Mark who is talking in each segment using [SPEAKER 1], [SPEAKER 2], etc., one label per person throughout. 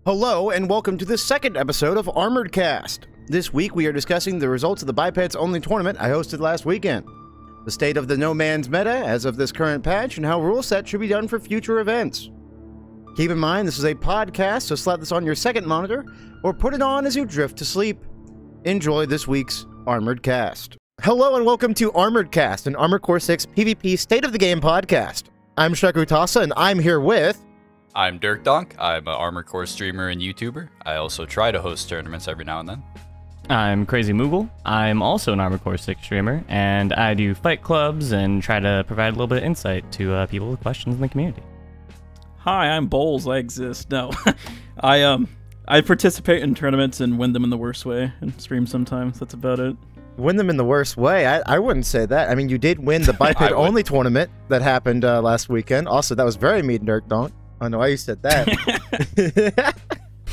[SPEAKER 1] Hello, and welcome to the second episode of ARMOREDCAST. This week we are discussing the results of the bipeds only tournament I hosted last weekend, the state of the no man's meta as of this current patch, and how rule set should be done for future events. Keep in mind this is a podcast, so slap this on your second monitor, or put it on as you drift to sleep. Enjoy this week's ARMOREDCAST. Hello and welcome to ARMOREDCAST, an Armored Core 6 PvP State of the Game podcast. I'm Hutassa, and I'm here with...
[SPEAKER 2] I'm Dirk Donk. I'm an Armored Core streamer and YouTuber. I also try to host tournaments every now and then.
[SPEAKER 3] I'm Crazy Moogle. I'm also an Armored Core 6 streamer, and I do fight clubs and try to provide a little bit of insight to people with questions in the community.
[SPEAKER 4] Hi, I'm Bowles. I exist. No, I participate in tournaments and win them in the worst way, and stream sometimes. That's about it.
[SPEAKER 1] Win them in the worst way? I wouldn't say that. I mean, you did win the biped only tournament that happened last weekend. Also, that was very mean, Dirk Donk. I don't know why you said that.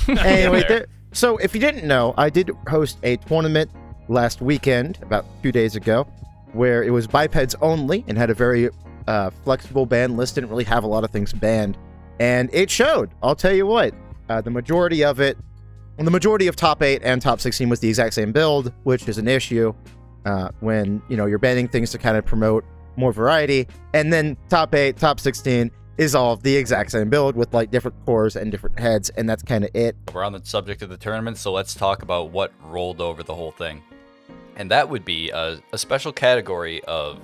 [SPEAKER 1] Anyway, so if you didn't know, I did host a tournament last weekend, about 2 days ago, where it was bipeds only and had a very flexible ban list. Didn't really have a lot of things banned, and it showed. I'll tell you what, the majority of it, the majority of top 8 and top 16 was the exact same build, which is an issue when you're banning things to kind of promote more variety, and then top 8, top 16 is all the exact same build with like different cores and different heads, and that's kind of it.
[SPEAKER 2] We're on the subject of the tournament, so let's talk about what rolled over the whole thing. And that would be a special category of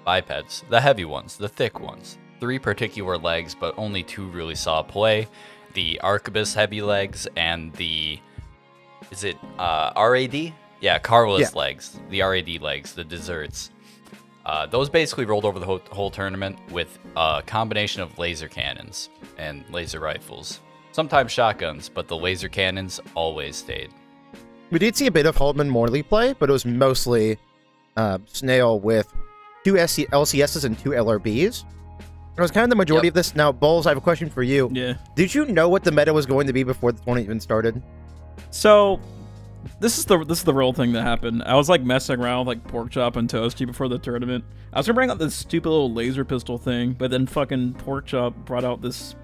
[SPEAKER 2] bipeds, the heavy ones, the thick ones. 3 particular legs, but only 2 really saw play. The Arquebus heavy legs and the, is it RAD? Yeah, Carless legs, the RAD legs, the desserts. Those basically rolled over the whole tournament with a combination of laser cannons and laser rifles. Sometimes shotguns, but the laser cannons always stayed.
[SPEAKER 1] We did see a bit of Haldeman Morley play, but it was mostly Snail with 2 LCSs and 2 LRBs. It was kind of the majority of this. Now, Bowles, I have a question for you.
[SPEAKER 4] Yeah.
[SPEAKER 1] Did you know what the meta was going to be before the tournament even started?
[SPEAKER 4] So, this is the real thing that happened. I was like messing around with like Porkchop and Toasty before the tournament. I was gonna bring out this stupid little laser pistol thing, but then fucking Porkchop brought out this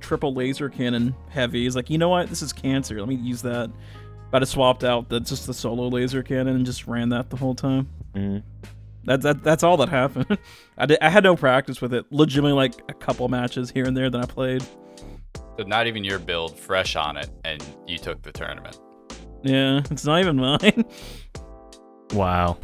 [SPEAKER 4] triple laser cannon heavy. He's like, you know what? This is cancer. Let me use that. But I swapped out just the solo laser cannon and just ran that the whole time.
[SPEAKER 1] Mm-hmm.
[SPEAKER 4] That's all that happened. I had no practice with it. Legitimately like a couple matches here and there that I played.
[SPEAKER 2] So not even your build, fresh on it, and you took the tournament.
[SPEAKER 4] Yeah, it's not even mine.
[SPEAKER 3] Wow.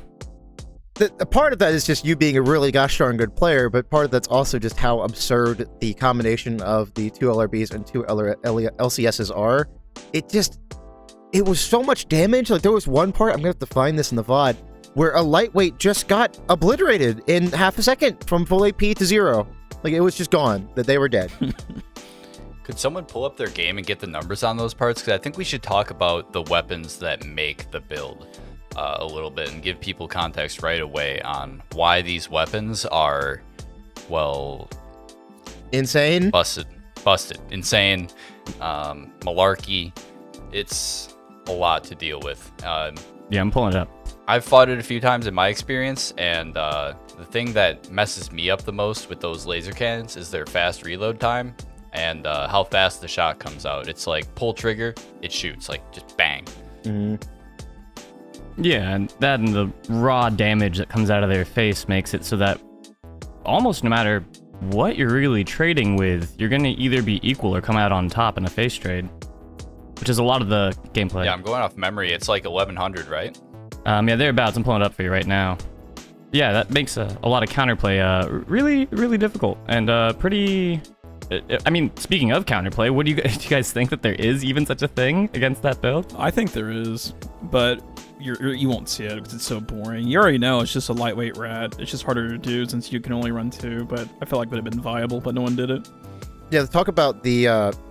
[SPEAKER 1] A part of that is just you being a really gosh darn good player, but part of that's also just how absurd the combination of the 2 LRBs and 2 LCSs are. It was so much damage. Like, there was one part, I'm gonna have to find this in the VOD, where a lightweight just got obliterated in half a second from full AP to 0. Like, it was just gone, that they were dead.
[SPEAKER 2] Could someone pull up their game and get the numbers on those parts? Because I think we should talk about the weapons that make the build a little bit and give people context right away on why these weapons are, well...
[SPEAKER 1] Insane?
[SPEAKER 2] Busted. Insane. Malarkey. It's a lot to deal with.
[SPEAKER 3] Yeah, I'm pulling it up.
[SPEAKER 2] I've fought it a few times in my experience, and the thing that messes me up the most with those laser cannons is their fast reload time. And how fast the shot comes out. It's like pull trigger, it shoots, like just bang.
[SPEAKER 1] Mm-hmm.
[SPEAKER 3] Yeah, and that and the raw damage that comes out of their face makes it so that almost no matter what you're really trading with, you're going to either be equal or come out on top in a face trade, which is a lot of the gameplay.
[SPEAKER 2] Yeah, I'm going off memory. It's like 1100, right?
[SPEAKER 3] Yeah, thereabouts. I'm pulling it up for you right now. Yeah, that makes a lot of counterplay really, really difficult and pretty... I mean, speaking of counterplay, do you guys think that there is even such a thing against that build?
[SPEAKER 4] I think there is, but you won't see it because it's so boring. You already know it's just a lightweight rat. It's just harder to do since you can only run 2, but I feel like it would have been viable, but no one did it.
[SPEAKER 1] Yeah, to talk about the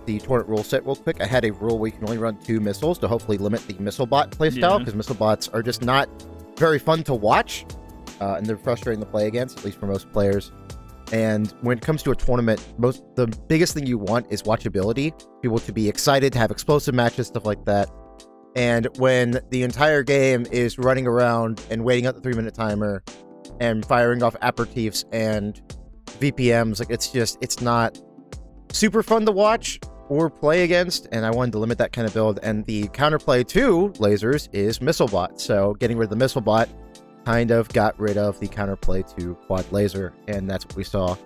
[SPEAKER 1] tournament rule set real quick, I had a rule where you can only run 2 missiles to hopefully limit the missile bot playstyle, because missile bots are just not very fun to watch, and they're frustrating to play against, at least for most players. And when it comes to a tournament, the biggest thing you want is watchability. People to be excited, to have explosive matches, stuff like that. And when the entire game is running around and waiting out the 3-minute timer and firing off aperitifs and VPMs, like, it's not super fun to watch. or play against, and I wanted to limit that kind of build. And the counterplay to lasers is missile bot. So getting rid of the missile bot kind of got rid of the counterplay to quad laser, and that's what we saw.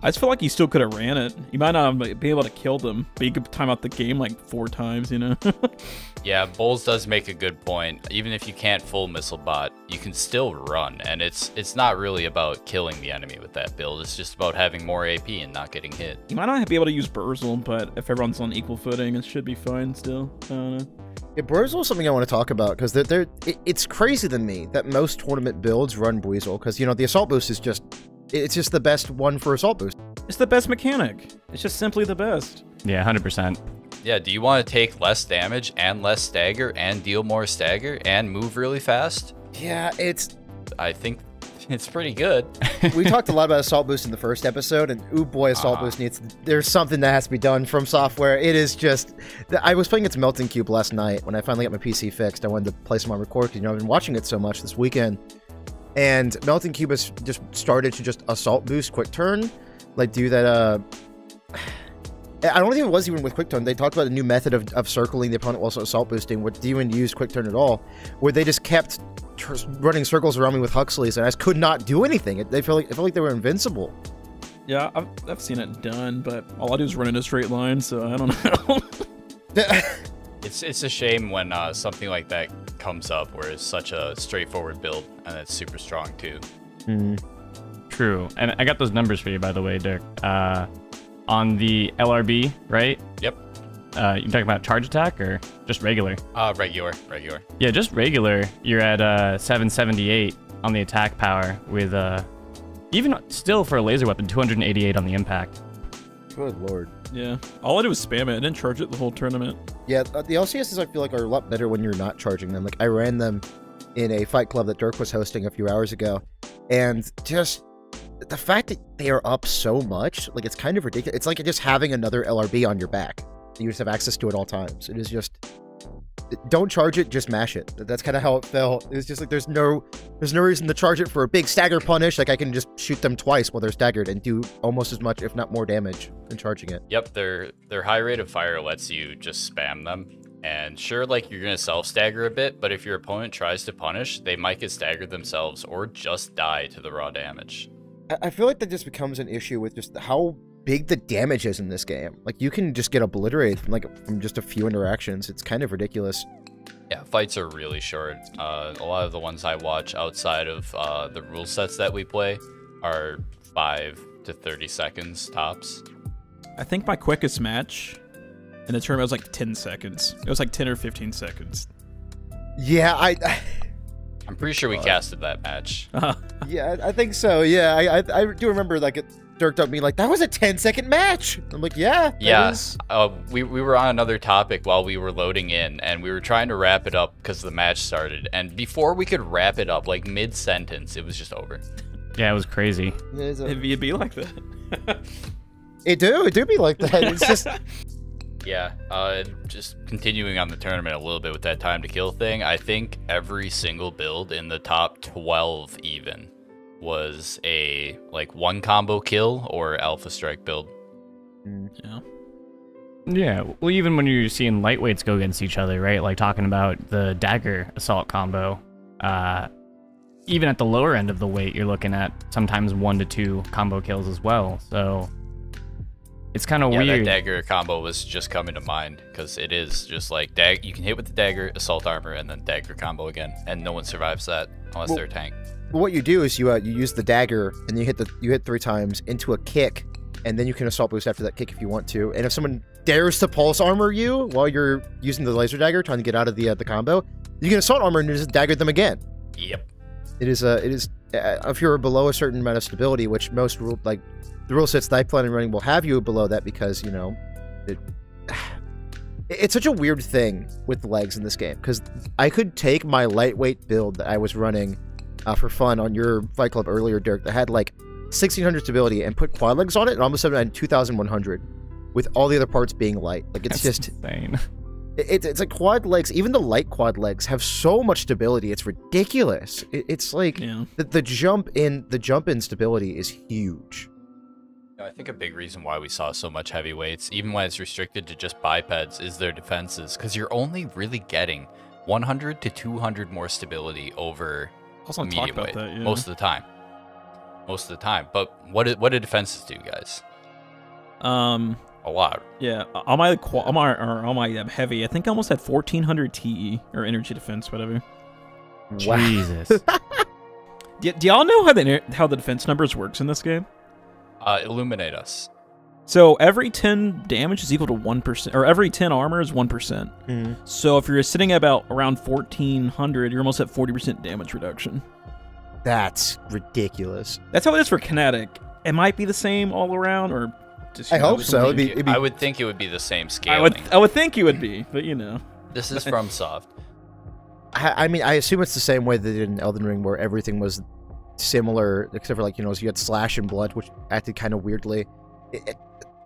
[SPEAKER 4] I just feel like you still could have ran it. You might not be able to kill them, but you could time out the game like 4 times, you know?
[SPEAKER 2] Yeah, Bowles does make a good point. Even if you can't full missile bot, you can still run, and it's not really about killing the enemy with that build. It's just about having more AP and not getting hit.
[SPEAKER 4] You might not be able to use Burzel, but if everyone's on equal footing, it should be fine still. I don't know.
[SPEAKER 1] Yeah, Burzel is something I want to talk about, because it's crazy to me that most tournament builds run Buizel, because, you know, the assault boost is just... It's just the best one for assault boost.
[SPEAKER 4] It's the best mechanic. It's just simply the best.
[SPEAKER 3] Yeah, 100%.
[SPEAKER 2] Yeah, do you want to take less damage and less stagger and deal more stagger and move really fast?
[SPEAKER 1] Yeah,
[SPEAKER 2] I think it's pretty good.
[SPEAKER 1] We talked a lot about assault boost in the first episode, and ooh boy, assault boost there's something that has to be done from software. It is just... I was playing its Melting Cube last night when I finally got my PC fixed. I wanted to play some on record, because, you know, I've been watching it so much this weekend. And Melting Cube has just started to just assault boost quick turn, like do that. I don't think it was even with quick turn. They talked about a new method of circling the opponent while also assault boosting, which didn't even use quick turn at all, where they just kept running circles around me with Huxleys, and I just could not do anything. It felt like they were invincible.
[SPEAKER 4] Yeah, I've seen it done, but all I do is run in a straight line, so I don't know.
[SPEAKER 2] It's a shame when something like that comes up where it's such a straightforward build and it's super strong too.
[SPEAKER 3] True. And I got those numbers for you, by the way, Dirk. On the LRB, right?
[SPEAKER 2] Yep.
[SPEAKER 3] You talking about charge attack or just regular?
[SPEAKER 2] Regular.
[SPEAKER 3] Yeah, just regular. You're at 778 on the attack power with even still for a laser weapon, 288 on the impact.
[SPEAKER 1] Good lord.
[SPEAKER 4] Yeah. All I do is spam it. I didn't charge it the whole tournament.
[SPEAKER 1] Yeah, the LCSs I feel like are a lot better when you're not charging them. Like, I ran them in a fight club that Dirk was hosting a few hours ago, and just the fact that they are up so much, like, it's kind of ridiculous. It's like just having another LRB on your back. You just have access to it all times. It is just... Don't charge it, just mash it. That's kind of how it felt. It was just like there's no reason to charge it for a big stagger punish. Like, I can just shoot them twice while they're staggered and do almost as much, if not more damage than charging it.
[SPEAKER 2] Yep, their high rate of fire lets you just spam them. And sure, like, you're gonna self-stagger a bit, but if your opponent tries to punish, they might get staggered themselves or just die to the raw damage.
[SPEAKER 1] I feel like that just becomes an issue with just how big the damage is in this game. Like, you can just get obliterated from just a few interactions. It's kind of ridiculous.
[SPEAKER 2] Yeah, fights are really short. A lot of the ones I watch outside of the rule sets that we play are 5 to 30 seconds tops.
[SPEAKER 4] I think my quickest match in the tournament was like 10 seconds. It was like 10 or 15 seconds.
[SPEAKER 1] Yeah,
[SPEAKER 2] I'm pretty sure we casted that match.
[SPEAKER 1] Yeah, I think so. Yeah, I do remember, like, Dirk up me like, that was a 10-second match. I'm like, yeah.
[SPEAKER 2] We were on another topic while we were loading in, and we were trying to wrap it up because the match started. And before we could wrap it up, like mid-sentence, it was just over.
[SPEAKER 3] Yeah, it was crazy.
[SPEAKER 4] It'd be like that.
[SPEAKER 1] It do be like that. It's just...
[SPEAKER 2] Yeah, just continuing on the tournament a little bit with that time to kill thing, I think every single build in the top 12 even was a, like, one combo kill or alpha strike build.
[SPEAKER 4] Yeah.
[SPEAKER 3] Yeah, well, even when you're seeing lightweights go against each other, right? Like, talking about the dagger assault combo, even at the lower end of the weight, you're looking at sometimes 1 to 2 combo kills as well, so... It's kind of weird.
[SPEAKER 2] Yeah, that dagger combo was just coming to mind because it is just like you can hit with the dagger, assault armor, and then dagger combo again, and no one survives that unless they're a tank.
[SPEAKER 1] What you do is you use the dagger and you hit 3 times into a kick, and then you can assault boost after that kick if you want to. And if someone dares to pulse armor you while you're using the laser dagger trying to get out of the combo, you can assault armor and just dagger them again.
[SPEAKER 2] Yep.
[SPEAKER 1] It is if you're below a certain amount of stability, which most the rule sets that I plan on running will have you below that because, you know, it's such a weird thing with legs in this game, because I could take my lightweight build that I was running for fun on your Fight Club earlier, Dirk, that had like 1600 stability and put quad legs on it and almost have it at 2100 with all the other parts being light. Like, it's
[SPEAKER 3] That's
[SPEAKER 1] just
[SPEAKER 3] insane.
[SPEAKER 1] It's like quad legs, even the light quad legs have so much stability. It's ridiculous. It's like the jump in stability is huge.
[SPEAKER 2] I think a big reason why we saw so much heavyweights, even when it's restricted to just bipeds, is their defenses, because you're only really getting 100 to 200 more stability over medium weight most of the time. But what do defenses do, guys? A lot.
[SPEAKER 4] Yeah, on my heavy, I think I almost had 1400 TE or energy defense, whatever.
[SPEAKER 3] Jesus.
[SPEAKER 4] Do y'all know how the defense numbers works in this game?
[SPEAKER 2] Illuminate us.
[SPEAKER 4] So every 10 damage is equal to 1%, or every 10 armor is 1%. So if you're sitting at about around 1400, you're almost at 40% damage reduction.
[SPEAKER 1] That's ridiculous.
[SPEAKER 4] That's how it is for kinetic. It might be the same all around, or just.
[SPEAKER 1] I hope so.
[SPEAKER 2] I would think it would be the same scaling.
[SPEAKER 4] I would think it would be, but
[SPEAKER 2] This is from Soft.
[SPEAKER 1] I mean, I assume it's the same way they did in Elden Ring, where everything was similar, except for so you had Slash and Blood, which acted kind of weirdly.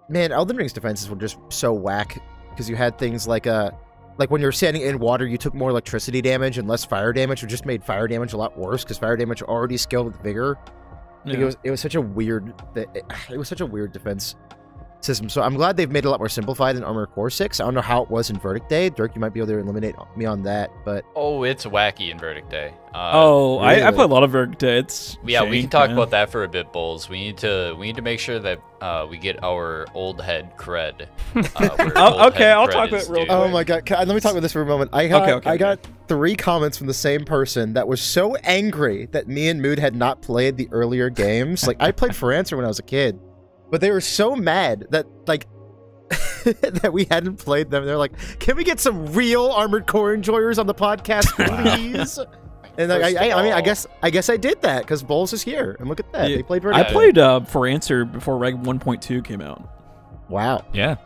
[SPEAKER 1] Man, Elden Ring's defenses were just so whack, because you had things like when you were standing in water, you took more electricity damage and less fire damage, which just made fire damage a lot worse, because fire damage already scaled with vigor.
[SPEAKER 4] Yeah.
[SPEAKER 1] It was such a weird defense system. So I'm glad they've made it a lot more simplified in Armored Core 6. I don't know how it was in Verdict Day. Dirk, you might be able to eliminate me on that, but...
[SPEAKER 2] Oh, it's wacky in Verdict Day.
[SPEAKER 4] Really? I play a lot of Verdict Day. It's
[SPEAKER 2] we can talk about that for a bit, Bulls. We need to make sure that we get our old head cred.
[SPEAKER 4] I'll talk about it real quick.
[SPEAKER 1] Oh my god, let me talk about this for a moment. I got 3 comments from the same person that was so angry that me and Mood had not played the earlier games. Like, I played For Answer when I was a kid. But they were so mad that, that we hadn't played them. They're like, can we get some real Armored Core enjoyers on the podcast, please? And I guess I did that, because Bowles is here. And look at that.
[SPEAKER 4] Yeah,
[SPEAKER 1] they played
[SPEAKER 4] I played For Answer before Reg 1.2 came out.
[SPEAKER 1] Wow.
[SPEAKER 3] Yeah.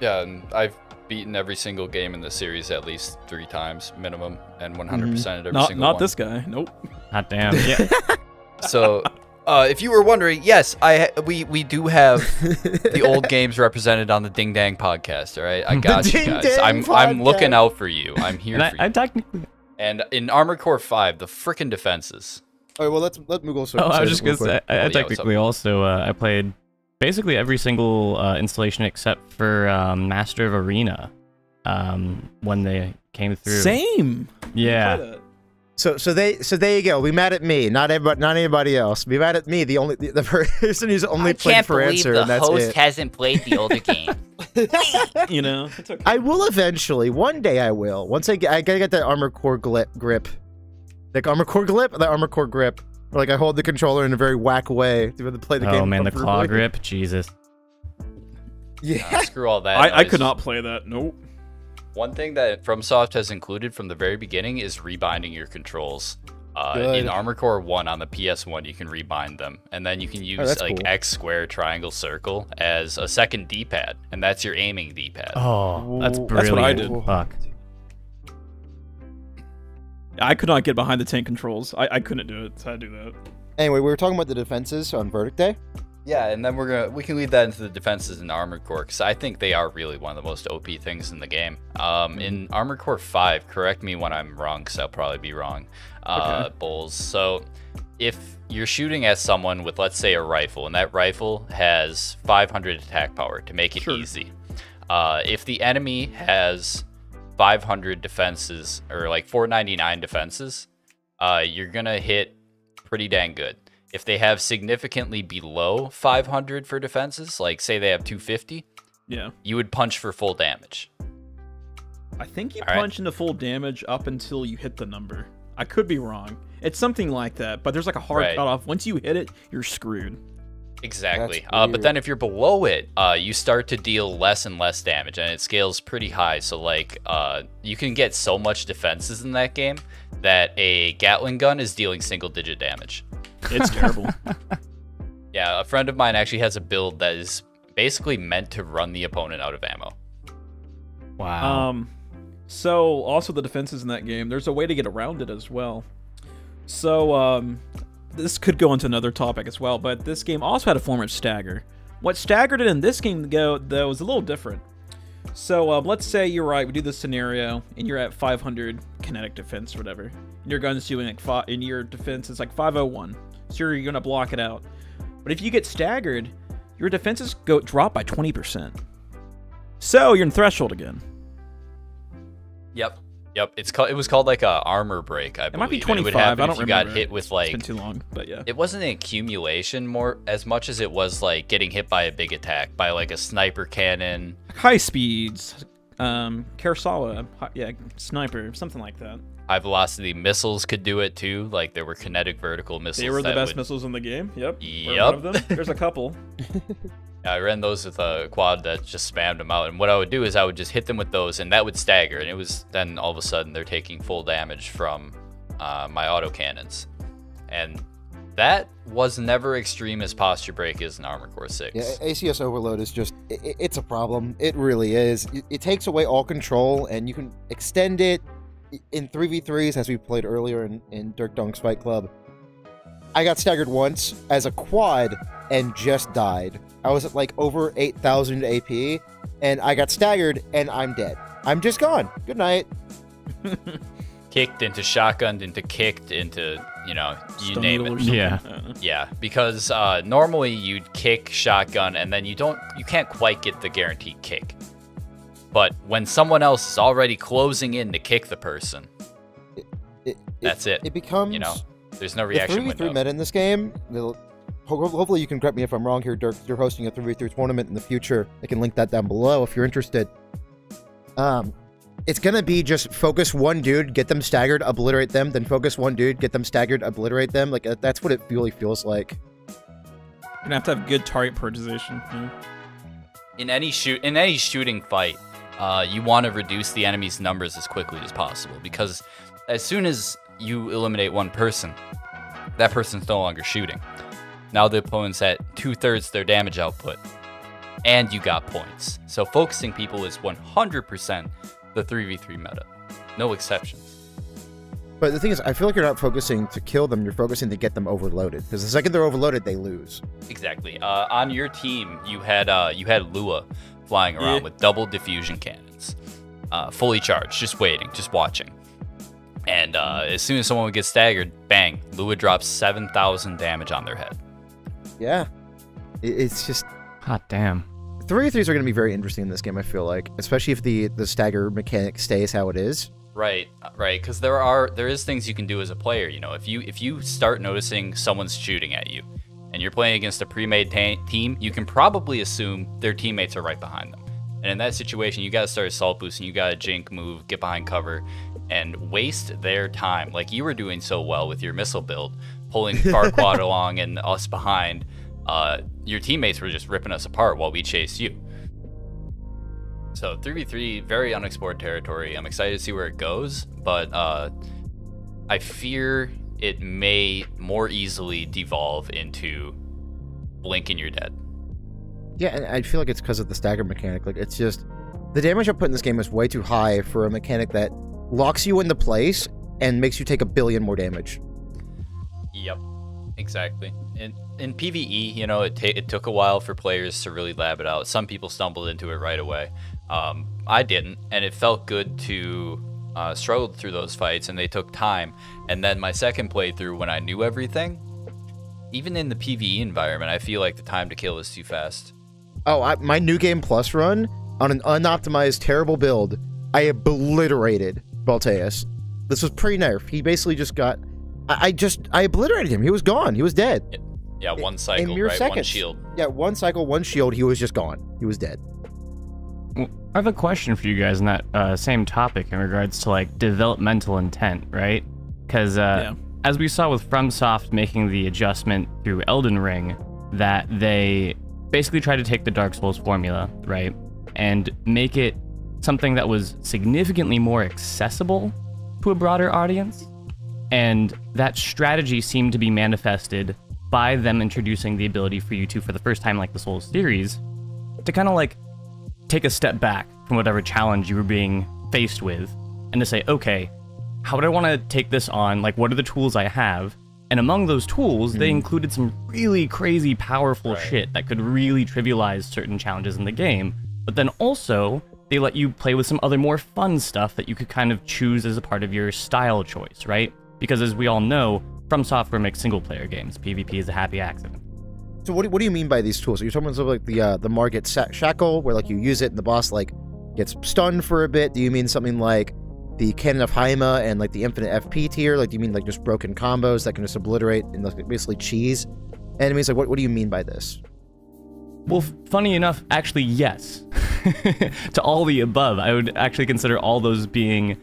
[SPEAKER 2] Yeah, and I've beaten every single game in the series at least 3 times minimum, and 100% every single one.
[SPEAKER 4] Not this guy. Nope.
[SPEAKER 3] Hot damn. Yeah.
[SPEAKER 2] So... if you were wondering, yes, we do have the old games represented on the Ding Dang podcast. All right, I got you guys. I'm looking out for you. I'm here for you.
[SPEAKER 3] I technically.
[SPEAKER 2] And in Armored Core 5, the frickin' defenses.
[SPEAKER 1] All right, well let me go.
[SPEAKER 3] I was just gonna say, I technically also I played basically every single installation except for Master of Arena when they came through.
[SPEAKER 4] Same.
[SPEAKER 3] Yeah.
[SPEAKER 1] So there you go. Be mad at me, not anybody else. Be mad at me, the person who's only played For Answer, and that's it.
[SPEAKER 5] I can't believe the host hasn't played the older game.
[SPEAKER 4] It's okay.
[SPEAKER 1] I will eventually. One day I will. Once I gotta get that Armored Core grip. The Armored Core grip? The Armored Core grip. Where, I hold the controller in a very whack way to play the game.
[SPEAKER 3] Oh man, the claw grip, Jesus.
[SPEAKER 1] Yeah.
[SPEAKER 2] Screw all that.
[SPEAKER 4] I could not play that. Nope.
[SPEAKER 2] One thing that FromSoft has included from the very beginning is rebinding your controls. In Armored Core 1 on the PS1, you can rebind them, and then you can use cool. X, square, triangle, circle as a second D-pad, and that's your aiming D-pad.
[SPEAKER 3] Oh, that's brilliant.
[SPEAKER 4] That's what I did.
[SPEAKER 3] Fuck.
[SPEAKER 4] I could not get behind the tank controls. I couldn't do it, so I had to do that.
[SPEAKER 1] Anyway, we were talking about the defenses on Verdict Day.
[SPEAKER 2] Yeah, and then we can lead that into the defenses in Armored Core, because I think they are really one of the most OP things in the game. In Armored Core 5, correct me when I'm wrong, because I'll probably be wrong, Bulls. So if you're shooting at someone with, let's say, a rifle, and that rifle has 500 attack power to make it easy. If the enemy has 500 defenses, or 499 defenses, you're going to hit pretty dang good. If they have significantly below 500 for defenses, say they have 250, you would punch for full damage.
[SPEAKER 4] I think you punch into full damage up until you hit the number. I could be wrong. It's something like that, but there's a hard cutoff. Once you hit it, you're screwed.
[SPEAKER 2] Exactly. But then if you're below it, you start to deal less and less damage, and it scales pretty high. So you can get so much defenses in that game that a Gatling gun is dealing single-digit damage.
[SPEAKER 4] It's terrible.
[SPEAKER 2] Yeah, a friend of mine actually has a build that is basically meant to run the opponent out of ammo.
[SPEAKER 3] Wow.
[SPEAKER 4] So also the defenses in that game, there's a way to get around it as well. So this could go into another topic as well, but this game also had a form of stagger. What staggered it in this game though was a little different. So let's say you're right, we do this scenario, and you're at 500 kinetic defense or whatever. And your gun's doing and your defense is 501. So you're gonna block it out. But if you get staggered, your defenses drop by 20%. So you're in threshold again.
[SPEAKER 2] Yep. It was called like a armor break, I believe.
[SPEAKER 4] It might be
[SPEAKER 2] And it would
[SPEAKER 4] 25.
[SPEAKER 2] happen
[SPEAKER 4] I don't
[SPEAKER 2] if you
[SPEAKER 4] remember.
[SPEAKER 2] got hit with
[SPEAKER 4] It's
[SPEAKER 2] like
[SPEAKER 4] been too long, but yeah.
[SPEAKER 2] it wasn't an accumulation more as much as it was like getting hit by a big attack by like a sniper cannon.
[SPEAKER 4] High speeds, Kurosawa, sniper, something like that.
[SPEAKER 2] High velocity missiles could do it too. Like there were kinetic vertical missiles.
[SPEAKER 4] They were the
[SPEAKER 2] that
[SPEAKER 4] best
[SPEAKER 2] would-
[SPEAKER 4] missiles in the game. Yep.
[SPEAKER 2] Yep.
[SPEAKER 4] One of them. There's a couple.
[SPEAKER 2] I ran those with a quad that just spammed them out. And what I would do is I would just hit them with those, and that would stagger. And it was then all of a sudden they're taking full damage from my autocannons. And that was never extreme as posture break is in Armored Core 6.
[SPEAKER 1] Yeah, ACS overload is just, it's a problem. It really is. It takes away all control, and you can extend it in 3v3s, as we played earlier in Dirk Dunk's Fight Club. I got staggered once as a quad and just died. I was at like over 8,000 AP, and I got staggered, and I'm dead. I'm just gone. Good night.
[SPEAKER 2] Kicked into shotgunned into kicked into, you
[SPEAKER 4] Stone
[SPEAKER 2] name
[SPEAKER 4] needle or
[SPEAKER 2] it.
[SPEAKER 4] something.
[SPEAKER 3] Yeah.
[SPEAKER 4] I don't know.
[SPEAKER 2] Yeah, because normally you'd kick shotgun and then you can't quite get the guaranteed kick. But when someone else is already closing in to kick the person, that's it.
[SPEAKER 1] It becomes
[SPEAKER 2] there's no
[SPEAKER 1] the
[SPEAKER 2] reaction
[SPEAKER 1] 3v3
[SPEAKER 2] window.
[SPEAKER 1] meta in this game. Hopefully you can correct me if I'm wrong here, Dirk. You're hosting a 3v3 tournament in the future. I can link that down below if you're interested. It's gonna be just focus one dude, get them staggered, obliterate them, then focus one dude, get them staggered, obliterate them. Like that's what it really feels like.
[SPEAKER 4] You're gonna have good target prioritization. Yeah.
[SPEAKER 2] In any shooting fight, you want to reduce the enemy's numbers as quickly as possible, because as soon as you eliminate one person, that person's no longer shooting. Now the opponent's at 2/3 their damage output, and you got points. So focusing people is 100% the 3v3 meta. No exceptions.
[SPEAKER 1] But the thing is, I feel like you're not focusing to kill them, you're focusing to get them overloaded. Because the second they're overloaded, they lose.
[SPEAKER 2] Exactly. On your team, you had Lua flying around with double diffusion cannons, fully charged, just waiting, just watching. And as soon as someone would get staggered, bang, Lua drops 7,000 damage on their head.
[SPEAKER 1] Yeah. It's just...
[SPEAKER 3] Hot damn.
[SPEAKER 1] 3v3s are going to be very interesting in this game, I feel like. Especially if the stagger mechanic stays how it is.
[SPEAKER 2] Right, because there is things you can do as a player. If you start noticing someone's shooting at you, and you're playing against a pre-made team, you can probably assume their teammates are right behind them. And in that situation, you gotta start assault boosting. You gotta jink, move, get behind cover, and waste their time, like you were doing so well with your missile build, pulling Farquaad along and us behind. Your teammates were just ripping us apart while we chased you. So 3v3, very unexplored territory. I'm excited to see where it goes, but I fear it may more easily devolve into blink and you're dead.
[SPEAKER 1] Yeah, and I feel like it's because of the stagger mechanic. Like, it's just... The damage output in this game is way too high for a mechanic that locks you into place and makes you take 1 billion more damage.
[SPEAKER 2] Yep, exactly. In PvE, it took a while for players to really lab it out. Some people stumbled into it right away. I didn't, and it felt good to struggle through those fights, and they took time. And then my second playthrough, when I knew everything, even in the PvE environment, I feel like the time to kill is too fast.
[SPEAKER 1] Oh, my New Game Plus run, on an unoptimized, terrible build, I obliterated Balteus. This was pre-nerf. He basically just got... I obliterated him. He was gone. He was dead.
[SPEAKER 2] Yeah, one cycle,
[SPEAKER 1] in mere
[SPEAKER 2] right?
[SPEAKER 1] seconds.
[SPEAKER 2] One shield.
[SPEAKER 1] Yeah, one cycle, one shield, he was just gone. He was dead.
[SPEAKER 3] Well, I have a question for you guys on that same topic in regards to like developmental intent, right? Because as we saw with FromSoft making the adjustment through Elden Ring, that they basically tried to take the Dark Souls formula, right, and make it something that was significantly more accessible to a broader audience. And that strategy seemed to be manifested by them introducing the ability for you to, for the first time, like the Souls series, to kind of like take a step back from whatever challenge you were being faced with and to say, okay, how would I want to take this on? Like, what are the tools I have? And among those tools, they included some really crazy, powerful shit that could really trivialize certain challenges in the game. But then also, they let you play with some other more fun stuff that you could kind of choose as a part of your style choice, right? Because as we all know, From Software makes single-player games. PvP is a happy accident.
[SPEAKER 1] So what do you mean by these tools? Are you talking about like the Margit Shackle, where like you use it and the boss like gets stunned for a bit? Do you mean something like the Cannon of Haima and like the Infinite FP tier? Like, do you mean like just broken combos that can just obliterate and like basically cheese enemies? Like, what do you mean by this?
[SPEAKER 3] Well, funny enough, actually, yes. To all the above, I would actually consider all those being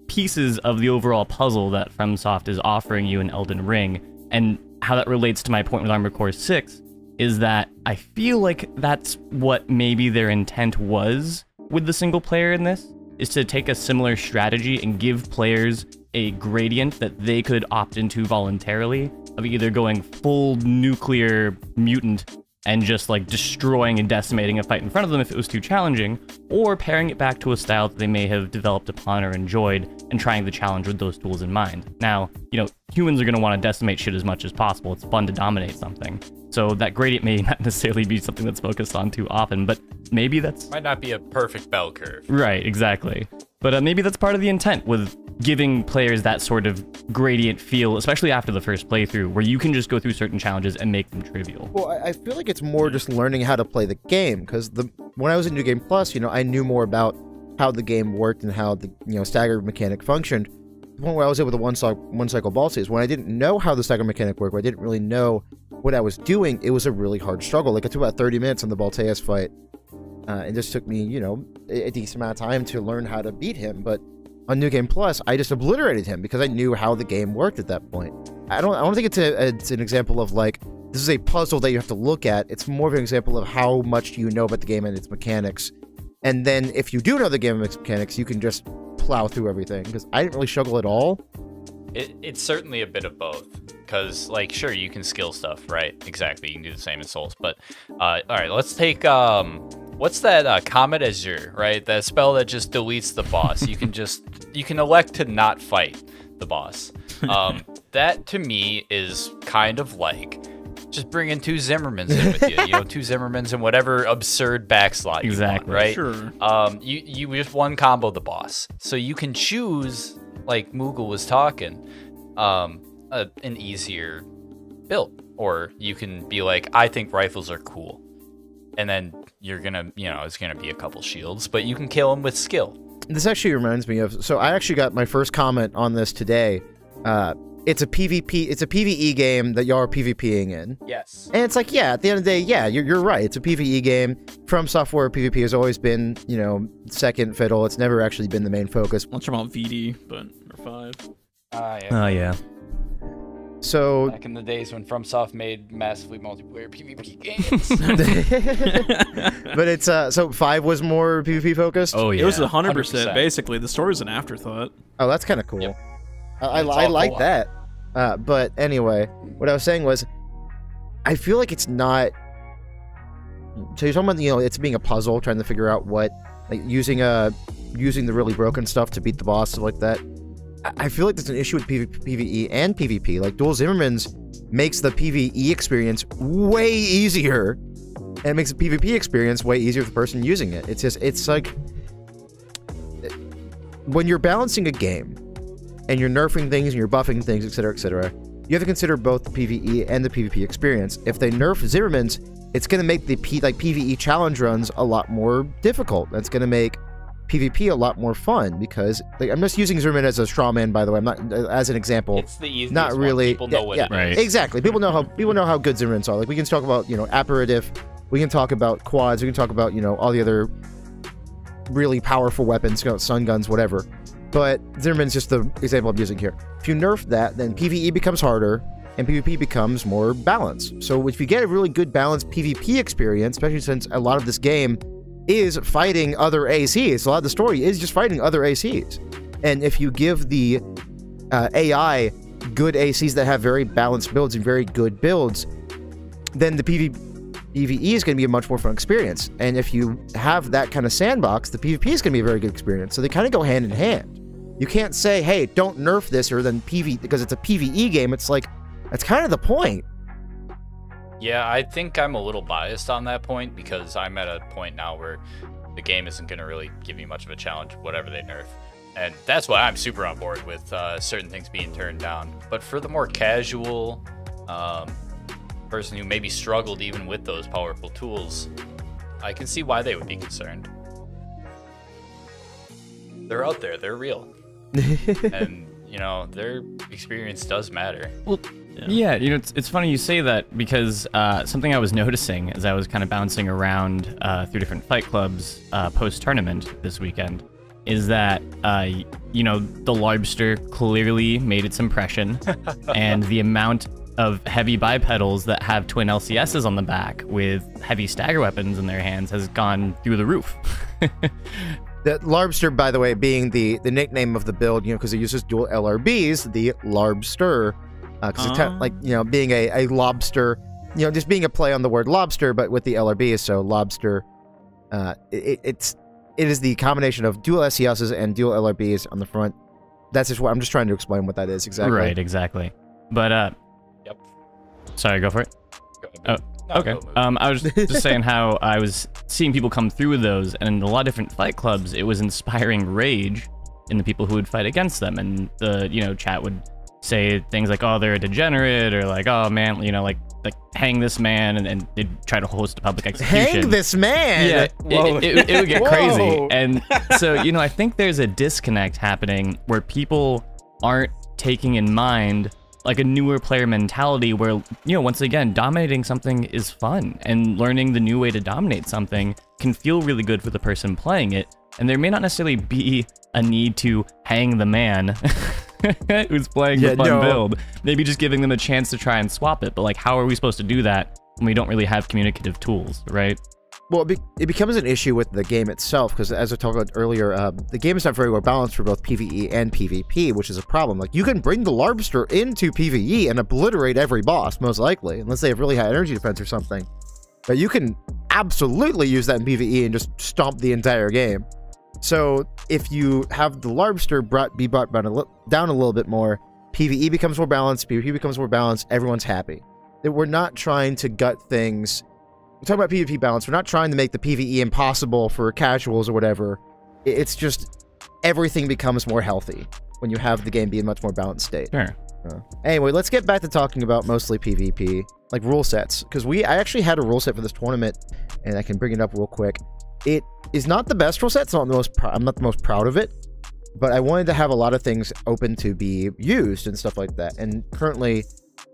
[SPEAKER 3] pieces of the overall puzzle that FromSoft is offering you in Elden Ring. And how that relates to my point with Armored Core 6 is that I feel like that's what maybe their intent was with the single player in this, is to take a similar strategy and give players a gradient that they could opt into voluntarily, of either going full nuclear mutant and just like destroying and decimating a fight in front of them if it was too challenging, or pairing it back to a style that they may have developed upon or enjoyed and trying the challenge with those tools in mind. Now, you know, humans are going to want to decimate shit as much as possible. It's fun to dominate something. So that gradient may not necessarily be something that's focused on too often, but maybe that's...
[SPEAKER 2] Might not be a perfect bell curve.
[SPEAKER 3] Right, exactly. But maybe that's part of the intent with giving players that sort of gradient feel, especially after the first playthrough, where you can just go through certain challenges and make them trivial.
[SPEAKER 1] Well, I feel like it's more just learning how to play the game, because when I was in New Game Plus, you know, I knew more about how the game worked and how the, you know, stagger mechanic functioned. The point where I was able to one cycle ball saves, when I didn't know how the stagger mechanic worked, when I didn't really know what I was doing, it was a really hard struggle. Like, it took about 30 minutes on the Balteus fight. It just took me, you know, a decent amount of time to learn how to beat him. But on New Game Plus, I just obliterated him because I knew how the game worked at that point. I don't think it's an example of like, this is a puzzle that you have to look at. It's more of an example of how much you know about the game and its mechanics. And then if you do know the game and its mechanics, you can just plow through everything. Because I didn't really struggle at all.
[SPEAKER 2] It's certainly a bit of both. Because, like, sure, you can skill stuff, right? Exactly, you can do the same in Souls. But, all right, let's take, what's that, Comet Azure, right? That spell that just deletes the boss. You can elect to not fight the boss. That, to me, is kind of like just bringing two Zimmermans in with you. You know, two Zimmermans in whatever absurd backslot you want, right?
[SPEAKER 4] Sure.
[SPEAKER 2] You just one combo the boss. So you can choose, like Moogle was talking, an easier build, or you can be like, I think rifles are cool, and then you're gonna, you know, it's gonna be a couple shields, but you can kill them with skill.
[SPEAKER 1] This actually reminds me of, so I actually got my first comment on this today. It's a PvE game that y'all are PvPing in.
[SPEAKER 2] Yes.
[SPEAKER 1] And it's like, yeah, at the end of the day, yeah, you're right. It's a PvE game. From Software, PvP has always been, you know, second fiddle. It's never actually been the main focus.
[SPEAKER 4] I'm not sure about VD, but or 5.
[SPEAKER 2] Yeah.
[SPEAKER 3] Oh, yeah.
[SPEAKER 1] So
[SPEAKER 2] Back in the days when FromSoft made massively multiplayer PvP games.
[SPEAKER 1] but it's so 5 was more PvP focused.
[SPEAKER 3] Oh, yeah.
[SPEAKER 4] It was 100%.
[SPEAKER 2] 100%.
[SPEAKER 4] Basically, the story's an afterthought.
[SPEAKER 1] Oh, that's kind of cool.
[SPEAKER 2] Yep.
[SPEAKER 1] I
[SPEAKER 2] It's all
[SPEAKER 1] like
[SPEAKER 2] co-op.
[SPEAKER 1] that. But anyway, what I was saying was, I feel like it's not. So you're talking about, you know, it's being a puzzle, trying to figure out what, like using the really broken stuff to beat the boss, stuff like that. I feel like there's an issue with PvE and PvP. Like, Dual Zimmermans makes the PvE experience way easier, and it makes the PvP experience way easier for the person using it. It's just, it's like, when you're balancing a game, and you're nerfing things, and you're buffing things, etc., you have to consider both the PvE and the PvP experience. If they nerf Zimmermans, it's going to make the PvE challenge runs a lot more difficult. That's going to make PvP a lot more fun, because, like, I'm just using Zimmerman as a straw man, by the way. I'm not as an example.
[SPEAKER 2] It's the easiest
[SPEAKER 1] Not really.
[SPEAKER 2] one. People know what it is.
[SPEAKER 3] Right.
[SPEAKER 1] Exactly. People know how good Zimmermans are. Like, we can talk about, you know, Apparative. We can talk about quads. We can talk about, you know, all the other really powerful weapons, you know, sun guns, whatever. But Zimmerman's just the example I'm using here. If you nerf that, then PvE becomes harder, and PvP becomes more balanced. So if you get a really good balanced PvP experience, especially since a lot of this game is fighting other ACs, a lot of the story is just fighting other ACs. And if you give the AI good ACs that have very balanced builds and very good builds, then the PvE is going to be a much more fun experience. And if you have that kind of sandbox, the PvP is going to be a very good experience. So they kind of go hand in hand. You can't say, hey, don't nerf this, or then PvE, because it's a PvE game. It's like, that's kind of the point.
[SPEAKER 2] Yeah, I think I'm a little biased on that point, because I'm at a point now where the game isn't going to really give me much of a challenge, whatever they nerf. And that's why I'm super on board with certain things being turned down. But for the more casual, person who maybe struggled even with those powerful tools, I can see why they would be concerned. They're out there, they're real. And, you know, their experience does matter.
[SPEAKER 3] Well, yeah, you know, it's funny you say that because something I was noticing as I was kind of bouncing around through different fight clubs post-tournament this weekend is that, you know, the Lobster clearly made its impression, and the amount of heavy bipedals that have twin LCSs on the back with heavy stagger weapons in their hands has gone through the roof.
[SPEAKER 1] The Lobster, by the way, being the nickname of the build, you know, because it uses dual LRBs, the Lobster, because it's like, you know, being a lobster, you know, just being a play on the word lobster, but with the LRBs, so Lobster, it is the combination of dual SCSs and dual LRBs on the front. That's just what I'm just trying to explain what that is exactly.
[SPEAKER 3] Right, exactly. But
[SPEAKER 2] Yep.
[SPEAKER 3] Sorry, go for it.
[SPEAKER 2] Go
[SPEAKER 3] Okay. I was just saying how I was seeing people come through with those, and in a lot of different fight clubs, it was inspiring rage in the people who would fight against them, and the, you know, chat would say things like, "Oh, they're a degenerate," or like, "Oh man, you know, like hang this man," and they'd try to host a public execution.
[SPEAKER 1] Hang this man.
[SPEAKER 3] Yeah, it would get
[SPEAKER 4] Whoa.
[SPEAKER 3] crazy, and so, you know, I think there's a disconnect happening where people aren't taking in mind like a newer player mentality where, you know, once again, dominating something is fun, and learning the new way to dominate something can feel really good for the person playing it, and there may not necessarily be a need to hang the man who's playing the fun build. Maybe just giving them a chance to try and swap it, but like, how are we supposed to do that when we don't really have communicative tools, right?
[SPEAKER 1] Well, it becomes an issue with the game itself, because as I talked about earlier, the game is not very well balanced for both PvE and PvP, which is a problem. Like, you can bring the Lobster into PvE and obliterate every boss, most likely, unless they have really high energy defense or something. But you can absolutely use that in PvE and just stomp the entire game. So, if you have the Lobster be brought down a little bit more, PvE becomes more balanced, PvP becomes more balanced, everyone's happy. We're not trying to gut things. We're talking about PvP balance. We're not trying to make the PvE impossible for casuals or whatever. It's just everything becomes more healthy when you have the game be in a much more balanced state.
[SPEAKER 3] Sure.
[SPEAKER 1] Anyway, let's get back to talking about mostly PvP, like rule sets, because I actually had a rule set for this tournament, and I can bring it up real quick. It is not the best rule set. It's not the most I'm not the most proud of it, but I wanted to have a lot of things open to be used and stuff like that. And currently,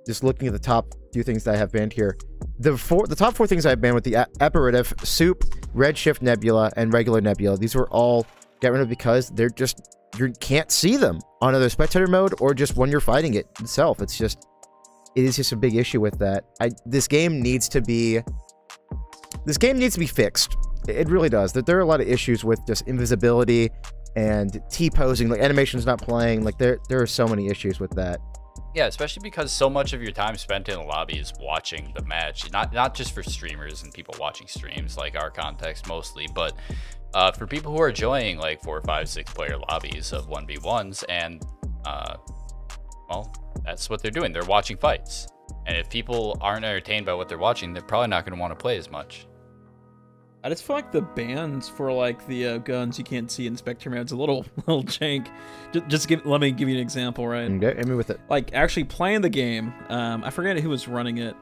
[SPEAKER 1] just looking at the top few things that I have banned here, the top 4 things I have banned with the Apparative, Soup, Redshift Nebula, and Regular Nebula. These were all get rid of because they're just, you can't see them on either spectator mode or just when you're fighting it itself. It is just a big issue with that. This game needs to be fixed. It really does. There are a lot of issues with just invisibility and T-posing, like animations not playing. Like there are so many issues with that.
[SPEAKER 2] Yeah, especially because so much of your time spent in the lobby is watching the match. Not just for streamers and people watching streams, like our context mostly, but for people who are enjoying like 4, 5, 6 player lobbies of 1v1s, and well, that's what they're doing. They're watching fights. And if people aren't entertained by what they're watching, they're probably not going to want to play as much.
[SPEAKER 4] I just feel like the bans for like the guns you can't see in Spectre mode's a little jank. Let me give you an example, right?
[SPEAKER 1] Okay, hit me with it.
[SPEAKER 4] Like actually playing the game, I forget who was running it,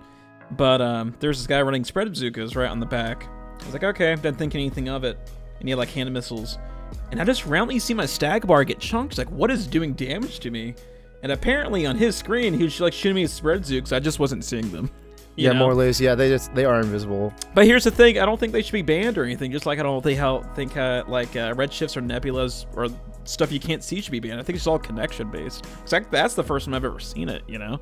[SPEAKER 4] but there's this guy running spread bazookas right on the back. I was like, okay, didn't think anything of it, and he had like hand missiles, and I just randomly see my stag bar get chunked. Like, what is doing damage to me? And apparently on his screen, he was like shooting me with spread bazookas. I just wasn't seeing them.
[SPEAKER 1] Yeah, more or less. Yeah, they are invisible.
[SPEAKER 4] But here's the thing: I don't think they should be banned or anything. Just like I don't think red shifts or nebulas or stuff you can't see should be banned. I think it's all connection based. Cause that's the first time I've ever seen it. You know,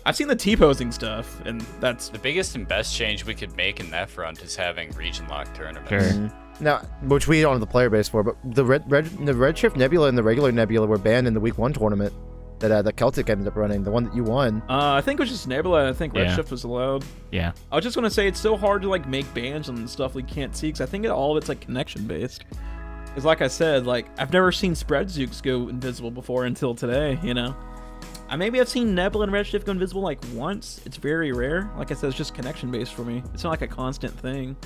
[SPEAKER 4] I've seen the T-posing stuff, and that's
[SPEAKER 2] the biggest and best change we could make in that front is having region lock tournaments.
[SPEAKER 3] Sure.
[SPEAKER 1] Mm-hmm. Now, which we don't have the player base for, but the Redshift Nebula and the regular Nebula were banned in the Week 1 tournament that the Celtic ended up running, the one that you won.
[SPEAKER 4] I think it was just Nebula. I think Redshift was allowed.
[SPEAKER 3] Yeah.
[SPEAKER 4] I was just gonna say it's so hard to like make bans on stuff we can't see, because I think all of it's like connection based. Because like I said, like I've never seen spread zooks go invisible before until today. You know, maybe I've seen Nebula and Redshift go invisible like once. It's very rare. Like I said, it's just connection based for me. It's not like a constant thing.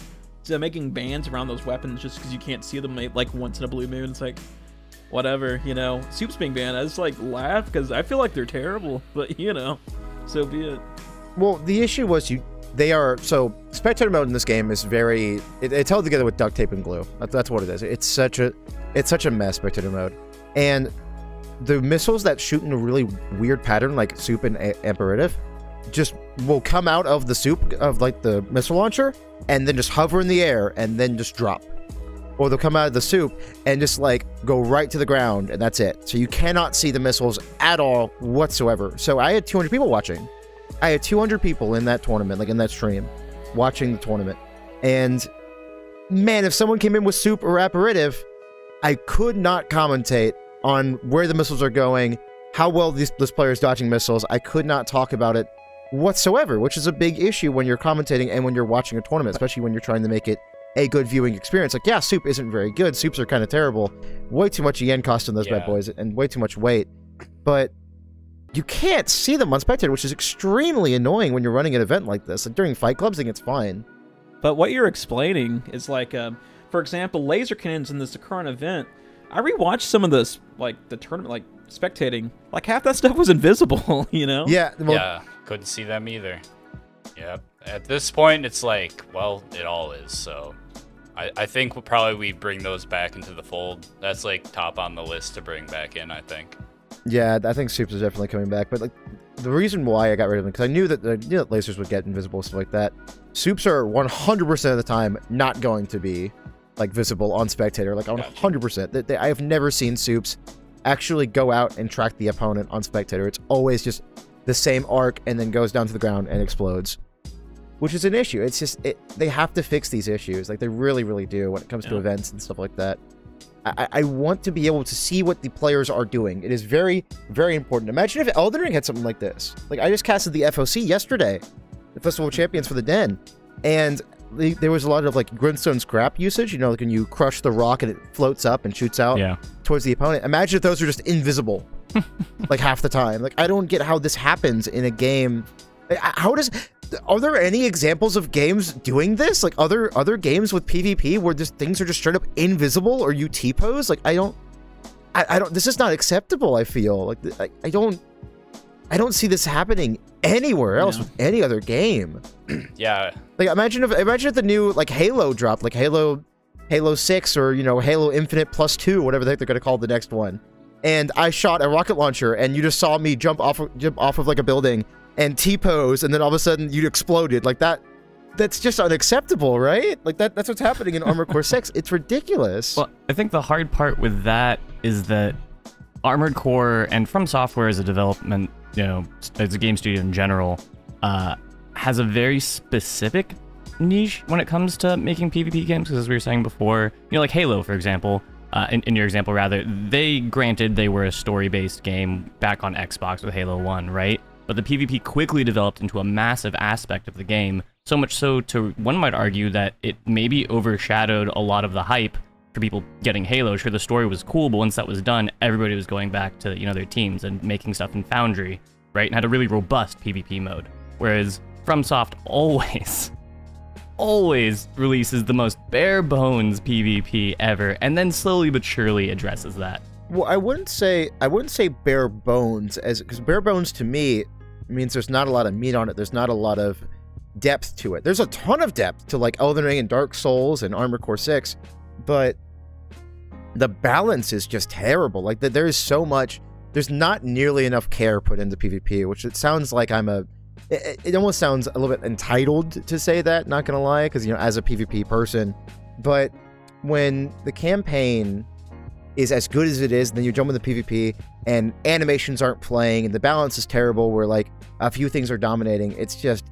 [SPEAKER 4] So making bans around those weapons just because you can't see them like once in a blue moon, it's like, whatever, you know. Soup's being banned, I just like laugh because I feel like they're terrible, but you know, so be it.
[SPEAKER 1] Well, the issue was they are so spectator mode in this game is very it's held together with duct tape and glue. That's what it is. It's such a mess, spectator mode, and the missiles that shoot in a really weird pattern, like soup and aperitif, just will come out of the soup of like the missile launcher and then just hover in the air and then just drop. Or they'll come out of the soup and just like go right to the ground and that's it. So you cannot see the missiles at all whatsoever. So I had 200 people watching. I had 200 people in that tournament, like in that stream, watching the tournament. And man, if someone came in with soup or aperitif, I could not commentate on where the missiles are going, how well this player is dodging missiles. I could not talk about it whatsoever, which is a big issue when you're commentating and when you're watching a tournament, especially when you're trying to make it a good viewing experience. Like, yeah, soup isn't very good. Soups are kind of terrible. Way too much yen cost in those bad boys and way too much weight. But you can't see them on spectator, which is extremely annoying when you're running an event like this. Like, during fight clubs, I think it's fine.
[SPEAKER 4] But what you're explaining is like, for example, laser cannons in this current event. I rewatched some of this, like the tournament, like spectating. Like half that stuff was invisible, you know?
[SPEAKER 1] Yeah. Well,
[SPEAKER 2] yeah, couldn't see them either. Yep. At this point, it's like, well, it all is. So, I think we bring those back into the fold. That's like top on the list to bring back in, I think.
[SPEAKER 1] Yeah, I think soups is definitely coming back. But like, the reason why I got rid of them, because I knew that lasers would get invisible, stuff like that. Soups are 100% of the time not going to be like visible on spectator, like 100%. I have never seen soups actually go out and track the opponent on spectator. It's always just the same arc and then goes down to the ground and explodes, which is an issue. It's just they have to fix these issues, like they really, really do when it comes to events and stuff like that. I want to be able to see what the players are doing. It is very, very important. Imagine if Elden Ring had something like this. Like, I just casted the FOC yesterday, the Festival of Champions for the Den, and there was a lot of like grindstone scrap usage, you know, like when you crush the rock and it floats up and shoots out towards the opponent. Imagine if those are just invisible like half the time. Like, I don't get how this happens in a game. Are there any examples of games doing this? Like other games with PvP where just things are just straight up invisible or you T-pose? Like, I don't, this is not acceptable, I feel. Like, I don't see this happening anywhere else with any other game.
[SPEAKER 2] Yeah.
[SPEAKER 1] Like, imagine if the new like Halo dropped, like Halo 6 or, you know, Halo Infinite +2, whatever the heck they're gonna call the next one. And I shot a rocket launcher and you just saw me jump off of like a building and T-pose, and then all of a sudden you exploded. Like, that's just unacceptable, right? Like, that's what's happening in Armored Core 6. It's ridiculous.
[SPEAKER 3] Well, I think the hard part with that is that Armored Core and From Software as a development, you know, as a game studio in general, has a very specific niche when it comes to making PvP games, because as we were saying before, you know, like Halo, for example, in your example rather, they were a story-based game back on Xbox with Halo 1, right? But the PvP quickly developed into a massive aspect of the game, so much so to, one might argue, that it maybe overshadowed a lot of the hype for people getting Halo. Sure, the story was cool, but once that was done, everybody was going back to, you know, their teams and making stuff in Foundry, right? And had a really robust PvP mode. Whereas FromSoft always releases the most bare bones PvP ever, and then slowly but surely addresses that.
[SPEAKER 1] Well, I wouldn't say bare bones, because bare bones to me means there's not a lot of meat on it. There's not a lot of depth to it. There's a ton of depth to like Elden Ring and Dark Souls and Armored Core 6, but the balance is just terrible. Like, there is so much. There's not nearly enough care put into PvP, which it sounds like it almost sounds a little bit entitled to say that, not gonna lie, because, you know, as a PvP person. But when the campaign is as good as it is, and then you jump into PvP and animations aren't playing and the balance is terrible where like a few things are dominating, it's just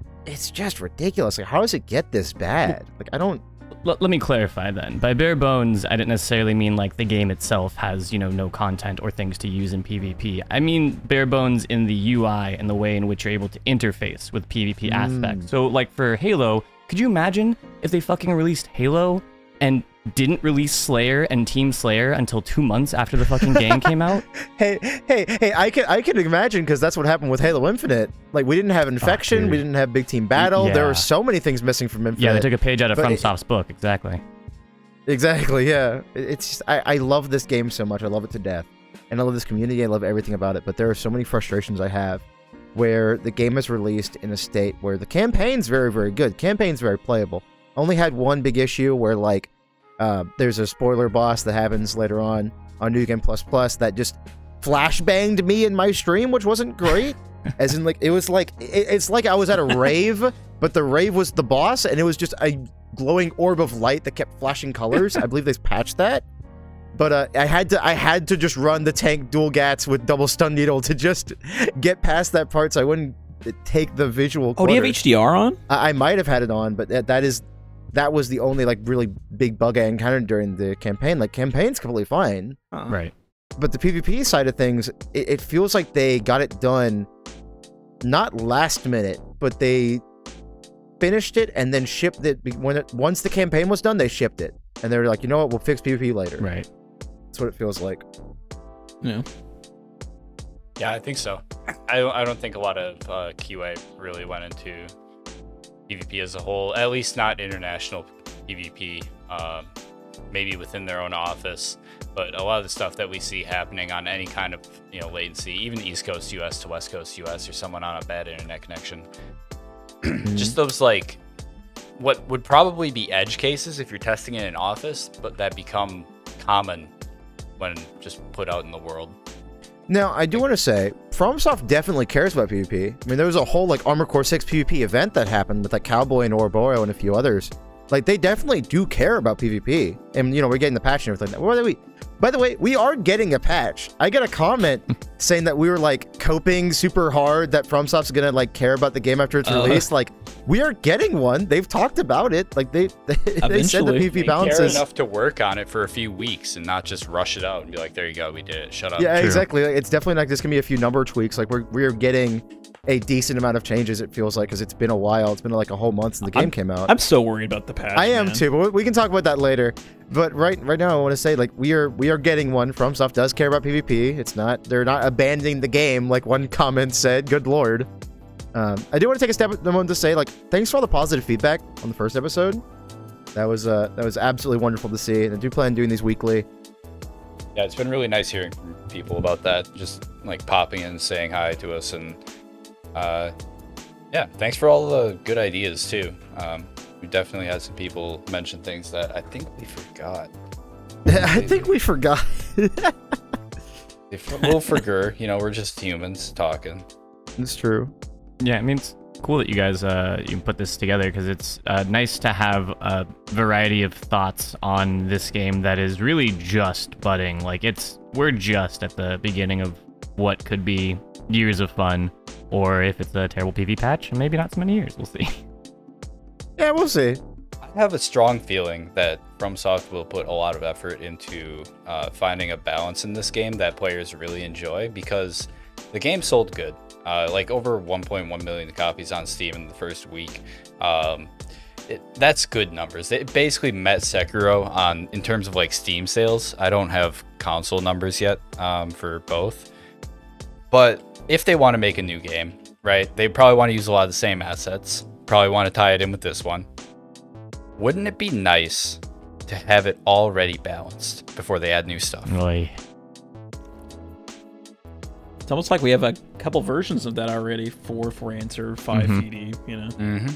[SPEAKER 1] ridiculous. Like, how does it get this bad? Like, I don't...
[SPEAKER 3] Let me clarify then. By bare bones, I didn't necessarily mean like the game itself has, you know, no content or things to use in PvP. I mean bare bones in the UI and the way in which you're able to interface with PvP aspects. So like for Halo, could you imagine if they fucking released Halo and didn't release Slayer and Team Slayer until 2 months after the fucking game came out?
[SPEAKER 1] Hey, I can imagine, because that's what happened with Halo Infinite. Like, we didn't have Infection, we didn't have Big Team Battle.
[SPEAKER 3] Yeah.
[SPEAKER 1] There were so many things missing from Infinite.
[SPEAKER 3] Yeah, they took a page out of FromSoft's book, exactly.
[SPEAKER 1] Exactly, yeah. It's just, I love this game so much. I love it to death. And I love this community. I love everything about it. But there are so many frustrations I have where the game is released in a state where the campaign's very, very good. Campaign's very playable. Only had one big issue where, like, there's a spoiler boss that happens later on New Game Plus Plus that just flashbanged me in my stream, which wasn't great. As in, like, it was like, it's like I was at a rave, but the rave was the boss, and it was just a glowing orb of light that kept flashing colors. I believe they patched that. But I had to just run the tank dual gats with double stun needle to just get past that part, so I wouldn't take the visual.
[SPEAKER 4] Oh, do you have HDR on?
[SPEAKER 1] I might have had it on, but that was the only like really big bug I encountered during the campaign. Like, campaign's completely fine,
[SPEAKER 3] Right.
[SPEAKER 1] but the PvP side of things, it feels like they got it done, not last minute, but they finished it and then shipped it once the campaign was done. They shipped it, and they were like, you know what, we'll fix PvP later.
[SPEAKER 3] Right.
[SPEAKER 1] That's what it feels like.
[SPEAKER 4] Yeah.
[SPEAKER 6] Yeah, I think so. I don't think a lot of QA really went into PvP as a whole, at least not international PvP, maybe within their own office. But a lot of the stuff that we see happening on any kind of latency, even East Coast US to West Coast US, or someone on a bad internet connection, just those like what would probably be edge cases if you're testing in an office, but that become common when just put out in the world.
[SPEAKER 1] Now, I do want to say, FromSoft definitely cares about PvP. I mean, there was a whole, like, Armored Core 6 PvP event that happened with, like, Cowboy and Ouroboros and a few others. Like, they definitely do care about PvP. And, we're getting the patch and everything. By the way, we are getting a patch. I got a comment saying that we were, like, coping super hard, that FromSoft's gonna, like, care about the game after it's released. Like, we are getting one. They've talked about it. Like, they said the PvP balances.
[SPEAKER 6] Care enough to work on it for a few weeks and not just rush it out and be like, there you go, we did it, shut up.
[SPEAKER 1] Yeah,
[SPEAKER 3] True.
[SPEAKER 1] exactly. Like, it's definitely not just gonna be a few number tweaks. Like, we're getting a decent amount of changes, it feels like, because it's been a while. It's been like a whole month since the game came out.
[SPEAKER 4] I'm so worried about the patch.
[SPEAKER 1] I am
[SPEAKER 4] man.
[SPEAKER 1] too, but we can talk about that later. But right now, I want to say, like, we are getting one. FromSoft does care about PvP. They're not abandoning the game, like one comment said. Good lord. I do want to take a moment to say, like, thanks for all the positive feedback on the first episode. That was absolutely wonderful to see, and I do plan on doing these weekly.
[SPEAKER 6] Yeah, it's been really nice hearing from people about that, just like popping in and saying hi to us, and yeah, thanks for all the good ideas too. We definitely had some people mention things that I think we forgot.
[SPEAKER 1] I think we forgot.
[SPEAKER 6] We'll forget, we're just humans talking.
[SPEAKER 1] It's true.
[SPEAKER 3] Yeah, I mean, it's cool that you guys you put this together, because it's nice to have a variety of thoughts on this game that is really just budding. Like, we're just at the beginning of what could be years of fun, or if it's a terrible PvP patch, maybe not so many years. We'll see.
[SPEAKER 1] Yeah, we'll see.
[SPEAKER 6] I have a strong feeling that FromSoft will put a lot of effort into finding a balance in this game that players really enjoy, because the game sold good. Like over 1.1 million copies on Steam in the first week. That's good numbers. It basically met Sekiro in terms of like Steam sales. I don't have console numbers yet for both. But if they want to make a new game, right, they probably want to use a lot of the same assets. Probably want to tie it in with this one. Wouldn't it be nice to have it already balanced before they add new stuff?
[SPEAKER 3] Really.
[SPEAKER 4] It's almost like we have a couple versions of that already, 4 France or 5 PD,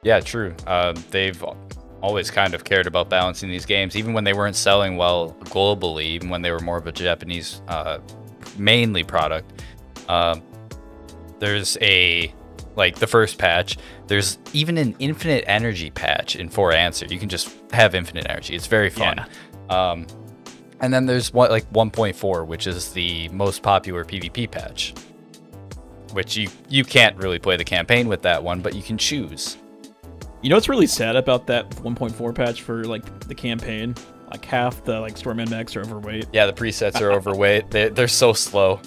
[SPEAKER 6] Yeah, true. They've always kind of cared about balancing these games, even when they weren't selling well globally, even when they were more of a Japanese mainly product. There's the first patch, there's even an infinite energy patch in 4 Answer. You can just have infinite energy. It's very fun. Yeah. And then there's 1.4, which is the most popular PvP patch, which you can't really play the campaign with that one, but you can choose.
[SPEAKER 4] You know what's really sad about that 1.4 patch for like the campaign? Like half the Stormman mechs are overweight.
[SPEAKER 6] Yeah, the presets are overweight. They're so slow.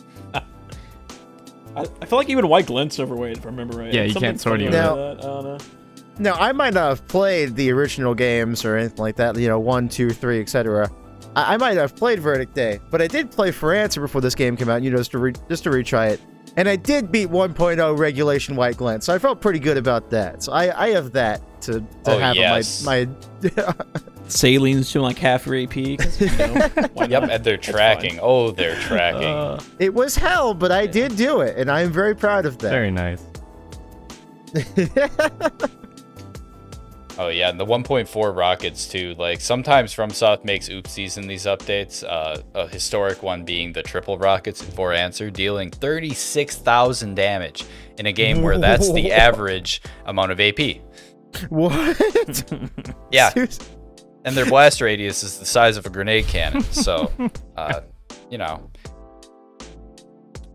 [SPEAKER 4] I feel like even White Glint's overweight, if I remember right.
[SPEAKER 3] Yeah, you can't sort him
[SPEAKER 1] out.
[SPEAKER 4] I don't know.
[SPEAKER 1] Now, I might not have played the original games or anything like that, 1, 2, 3, etc. I might have played Verdict Day, but I did play For Answer before this game came out, just to retry it. And I did beat 1.0 regulation white glance, so I felt pretty good about that. So I have that to have
[SPEAKER 6] yes.
[SPEAKER 1] my
[SPEAKER 4] Salines doing like half your AP. 'Cause, you know, why
[SPEAKER 6] Yep,
[SPEAKER 4] not?
[SPEAKER 6] and they're tracking. Oh, they're tracking.
[SPEAKER 1] It was hell, but I did do it, and I am very proud of that.
[SPEAKER 3] Very nice.
[SPEAKER 6] Oh yeah, and the 1.4 rockets too. Like sometimes FromSoft makes oopsies in these updates. A historic one being the triple rockets in 4 answer, dealing 36,000 damage in a game where that's the average amount of AP.
[SPEAKER 1] What?
[SPEAKER 6] Yeah,
[SPEAKER 1] Seriously?
[SPEAKER 6] and their blast radius is the size of a grenade cannon. So, you know.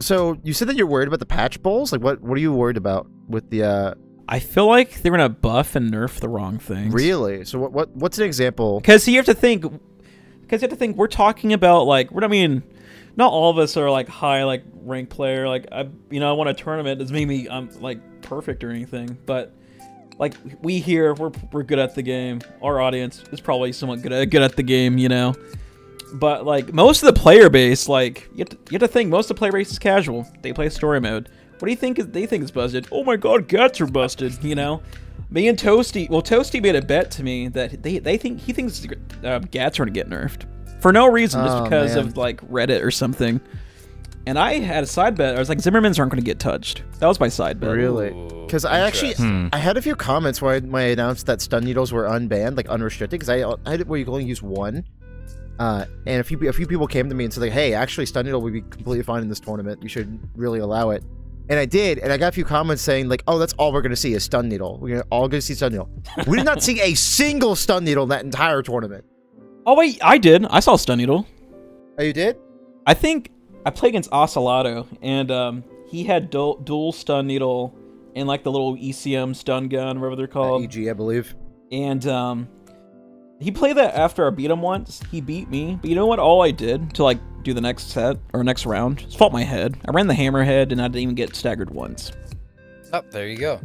[SPEAKER 1] So you said that you're worried about the patch bowls. Like, what are you worried about with the?
[SPEAKER 4] I feel like they're gonna buff and nerf the wrong things.
[SPEAKER 1] Really? So what's an example?
[SPEAKER 4] Because you have to think. We're talking about like I mean, not all of us are like high like rank player. Like I won a tournament. Doesn't mean me I'm like perfect or anything. But like we here, we're good at the game. Our audience is probably somewhat good at the game, you know. But like most of the player base, like you have to think most of the player base is casual. They play story mode. What do you think they think is busted? Oh my god, gats are busted, you know? Me and Toasty, well, Toasty made a bet to me that he thinks gats are gonna get nerfed. For no reason, just because of like Reddit or something. And I had a side bet. I was like, Zimmermans aren't gonna get touched. That was my side bet.
[SPEAKER 1] Really? Because I actually, I had a few comments where I announced that stun needles were unbanned, like unrestricted, because I had it where you can only use one. And a few people came to me and said, like, hey, actually, stun needle would be completely fine in this tournament. You should really allow it. And I did, and I got a few comments saying, like, oh, that's all we're going to see is stun needle. We're all going to see stun needle. We did not see a single stun needle in that entire tournament.
[SPEAKER 4] Oh, wait, I did. I saw stun needle.
[SPEAKER 1] Oh, you did?
[SPEAKER 4] I think I played against Ocellato, and he had dual stun needle and, like, the little ECM stun gun, whatever they're called.
[SPEAKER 1] EG, I believe.
[SPEAKER 4] And he played that after I beat him once. He beat me, but you know what? All I did to like do the next set or next round is fault my head. I ran the hammerhead and I didn't even get staggered once.
[SPEAKER 6] Oh, there you go.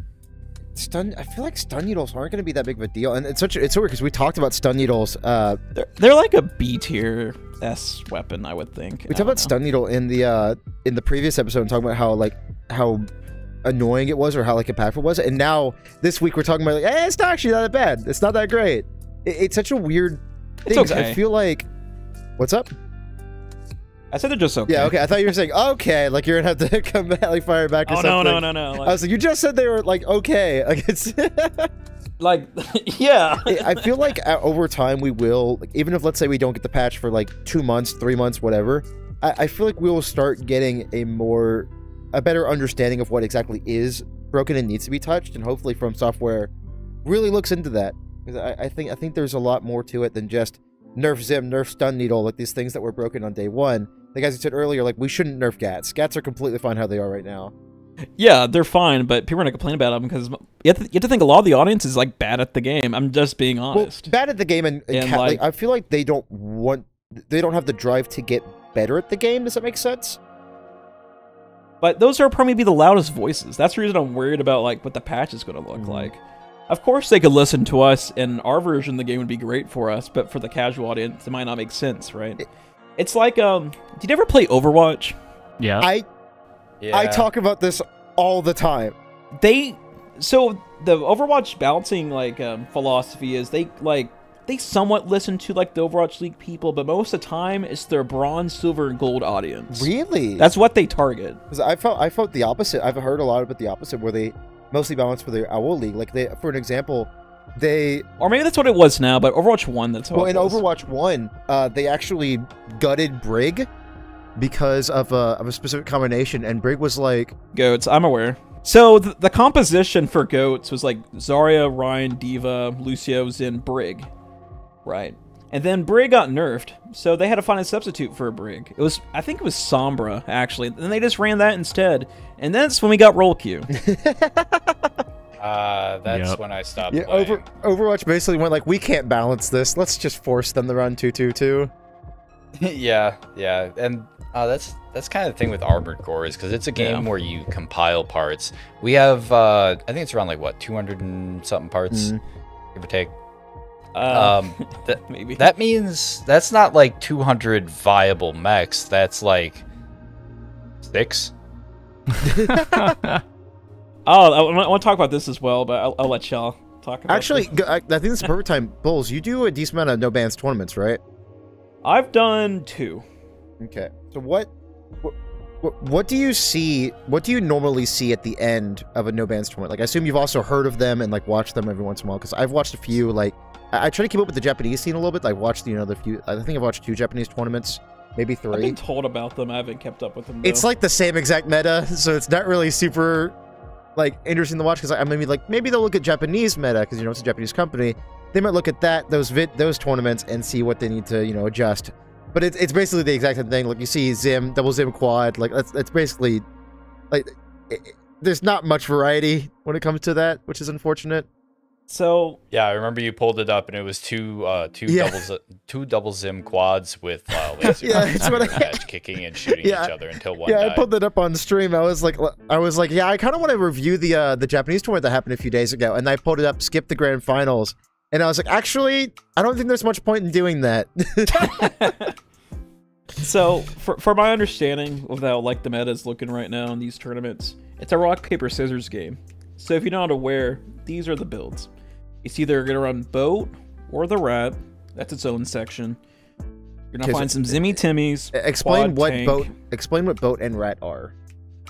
[SPEAKER 1] I feel like stun needles aren't going to be that big of a deal, and it's weird because we talked about stun needles.
[SPEAKER 4] They're like a B tier S weapon, I would think.
[SPEAKER 1] We talked about stun needle in the previous episode and talking about how annoying it was or how like impactful it was, and now this week we're talking about like, it's not actually not that bad. It's not that great. It's such a weird thing.
[SPEAKER 4] It's okay.
[SPEAKER 1] I feel like, what's up?
[SPEAKER 4] I said they're just okay.
[SPEAKER 1] Yeah, okay. I thought you were saying okay, like you're gonna have to come back, like fire back or something.
[SPEAKER 4] No. Like,
[SPEAKER 1] I was like, you just said they were like okay. Like it's
[SPEAKER 4] like, yeah.
[SPEAKER 1] I feel like over time we will, like, even if let's say we don't get the patch for like 2 months, 3 months, whatever. I feel like we will start getting a better understanding of what exactly is broken and needs to be touched, and hopefully From Software really looks into that. Because I think there's a lot more to it than just nerf Zim, nerf stun needle, like these things that were broken on day one. Like as I said earlier, like we shouldn't nerf gats. Gats are completely fine how they are right now.
[SPEAKER 4] Yeah, they're fine, but people are gonna complain about them because you have to think a lot of the audience is like bad at the game. I'm just being honest.
[SPEAKER 1] Well, bad at the game, and like, I feel like they don't have the drive to get better at the game. Does that make sense?
[SPEAKER 4] But those are probably be the loudest voices. That's the reason I'm worried about like what the patch is gonna look like. Of course, they could listen to us, and our version of the game would be great for us, but for the casual audience, it might not make sense, right? It's like, did you ever play Overwatch?
[SPEAKER 3] Yeah.
[SPEAKER 1] I talk about this all the time.
[SPEAKER 4] So the Overwatch balancing like philosophy is they somewhat listen to like the Overwatch League people, but most of the time it's their bronze, silver, and gold audience.
[SPEAKER 1] Really?
[SPEAKER 4] That's what they target.
[SPEAKER 1] Because I felt the opposite. I've heard a lot about the opposite, where they mostly balance for the Owl League. Like for an example, or
[SPEAKER 4] maybe that's what it was now, but Overwatch 1, that's how it was.
[SPEAKER 1] In Overwatch 1, they actually gutted Brig because of a specific combination, and Brig was like...
[SPEAKER 4] Goats, I'm aware. So the composition for Goats was like Zarya, Ryan, Diva, Lucio, Xin, Brig. Right. And then Brig got nerfed, so they had to find a substitute for a Brig. I think it was Sombra, actually. And then they just ran that instead. And that's when we got roll queue.
[SPEAKER 6] That's when I stopped playing.
[SPEAKER 1] Overwatch basically went like, we can't balance this. Let's just force them to run 2-2-2.
[SPEAKER 6] Yeah. And that's kind of the thing with Armored Core, is because it's a game where you compile parts. We have, I think it's around like, what, 200 and something parts, give or take.
[SPEAKER 4] Maybe.
[SPEAKER 6] That means that's not like 200 viable mechs. That's like 6.
[SPEAKER 4] Oh, I want to talk about this as well, but I'll let y'all talk about
[SPEAKER 1] Actually,
[SPEAKER 4] this.
[SPEAKER 1] I think this is perfect time. Bulls, you do a decent amount of no bans tournaments, right?
[SPEAKER 4] I've done 2.
[SPEAKER 1] Okay. So what do you see? What do you normally see at the end of a no bans tournament? Like, I assume you've also heard of them and like watched them every once in a while. Because I've watched a few. Like, I try to keep up with the Japanese scene a little bit. I watched the few. I think I've watched 2 Japanese tournaments, maybe 3.
[SPEAKER 4] I've been told about them. I haven't kept up with them, though.
[SPEAKER 1] It's like the same exact meta, so it's not really super like interesting to watch. Because maybe they'll look at Japanese meta because it's a Japanese company. They might look at those tournaments and see what they need to adjust. But it's basically the exact same thing. Like, you see Zim, double Zim quad. Like, that's basically like there's not much variety when it comes to that, which is unfortunate.
[SPEAKER 4] So
[SPEAKER 6] yeah, I remember you pulled it up and it was two double Zim quads with laser edge kicking and shooting each other until one died.
[SPEAKER 1] I pulled it up on stream. I was like, yeah, I kind of want to review the Japanese tournament that happened a few days ago, and I pulled it up, skipped the grand finals. And I was like, actually, I don't think there's much point in doing that.
[SPEAKER 4] So, for my understanding of how like the meta is looking right now in these tournaments, it's a rock, paper, scissors game. So if you're not aware, these are the builds. It's either going to run boat or the rat. That's its own section. You're going to find some Zimmy Timmies.
[SPEAKER 1] Explain what boat and rat are.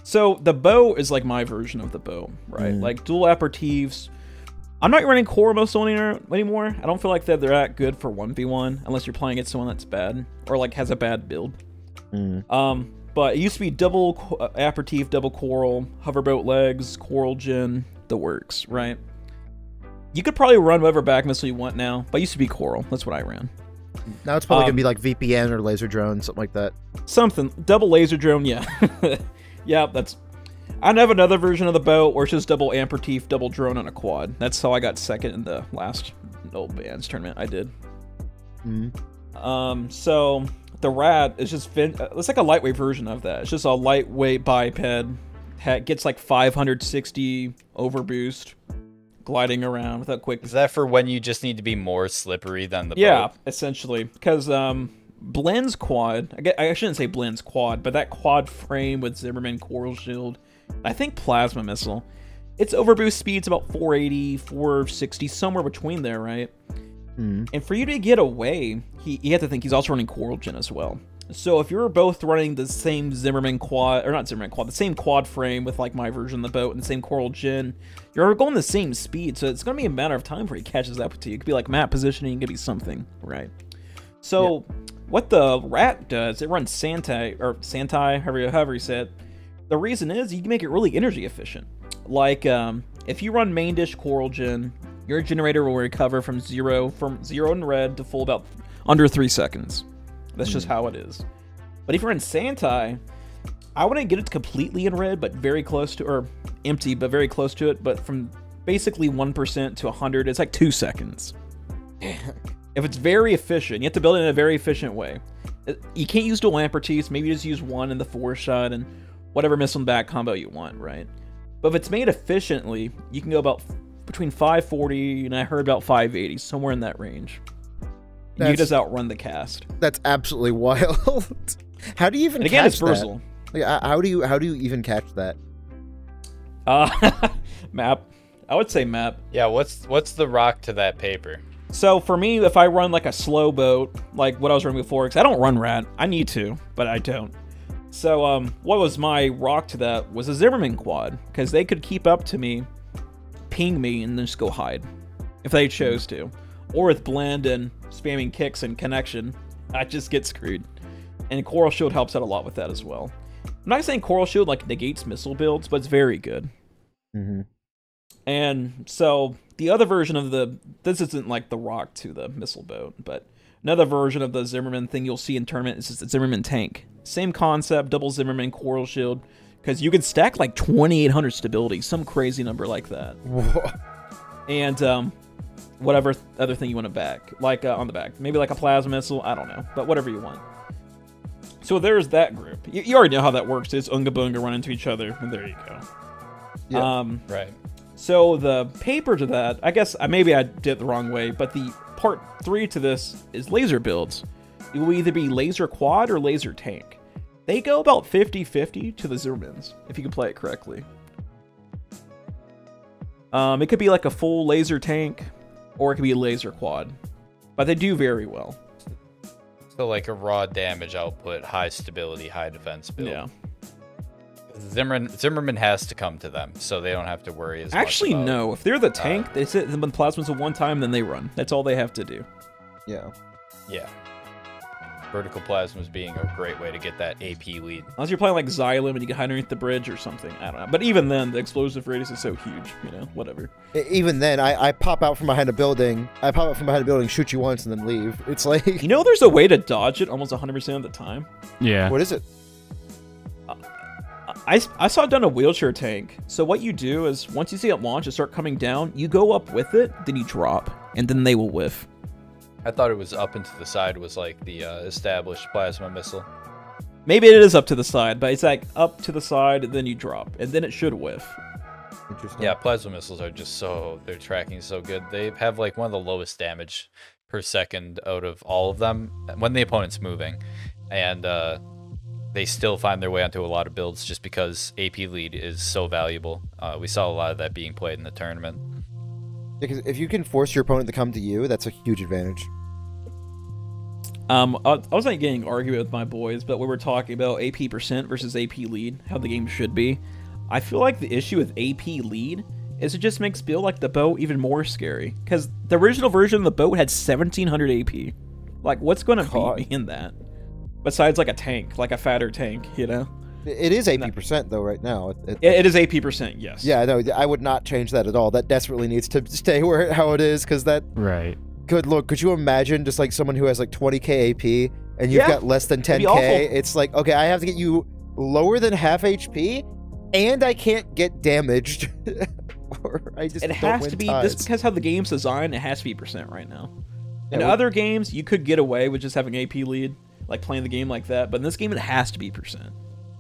[SPEAKER 4] So the boat is like my version of the boat, right? Like dual aperitifs. I'm not running core most anymore. I don't feel like they're that good for 1v1 unless you're playing against someone that's bad or like has a bad build. But it used to be double aperitif, double coral, hoverboat legs, coral gin, the works, right? You could probably run whatever back missile you want now, but it used to be coral. That's what I ran.
[SPEAKER 1] Now it's probably gonna be like VPN or laser drone, something like that.
[SPEAKER 4] Something double laser drone, yeah, yeah. I have another version of the boat where it's just double aperitif, double drone on a quad. That's how I got second in the last old bands tournament I did. So the rat is just it's like a lightweight version of that. It's just a lightweight biped. Gets like 560 overboost, gliding around without quick.
[SPEAKER 6] Is that for when you just need to be more slippery than the boat?
[SPEAKER 4] Yeah, essentially, because Blend's quad. I shouldn't say Blend's quad, but that quad frame with Zimmerman coral shield. I think plasma missile. Its overboost speed's about 480, 460, somewhere between there, right? And for you to get away, you have to think he's also running coral gin as well. So if you're both running the same Zimmerman quad, or not Zimmerman quad, the same quad frame with like my version of the boat and the same coral gin, you're going the same speed. So it's going to be a matter of time before he catches up to you. It could be like map positioning, it could be something, right? So what the rat does, it runs Santai, however you say it. The reason is you can make it really energy efficient. Like if you run main dish coral gin, your generator will recover from zero in red to full about under 3 seconds. That's just how it is. But if you're in Santai, I wouldn't get it completely in red, but very close to, or empty, but very close to it. But from basically 1% to 100, it's like 2 seconds. If it's very efficient, you have to build it in a very efficient way. You can't use dual aperitifs. Maybe just use one in the 4-shot and whatever missile and back combo you want, right? But if it's made efficiently, you can go about between 540 and I heard about 580, somewhere in that range. And you just outrun the cast.
[SPEAKER 1] That's absolutely wild. How do you even? And
[SPEAKER 4] again,
[SPEAKER 1] catch
[SPEAKER 4] it's versatile.
[SPEAKER 1] Like, how do you even catch that?
[SPEAKER 4] Map. I would say map.
[SPEAKER 6] Yeah. What's the rock to that paper?
[SPEAKER 4] So for me, if I run like a slow boat, like what I was running before, because I don't run rat, I need to, but I don't. So what was my rock to that was a Zimmerman quad, because they could keep up to me, ping me, and then just go hide if they chose to. Or with blend and spamming kicks and connection, I just get screwed. And Coral Shield helps out a lot with that as well. I'm not saying Coral Shield like negates missile builds, but it's very good. And so the other version of this isn't like the rock to the missile boat, but another version of the Zimmerman thing you'll see in tournament is just the Zimmerman tank. Same concept, double Zimmerman Coral Shield, because you can stack like 2,800 stability, some crazy number like that.
[SPEAKER 1] Whoa.
[SPEAKER 4] And whatever other thing you want to back, like on the back, maybe like a plasma missile, I don't know, but whatever you want. So there's that group. You already know how that works. It's Unga Bunga run into each other, and there you go.
[SPEAKER 1] Yeah.
[SPEAKER 6] Right.
[SPEAKER 4] So the paper to that, I guess maybe I did it the wrong way, but the part 3 to this is laser builds. It will either be laser quad or laser tank. They go about 50-50 to the Zimmermans, if you can play it correctly. It could be like a full laser tank, or it could be a laser quad. But they do very well.
[SPEAKER 6] So like a raw damage output, high stability, high defense build.
[SPEAKER 4] Yeah.
[SPEAKER 6] Zimmerman has to come to them, so they don't have to worry as
[SPEAKER 4] Actually,
[SPEAKER 6] much about,
[SPEAKER 4] no. If they're the tank, they sit in the plasmas at one time, then they run. That's all they have to do.
[SPEAKER 1] Yeah.
[SPEAKER 6] Yeah. Vertical plasmas being a great way to get that AP lead.
[SPEAKER 4] Unless you're playing like Xylem and you can hide underneath the bridge or something. I don't know. But even then, the explosive radius is so huge, you know, whatever.
[SPEAKER 1] Even then, I pop out from behind a building. Shoot you once, and then leave. It's like...
[SPEAKER 4] You know there's a way to dodge it almost 100% of the time?
[SPEAKER 3] Yeah.
[SPEAKER 1] What is it?
[SPEAKER 4] I saw it done a wheelchair tank. So what you do is, once you see it launch and start coming down, you go up with it, then you drop, and then they will whiff.
[SPEAKER 6] I thought it was up and to the side was like the established plasma missile.
[SPEAKER 4] Maybe it is up to the side, but it's like up to the side, and then you drop, and then it should whiff.
[SPEAKER 1] Interesting.
[SPEAKER 6] Yeah, plasma missiles are just their tracking is so good. They have like one of the lowest damage per second out of all of them when the opponent's moving. And they still find their way onto a lot of builds just because AP lead is so valuable. We saw a lot of that being played in the tournament.
[SPEAKER 1] Because if you can force your opponent to come to you, that's a huge advantage.
[SPEAKER 4] I was not getting argument with my boys, but we were talking about AP percent versus AP lead, how the game should be. I feel like the issue with AP lead is it just makes build like the boat even more scary. Because the original version of the boat had 1700 AP. Like, what's going to beat me in that? Besides like a tank, like a fatter tank, you know?
[SPEAKER 1] It is AP percent though right now.
[SPEAKER 4] It is AP percent, yes.
[SPEAKER 1] Yeah, no, I would not change that at all. That desperately needs to stay how it is, because that...
[SPEAKER 3] Right.
[SPEAKER 1] Good lord, could you imagine just like someone who has like 20k AP and you've got less than 10k? It's like, okay, I have to get you lower than half HP and I can't get damaged. Or I just
[SPEAKER 4] it has to be, just because how the game's designed, it has to be percent right now. In
[SPEAKER 1] Yeah,
[SPEAKER 4] other games, you could get away with just having AP lead, like playing the game like that, but in this game, it has to be percent.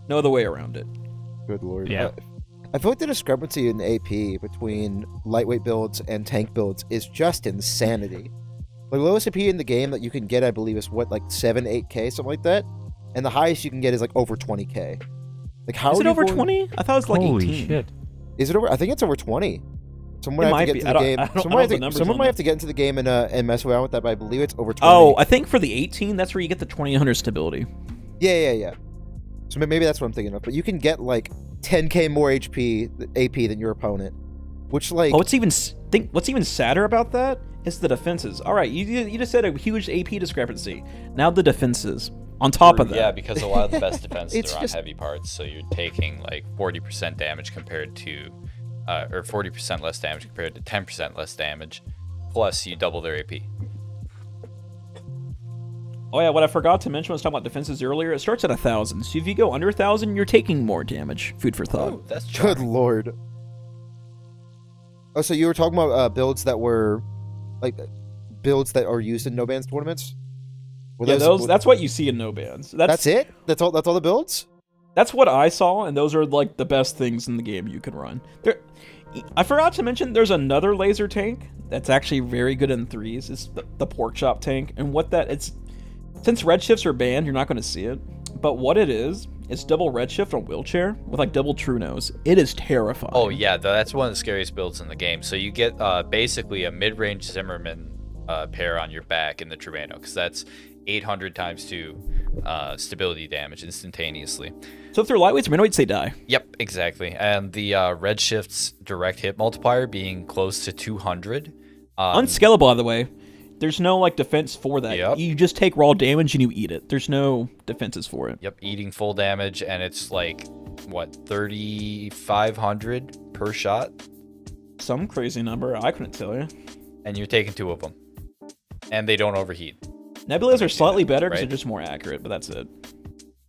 [SPEAKER 4] No other way around it.
[SPEAKER 1] Good lord.
[SPEAKER 3] Yeah.
[SPEAKER 1] I feel like the discrepancy in AP between lightweight builds and tank builds is just insanity. The lowest AP in the game that you can get, I believe, is what, like 7, 8k, something like that? And the highest you can get is like over 20k. Like, how
[SPEAKER 4] is it over 20? I thought it was like
[SPEAKER 3] Holy
[SPEAKER 4] 18.
[SPEAKER 3] shit.
[SPEAKER 1] Is it over? I think it's over 20. Someone
[SPEAKER 4] It
[SPEAKER 1] might have to
[SPEAKER 4] might
[SPEAKER 1] get
[SPEAKER 4] be.
[SPEAKER 1] into the game.
[SPEAKER 4] I don't
[SPEAKER 1] Someone
[SPEAKER 4] know the numbers
[SPEAKER 1] someone
[SPEAKER 4] on
[SPEAKER 1] might
[SPEAKER 4] that.
[SPEAKER 1] have to get into the game and mess around with that, but I believe it's over 20.
[SPEAKER 4] Oh, I think for the 18, that's where you get the 2000 stability.
[SPEAKER 1] Yeah. So maybe that's what I'm thinking of. But you can get like 10k more AP than your opponent, which like...
[SPEAKER 4] Oh, what's even sadder about that is the defenses. All right, you just said a huge AP discrepancy. Now the defenses on top of that.
[SPEAKER 6] Yeah, because a lot of the best defenses
[SPEAKER 1] It's
[SPEAKER 6] are on
[SPEAKER 1] just-
[SPEAKER 6] heavy parts, so you're taking like 40% damage compared to, or 40% less damage compared to 10% less damage, plus you double their AP.
[SPEAKER 4] Oh yeah, what I forgot to mention when I was talking about defenses earlier, it starts at 1,000. So if you go under 1,000, you're taking more damage. Food for thought.
[SPEAKER 6] Oh, that's
[SPEAKER 1] Good
[SPEAKER 6] charming.
[SPEAKER 1] lord. Oh, so you were talking about builds that were like builds that are used in no bans tournaments? Were
[SPEAKER 4] Yeah, that's what you see in no bans.
[SPEAKER 1] That's it? That's all the builds?
[SPEAKER 4] That's what I saw, and those are like the best things in the game you can run. I forgot to mention there's another laser tank that's actually very good in threes. It's the pork chop tank, and since redshifts are banned, you're not going to see it. But what it is double redshift on wheelchair with like double true nose. It is terrifying.
[SPEAKER 6] Oh yeah, that's one of the scariest builds in the game. So you get basically a mid-range Zimmerman pair on your back in the Trubano, because that's 800 times 2 stability damage instantaneously.
[SPEAKER 4] So if they're lightweights or middleweights, they die.
[SPEAKER 6] Yep, exactly. And the redshift's direct hit multiplier being close to 200.
[SPEAKER 4] Unscalable, by the way. There's no like defense for that.
[SPEAKER 6] Yep.
[SPEAKER 4] You just take raw damage and you eat it. There's no defenses for it.
[SPEAKER 6] Yep, eating full damage, and it's like, what, 3,500 per shot?
[SPEAKER 4] Some crazy number. I couldn't tell you.
[SPEAKER 6] And you're taking 2 of them. And they don't overheat.
[SPEAKER 4] Nebulas are slightly better because
[SPEAKER 6] right?
[SPEAKER 4] they're just more accurate, but that's it.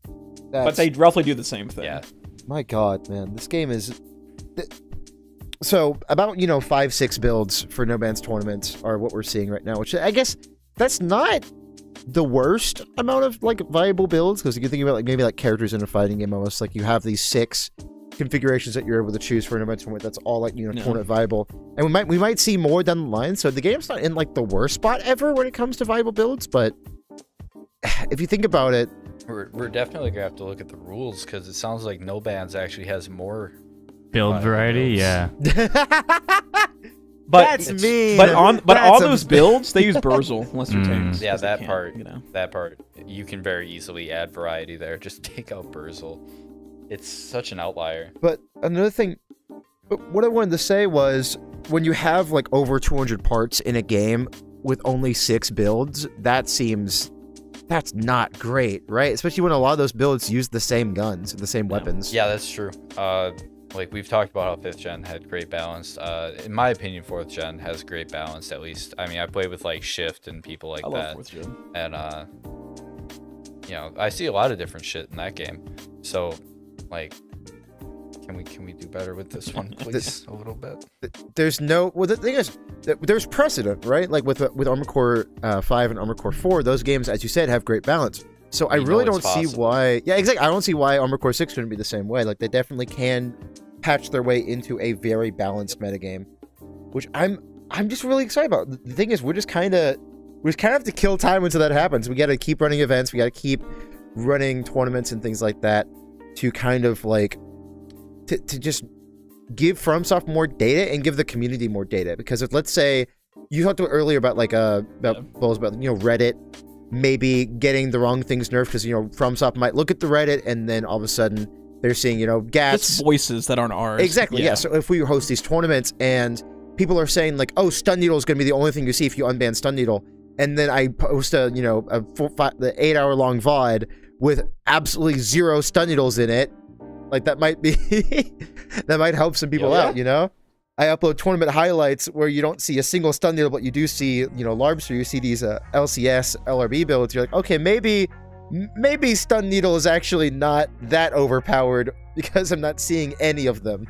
[SPEAKER 4] But
[SPEAKER 1] That's-
[SPEAKER 4] they roughly do the same thing.
[SPEAKER 6] Yeah.
[SPEAKER 1] My god, man. This game is... So, about, 5-6 builds for no bans tournaments are what we're seeing right now, which I guess that's not the worst amount of, like, viable builds, because you can think about, like, maybe, like, characters in a fighting game almost, like, you have these 6 configurations that you're able to choose for a no bans tournament that's all, like, tournament viable. And we might see more down the line, so the game's not in, like, the worst spot ever when it comes to viable builds, but if you think about it,
[SPEAKER 6] We're definitely gonna have to look at the rules because it sounds like No Bands actually has more
[SPEAKER 3] Build variety, yeah.
[SPEAKER 4] But
[SPEAKER 1] That's mean.
[SPEAKER 4] But on
[SPEAKER 1] That's
[SPEAKER 4] all those builds, they use Burzle unless you're tanks.
[SPEAKER 6] Yeah,
[SPEAKER 4] 'cause they
[SPEAKER 6] that
[SPEAKER 4] can't,
[SPEAKER 6] part.
[SPEAKER 4] You know.
[SPEAKER 6] That part. You can very easily add variety there. Just take out Burzle. It's such an outlier.
[SPEAKER 1] But another thing, what I wanted to say was, when you have like over 200 parts in a game with only 6 builds, that's not great, right? Especially when a lot of those builds use the same guns, the same weapons.
[SPEAKER 6] Yeah, that's true. Like we've talked about how 5th gen had great balance. In my opinion, 4th gen has great balance, at least. I mean, I played with like Shift and people like
[SPEAKER 4] I
[SPEAKER 6] that.
[SPEAKER 4] love 4th gen.
[SPEAKER 6] And you know, I see a lot of different shit in that game. So, like, can we do better with this one, please? A little bit.
[SPEAKER 1] There's no. Well, the thing is, there's precedent, right? Like with Armored Core 5 and Armored Core 4, those games, as you said, have great balance. So I really don't see why. Yeah, exactly. I don't see why Armored Core 6 couldn't be the same way. Like, they definitely can patch their way into a very balanced metagame, which I'm just really excited about. The thing is, we just kind of have to kill time until that happens. We got to keep running events. We got to keep running tournaments and things like that to kind of like to just give FromSoft more data and give the community more data. Because if, let's say, you talked earlier about like about Reddit maybe getting the wrong things nerfed because FromSoft might look at the Reddit and then all of a sudden they're seeing GATs,
[SPEAKER 4] just voices that aren't ours.
[SPEAKER 1] Exactly. Yeah. So if we host these tournaments and people are saying like, oh, Stun Needle is going to be the only thing you see if you unban Stun Needle, and then I post the 8-hour-long VOD with absolutely 0 Stun Needles in it, like that might be that might help some people out. I upload tournament highlights where you don't see a single Stun Needle, but you do see Larbster. You see these LCS LRB builds. You're like, okay, maybe Stun Needle is actually not that overpowered because I'm not seeing any of them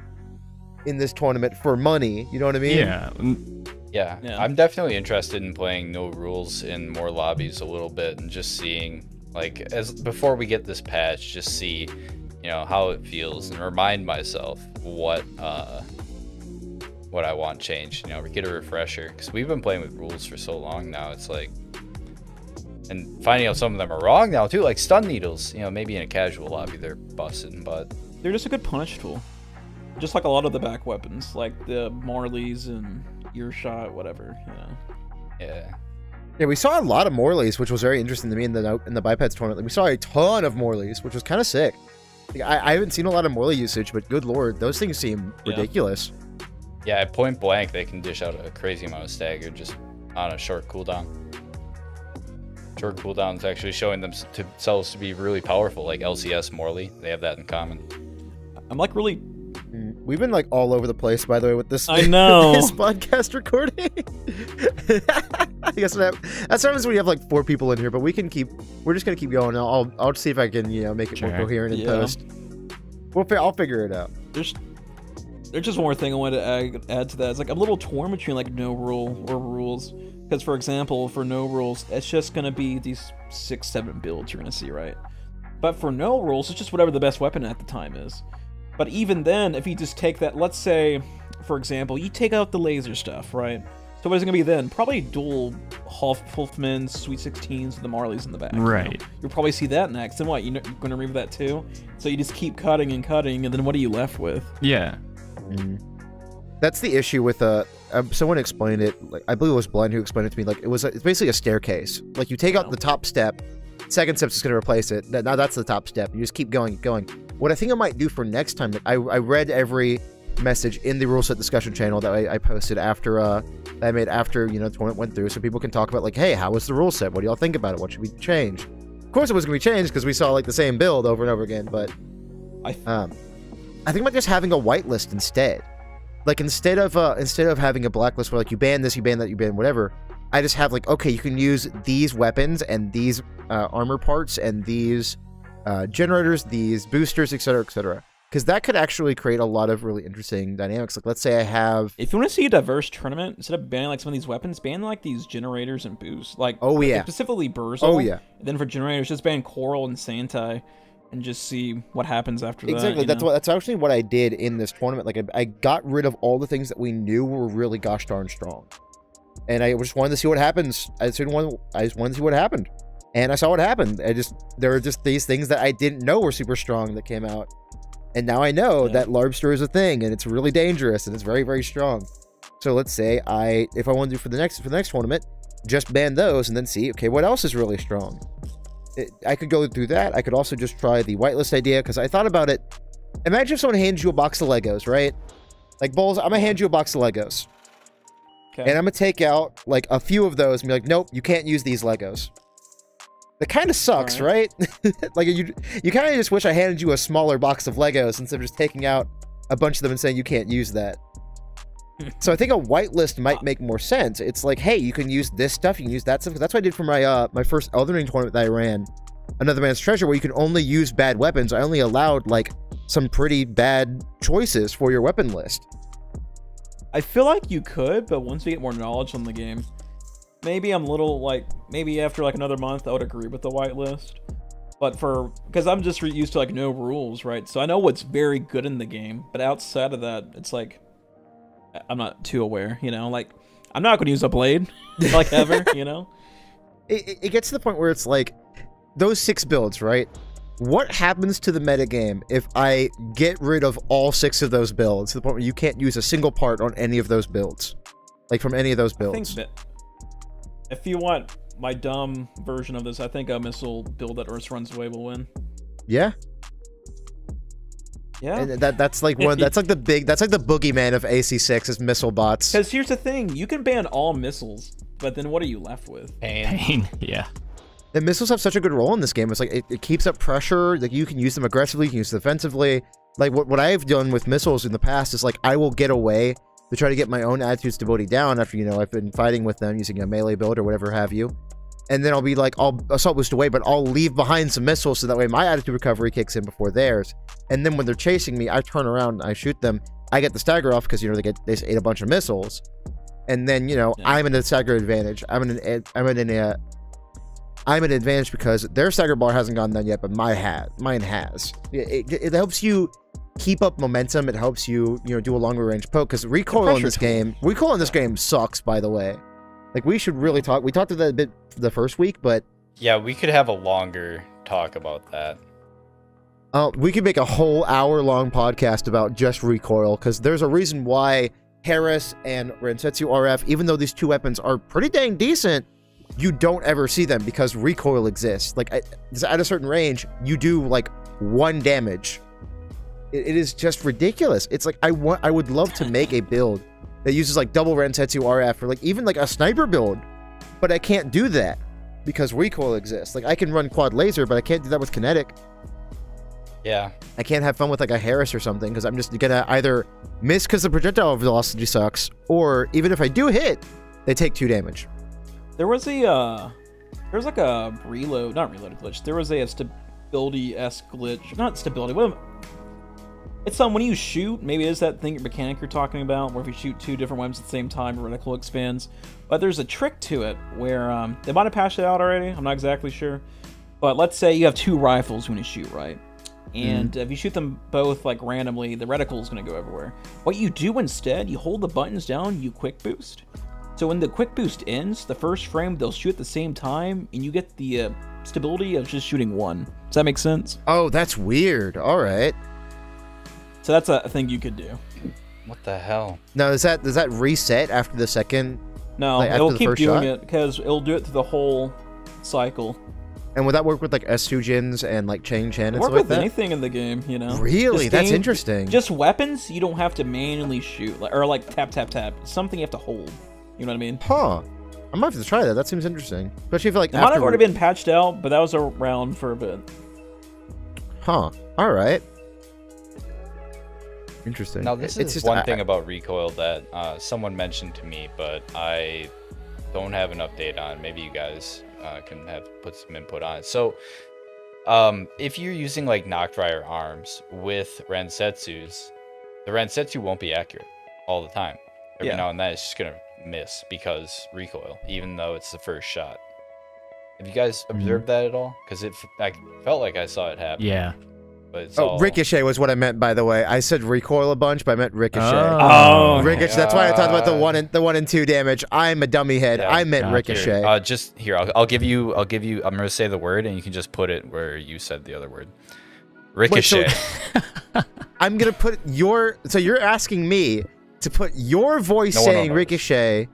[SPEAKER 1] in this tournament for money. You know what I mean?
[SPEAKER 6] Yeah. I'm definitely interested in playing no rules in more lobbies a little bit and just seeing, like, before we get this patch, just see, how it feels and remind myself what I want changed. Get a refresher, because we've been playing with rules for so long now. It's like, and finding out some of them are wrong now too, like Stun Needles. Maybe in a casual lobby they're busted, but
[SPEAKER 4] they're just a good punish tool. Just like a lot of the back weapons, like the Marleys and Earshot, whatever.
[SPEAKER 6] Yeah,
[SPEAKER 1] we saw a lot of Morleys, which was very interesting to me in the Bipeds tournament. Like, we saw a ton of Morleys, which was kind of sick. Like, I haven't seen a lot of Morley usage, but good lord, those things seem ridiculous.
[SPEAKER 6] Yeah, at point blank, they can dish out a crazy amount of stagger just on a short cooldown. Short cooldowns actually showing themselves to be really powerful, like LCS Morley. They have that in common.
[SPEAKER 4] I'm like really...
[SPEAKER 1] We've been like all over the place, by the way, with this.
[SPEAKER 4] I know.
[SPEAKER 1] This podcast recording. I guess that's what happens when you have like 4 people in here, but we're just gonna keep going. I'll see if I can make it more coherent in post. I'll figure it out.
[SPEAKER 4] There's just one more thing I wanted to add to that. It's like a little torn between like no rule or rules. Because, for example, for no rules, it's just going to be these 6-7 builds you're going to see, right? But for no rules, it's just whatever the best weapon at the time is. But even then, if you just take that, let's say, for example, you take out the laser stuff, right? So what is it going to be then? Probably dual Hulfmans, Sweet 16s, with the Marleys in the back.
[SPEAKER 3] Right.
[SPEAKER 4] You'll probably see that next. And what, you're going to remove that too? So you just keep cutting and cutting, and then what are you left with?
[SPEAKER 3] Yeah.
[SPEAKER 1] That's the issue with someone explained it, like I believe it was Blen who explained it to me, like it's basically a staircase. Like you take out the top step, second step's just going to replace it. Now that's the top step. You just keep going. What I think I might do for next time, I read every message in the rule set discussion channel that I posted after that I made after the tournament went through, so people can talk about like, hey, how was the rule set? What do y'all think about it? What should we change? Of course, it was going to be changed because we saw like the same build over and over again. But I think about just having a whitelist instead. Like instead of having a blacklist where like you ban this, you ban that, you ban whatever, I just have like, okay, you can use these weapons and these armor parts and these generators, these boosters, etc., etc. Because that could actually create a lot of really interesting dynamics. Like, let's say I have...
[SPEAKER 4] If you want to see a diverse tournament, instead of banning like some of these weapons, ban like these generators and boosts. Like, specifically Burzle.
[SPEAKER 1] Oh, yeah.
[SPEAKER 4] And then for generators, just ban Coral and Santai. And just see what happens after that.
[SPEAKER 1] Exactly. That's actually what I did in this tournament. Like I got rid of all the things that we knew were really gosh darn strong, and I just wanted to see what happens. I just wanted to see what happened. And I saw what happened. There were just these things that I didn't know were super strong that came out. And now I know that Larbster is a thing, and it's really dangerous, and it's very, very strong. So let's say if I want to do for the next tournament, just ban those and then see, okay, what else is really strong? I could go through that. I could also just try the whitelist idea, because I thought about it. Imagine if someone hands you a box of Legos, right? Like, Bulls, I'm going to hand you a box of Legos. Okay. And I'm going to take out, like, a few of those and be like, nope, you can't use these Legos. That kind of sucks, right? Like, you kind of just wish I handed you a smaller box of Legos instead of just taking out a bunch of them and saying you can't use that. So I think a whitelist might make more sense. It's like, hey, you can use this stuff, you can use that stuff. That's what I did for my first Elden Ring tournament that I ran, Another Man's Treasure, where you can only use bad weapons. I only allowed, like, some pretty bad choices for your weapon list.
[SPEAKER 4] I feel like you could, but once we get more knowledge on the game, maybe I'm a little, like, maybe after, like, another month, I would agree with the whitelist. But because I'm just used to, like, no rules, right? So I know what's very good in the game, but outside of that, it's like, I'm not too aware, you know? Like, I'm not going to use a blade, like, ever, you know?
[SPEAKER 1] It gets to the point where it's like, those 6 builds, right? What happens to the metagame if I get rid of all 6 of those builds to the point where you can't use a single part on any of those builds? Like, from any of those builds?
[SPEAKER 4] I think that if you want my dumb version of this, I think a missile build that Earth runs away will win.
[SPEAKER 1] Yeah?
[SPEAKER 4] Yeah.
[SPEAKER 1] And that's like that's like the boogeyman of AC6 is missile bots.
[SPEAKER 4] Because here's the thing, you can ban all missiles, but then what are you left with?
[SPEAKER 3] Pain. Yeah.
[SPEAKER 1] The missiles have such a good role in this game. It's like it keeps up pressure. Like, you can use them aggressively, you can use them defensively. Like, what I've done with missiles in the past is, like, I will get away to try to get my own attitude stability down after, you know, I've been fighting with them using a melee build or whatever have you. And then I'll be like, I'll assault boost away, but I'll leave behind some missiles so that way my attitude recovery kicks in before theirs. And then when they're chasing me, I turn around and I shoot them. I get the stagger off because, you know, they just ate a bunch of missiles. And then, you know, I'm in a stagger advantage. I'm in an advantage because their stagger bar hasn't gone down yet, but mine has. It helps you keep up momentum. It helps you, you know, do a longer range poke, because recoil in this game sucks, by the way. Like, we should really talk. We talked about that a bit the first week, but
[SPEAKER 6] yeah, we could have a longer talk about that.
[SPEAKER 1] We could make a whole hour-long podcast about just recoil, because there's a reason why Harris and Rensetsu RF, even though these 2 weapons are pretty dang decent, you don't ever see them because recoil exists. Like, at a certain range, you do, like, 1 damage. It is just ridiculous. It's like, I would love to make a build that uses, like, double Rensetsu RF, or, like, even, like, a sniper build, but I can't do that because recoil exists. Like, I can run quad laser, but I can't do that with kinetic.
[SPEAKER 6] Yeah.
[SPEAKER 1] I can't have fun with, like, a Harris or something, because I'm just gonna either miss because the projectile velocity sucks, or even if I do hit, they take 2 damage.
[SPEAKER 4] There was like a not reload glitch. There was a stability-esque glitch. Not stability. It's when you shoot, maybe it is that mechanic you're talking about, where if you shoot 2 different weapons at the same time, your reticle expands. But there's a trick to it where they might have patched it out already. I'm not exactly sure. But let's say you have 2 rifles when you shoot, right? And if you shoot them both, like, randomly, the reticle is going to go everywhere. What you do instead, you hold the buttons down, you quick boost. So when the quick boost ends, the first frame, they'll shoot at the same time, and you get the stability of just shooting 1. Does that make sense?
[SPEAKER 1] Oh, that's weird. All right.
[SPEAKER 4] So that's a thing you could do.
[SPEAKER 6] What the hell?
[SPEAKER 1] Now, does that reset after the second?
[SPEAKER 4] No,
[SPEAKER 1] like,
[SPEAKER 4] it'll keep doing
[SPEAKER 1] shot?
[SPEAKER 4] it, because it'll do it through the whole cycle.
[SPEAKER 1] And would that work with, like, S2gens and, like, Chang Chen and
[SPEAKER 4] Work
[SPEAKER 1] stuff like
[SPEAKER 4] with
[SPEAKER 1] that?
[SPEAKER 4] anything in the game, you know?
[SPEAKER 1] Really? That's interesting.
[SPEAKER 4] Just weapons, you don't have to manually shoot, or tap, tap, tap. It's something you have to hold. You know what I mean?
[SPEAKER 1] Huh. I might have to try that. That seems interesting. Especially if, like,
[SPEAKER 4] it might have already been patched out, but that was around for a bit.
[SPEAKER 1] Huh. All right. Interesting.
[SPEAKER 6] Now, this is one thing about recoil that someone mentioned to me, but I don't have an update on. Maybe you guys can put some input on it. So, if you're using, like, Noctri arms with Rensetsus, the Rensetsu won't be accurate all the time. Every now and then, it's just gonna miss because recoil, even though it's the first shot. Have you guys observed that at all? Because I felt like I saw it happen.
[SPEAKER 3] Yeah.
[SPEAKER 6] But it's
[SPEAKER 1] Oh, Ricochet was what I meant, by the way. I said recoil a bunch, but I meant Ricochet.
[SPEAKER 4] Oh,
[SPEAKER 1] Ricochet. That's why I talked about the 1 and 2 damage. I'm a dummy head.
[SPEAKER 6] Yeah,
[SPEAKER 1] I meant
[SPEAKER 3] gotcha.
[SPEAKER 1] Ricochet.
[SPEAKER 6] Just here, I'll give you. I'm gonna say the word, and you can just put it where you said the other word. Ricochet.
[SPEAKER 1] Wait, so I'm gonna put your. So you're asking me to put your voice saying Ricochet,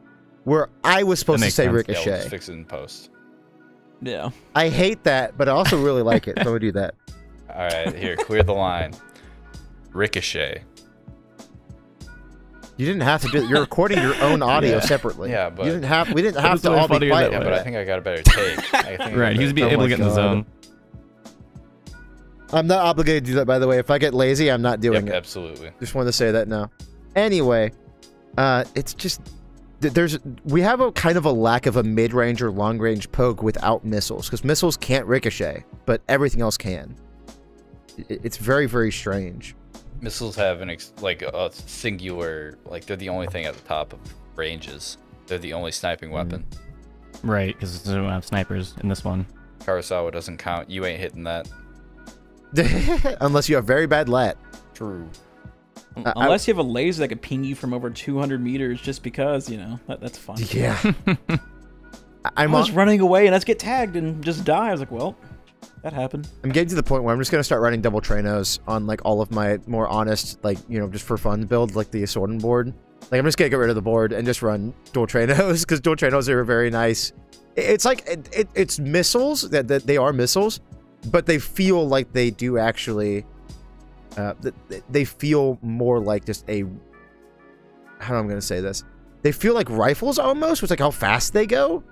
[SPEAKER 1] where I was supposed to say
[SPEAKER 3] sense.
[SPEAKER 1] Ricochet.
[SPEAKER 6] Yeah, we'll just fix it in post.
[SPEAKER 4] yeah.
[SPEAKER 1] I hate that, but I also really like it. So I'm gonna do that.
[SPEAKER 6] All right, here, clear the line. Ricochet.
[SPEAKER 1] You didn't have to do it. You're recording your own audio separately.
[SPEAKER 6] Yeah, but
[SPEAKER 1] you didn't have. We didn't have
[SPEAKER 3] It's
[SPEAKER 1] to
[SPEAKER 3] really
[SPEAKER 1] all be
[SPEAKER 3] funnier
[SPEAKER 1] quiet.
[SPEAKER 3] that
[SPEAKER 6] Yeah,
[SPEAKER 3] way.
[SPEAKER 6] but I think I got a better take. I think
[SPEAKER 3] Right, he was
[SPEAKER 1] Oh
[SPEAKER 3] able
[SPEAKER 1] my
[SPEAKER 3] to get in the
[SPEAKER 1] God.
[SPEAKER 3] zone.
[SPEAKER 1] I'm not obligated to do that, by the way. If I get lazy, I'm not doing
[SPEAKER 6] Yep,
[SPEAKER 1] it.
[SPEAKER 6] absolutely.
[SPEAKER 1] Just wanted to say that now. Anyway, it's just we have a kind of a lack of a mid-range or long-range poke without missiles, because missiles can't ricochet, but everything else can. It's very, very strange.
[SPEAKER 6] Missiles have like a singular, like they're the only thing at the top of ranges. They're the only sniping weapon.
[SPEAKER 3] Right, because we don't have snipers in this one.
[SPEAKER 6] Kurosawa doesn't count. You ain't hitting that.
[SPEAKER 1] Unless you have very bad lat.
[SPEAKER 6] True.
[SPEAKER 4] Unless you have a laser that could ping you from over 200 meters, just because, you know, that's fun.
[SPEAKER 1] Yeah.
[SPEAKER 4] I was running away and let's get tagged and just die. I was like, well, that happened.
[SPEAKER 1] I'm getting to the point where I'm just going to start running double Tranos on, like, all of my more honest, like, you know, just for fun build, like the Assorted board. Like, I'm just going to get rid of the board and just run dual Tranos, because dual Tranos are very nice. It's like, it's missiles, that they are missiles, but they feel like they do actually, they feel more like just a, how am I going to say this? They feel like rifles almost, which like how fast they go.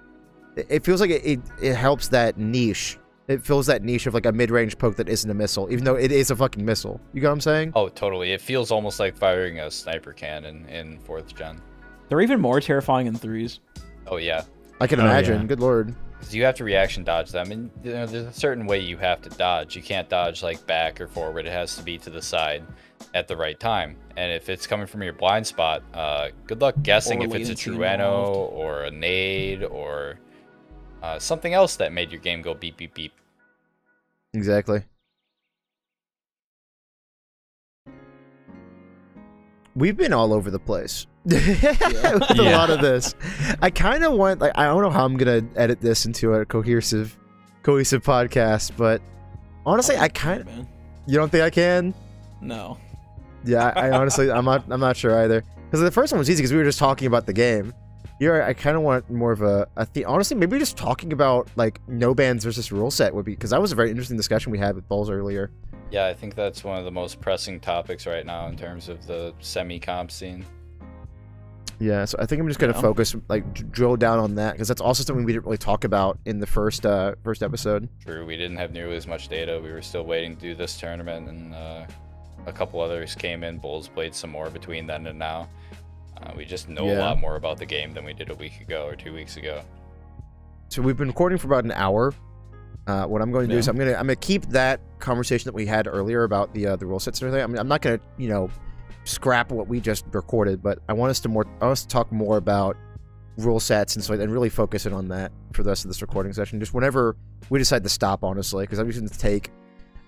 [SPEAKER 1] It feels like it helps that niche. It fills that niche of like a mid-range poke that isn't a missile, even though it is a fucking missile. You get what I'm saying?
[SPEAKER 6] Oh, totally. It feels almost like firing a sniper cannon in 4th gen.
[SPEAKER 4] They're even more terrifying in 3s.
[SPEAKER 6] Oh, yeah.
[SPEAKER 1] I can
[SPEAKER 3] Oh,
[SPEAKER 1] imagine.
[SPEAKER 3] yeah.
[SPEAKER 1] Good lord.
[SPEAKER 6] Because you have to reaction dodge them, and you know, there's a certain way you have to dodge. You can't dodge like back or forward. It has to be to the side at the right time. And if it's coming from your blind spot, good luck guessing if it's a
[SPEAKER 4] latency
[SPEAKER 6] Trueno
[SPEAKER 4] involved.
[SPEAKER 6] or a nade or something else that made your game go beep, beep, beep.
[SPEAKER 1] Exactly. We've been all over the place with a lot of this. I kind of want, like, I don't know how I'm gonna edit this into a cohesive podcast, but honestly, I kind of.
[SPEAKER 4] Man.
[SPEAKER 1] You don't think I can?
[SPEAKER 4] No.
[SPEAKER 1] Yeah, I honestly, I'm not sure either. Because the first one was easy because we were just talking about the game. I kind of want more of a theme. Honestly, maybe just talking about like no bans versus rule set would be, because that was a very interesting discussion we had with Bulls earlier.
[SPEAKER 6] Yeah, I think that's one of the most pressing topics right now in terms of the semi-comp scene.
[SPEAKER 1] Yeah, so I think I'm just gonna focus, like, drill down on that, because that's also something we didn't really talk about in the first episode.
[SPEAKER 6] True, we didn't have nearly as much data. We were still waiting to do this tournament, and a couple others came in. Bulls played some more between then and now. We just know a lot more about the game than we did a week ago or 2 weeks ago.
[SPEAKER 1] So we've been recording for about an hour. What I'm going to do is I'm gonna keep that conversation that we had earlier about the rule sets and everything. I'm not gonna, you know, scrap what we just recorded, but I want us to talk more about rule sets and so, and really focus in on that for the rest of this recording session. Just whenever we decide to stop, honestly, because I'm just gonna take.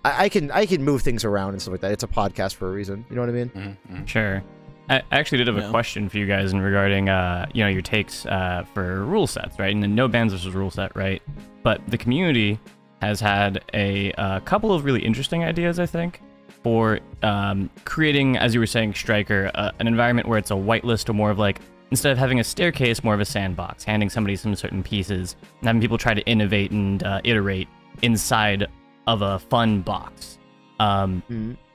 [SPEAKER 1] I can move things around and stuff like that. It's a podcast for a reason. You know what I mean?
[SPEAKER 6] Mm-hmm.
[SPEAKER 3] Sure. I actually did have a question for you guys in regarding, you know, your takes for rule sets, right? And then no bans versus rule set, right? But the community has had a couple of really interesting ideas, I think, for creating, as you were saying, Striker, an environment where it's a whitelist, or more of like, instead of having a staircase, more of a sandbox, handing somebody some certain pieces, and having people try to innovate and iterate inside of a fun box.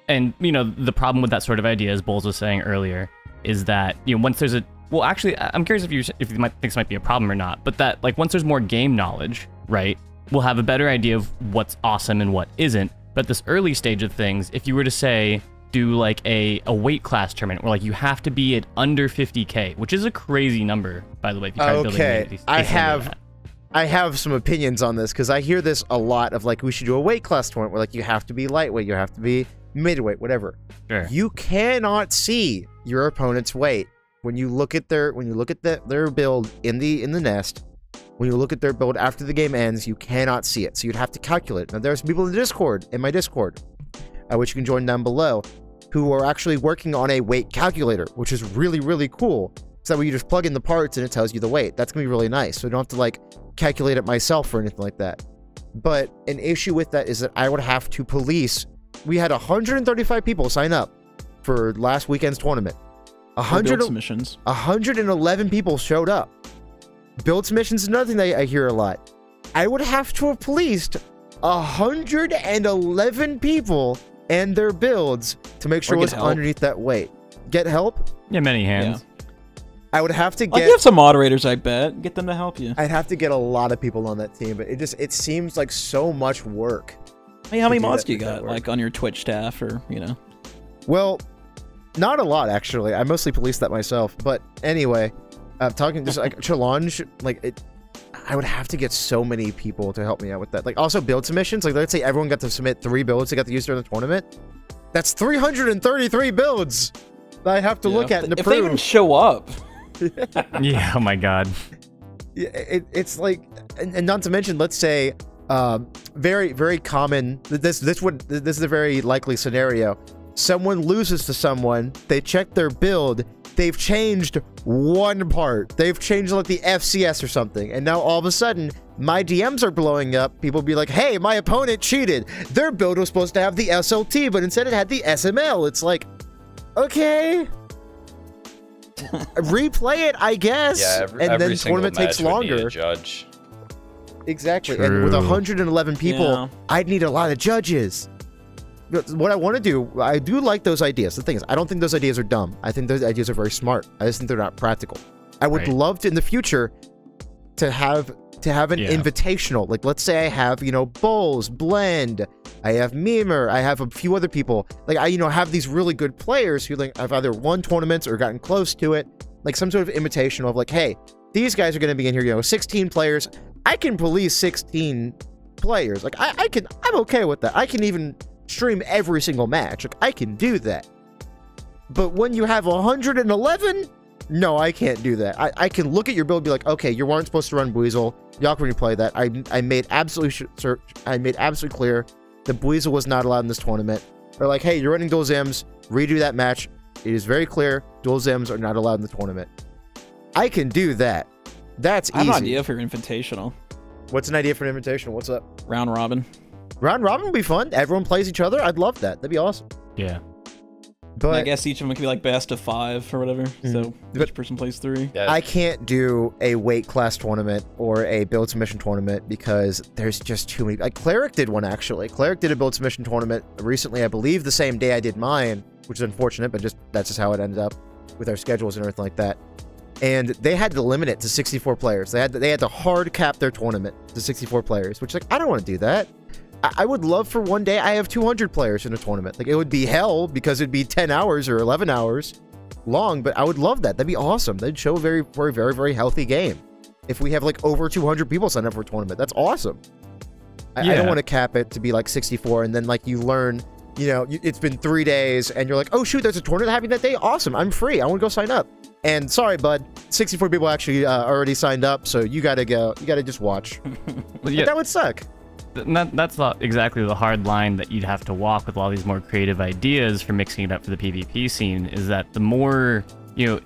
[SPEAKER 3] And, you know, the problem with that sort of idea, as Bulls was saying earlier, is that, you know, once there's a... Well, actually, I'm curious if you might think this might be a problem or not, but that, like, once there's more game knowledge, right, we'll have a better idea of what's awesome and what isn't. But this early stage of things, if you were to say, do, like, a weight class tournament where, like, you have to be at under 50K, which is a crazy number, by the way, if you try to build
[SPEAKER 1] Okay, I have some opinions on this, because I hear this a lot of, like, we should do a weight class tournament where, like, you have to be lightweight, you have to be midweight, whatever.
[SPEAKER 3] Sure.
[SPEAKER 1] You cannot see your opponent's weight when you look at their their build in the nest. When you look at their build after the game ends, you cannot see it. So you'd have to calculate. Now there's people in the Discord, in my Discord, which you can join down below, who are actually working on a weight calculator, which is really, really cool. So that way you just plug in the parts and it tells you the weight. That's gonna be really nice. So I don't have to like calculate it myself or anything like that. But an issue with that is that I would have to police. We had 135 people sign up for last weekend's tournament. 111 people showed up. Build submissions is another thing that I hear a lot. I would have to have policed 111 people and their builds to make sure it was underneath that weight. Get help?
[SPEAKER 3] Yeah, many hands.
[SPEAKER 1] Yeah. I would have to get...
[SPEAKER 4] Like, you have some moderators, I bet. Get them to help you.
[SPEAKER 1] I'd have to get a lot of people on that team, but it seems like so much work.
[SPEAKER 4] Hey, how many mods do you got, like, on your Twitch staff, or, you know?
[SPEAKER 1] Well, not a lot, actually. I mostly police that myself. But anyway, talking just like challenge, like, I would have to get so many people to help me out with that. Like, also build submissions. Like, let's say everyone got to submit 3 builds they got to use during the tournament. That's 333 builds that I have to look at and approve.
[SPEAKER 4] If they even show up.
[SPEAKER 3] Yeah, oh my god.
[SPEAKER 1] Yeah, it's like, and not to mention, let's say, very, very common, this is a very likely scenario. Someone loses to someone, they check their build, they've changed one part. They've changed like the FCS or something, and now all of a sudden, my DMs are blowing up. People be like, hey, my opponent cheated. Their build was supposed to have the SLT, but instead it had the SML. It's like, okay. Replay it, I guess.
[SPEAKER 6] Yeah,
[SPEAKER 1] and then tournament takes longer.
[SPEAKER 6] Judge.
[SPEAKER 1] Exactly.
[SPEAKER 3] True.
[SPEAKER 1] And with 111 people,
[SPEAKER 4] Yeah.
[SPEAKER 1] I'd need a lot of judges. What I want to do, I do like those ideas. The thing is, I don't think those ideas are dumb. I think those ideas are very smart. I just think they're not practical. I would love to, in the future, to have an invitational. Like, let's say I have, you know, Bowls, Blend, I have Memer, I have a few other people. Like, I, you know, have these really good players who like have either won tournaments or gotten close to it. Like some sort of invitational of like, hey, these guys are going to be in here, you know, 16 players. I can police 16 players. Like, I'm okay with that. I can even stream every single match. Like, I can do that. But when you have 111, no, I can't do that. I can look at your build and be like, okay, you weren't supposed to run Buizel. Y'all can replay that. I made absolutely clear that Buizel was not allowed in this tournament. Or like, hey, you're running dual Zims, redo that match. It is very clear, dual Zims are not allowed in the tournament. I can do that. That's easy.
[SPEAKER 4] I have an idea for your invitational.
[SPEAKER 1] What's an idea for an invitational? What's up?
[SPEAKER 4] Round robin.
[SPEAKER 1] Round robin would be fun. Everyone plays each other. I'd love that. That'd be awesome.
[SPEAKER 3] Yeah.
[SPEAKER 1] But
[SPEAKER 4] I guess each of them could be like best of 5 or whatever. So each person plays 3.
[SPEAKER 6] Yeah.
[SPEAKER 1] I can't do a weight class tournament or a build submission tournament because there's just too many. Like Cleric did one actually. Cleric did a build submission tournament recently, I believe the same day I did mine, which is unfortunate, but that's just how it ended up with our schedules and everything like that. And they had to limit it to 64 players. They had to hard cap their tournament to 64 players, which like I don't want to do that. I would love for one day I have 200 players in a tournament. Like, it would be hell because it'd be 10 hours or 11 hours long, but I would love that. That'd be awesome. That'd show a very, very, very, very healthy game. If we have, like, over 200 people sign up for a tournament, that's awesome. I don't want to cap it to be, like, 64, and then, like, you learn, you know, it's been 3 days, and you're like, oh, shoot, there's a tournament happening that day? Awesome. I'm free. I want to go sign up. And sorry, bud, 64 people actually already signed up, so you gotta go. You gotta just watch. But that would suck.
[SPEAKER 3] That's not exactly the hard line that you'd have to walk with all these more creative ideas for mixing it up for the PvP scene, is that the more, you know,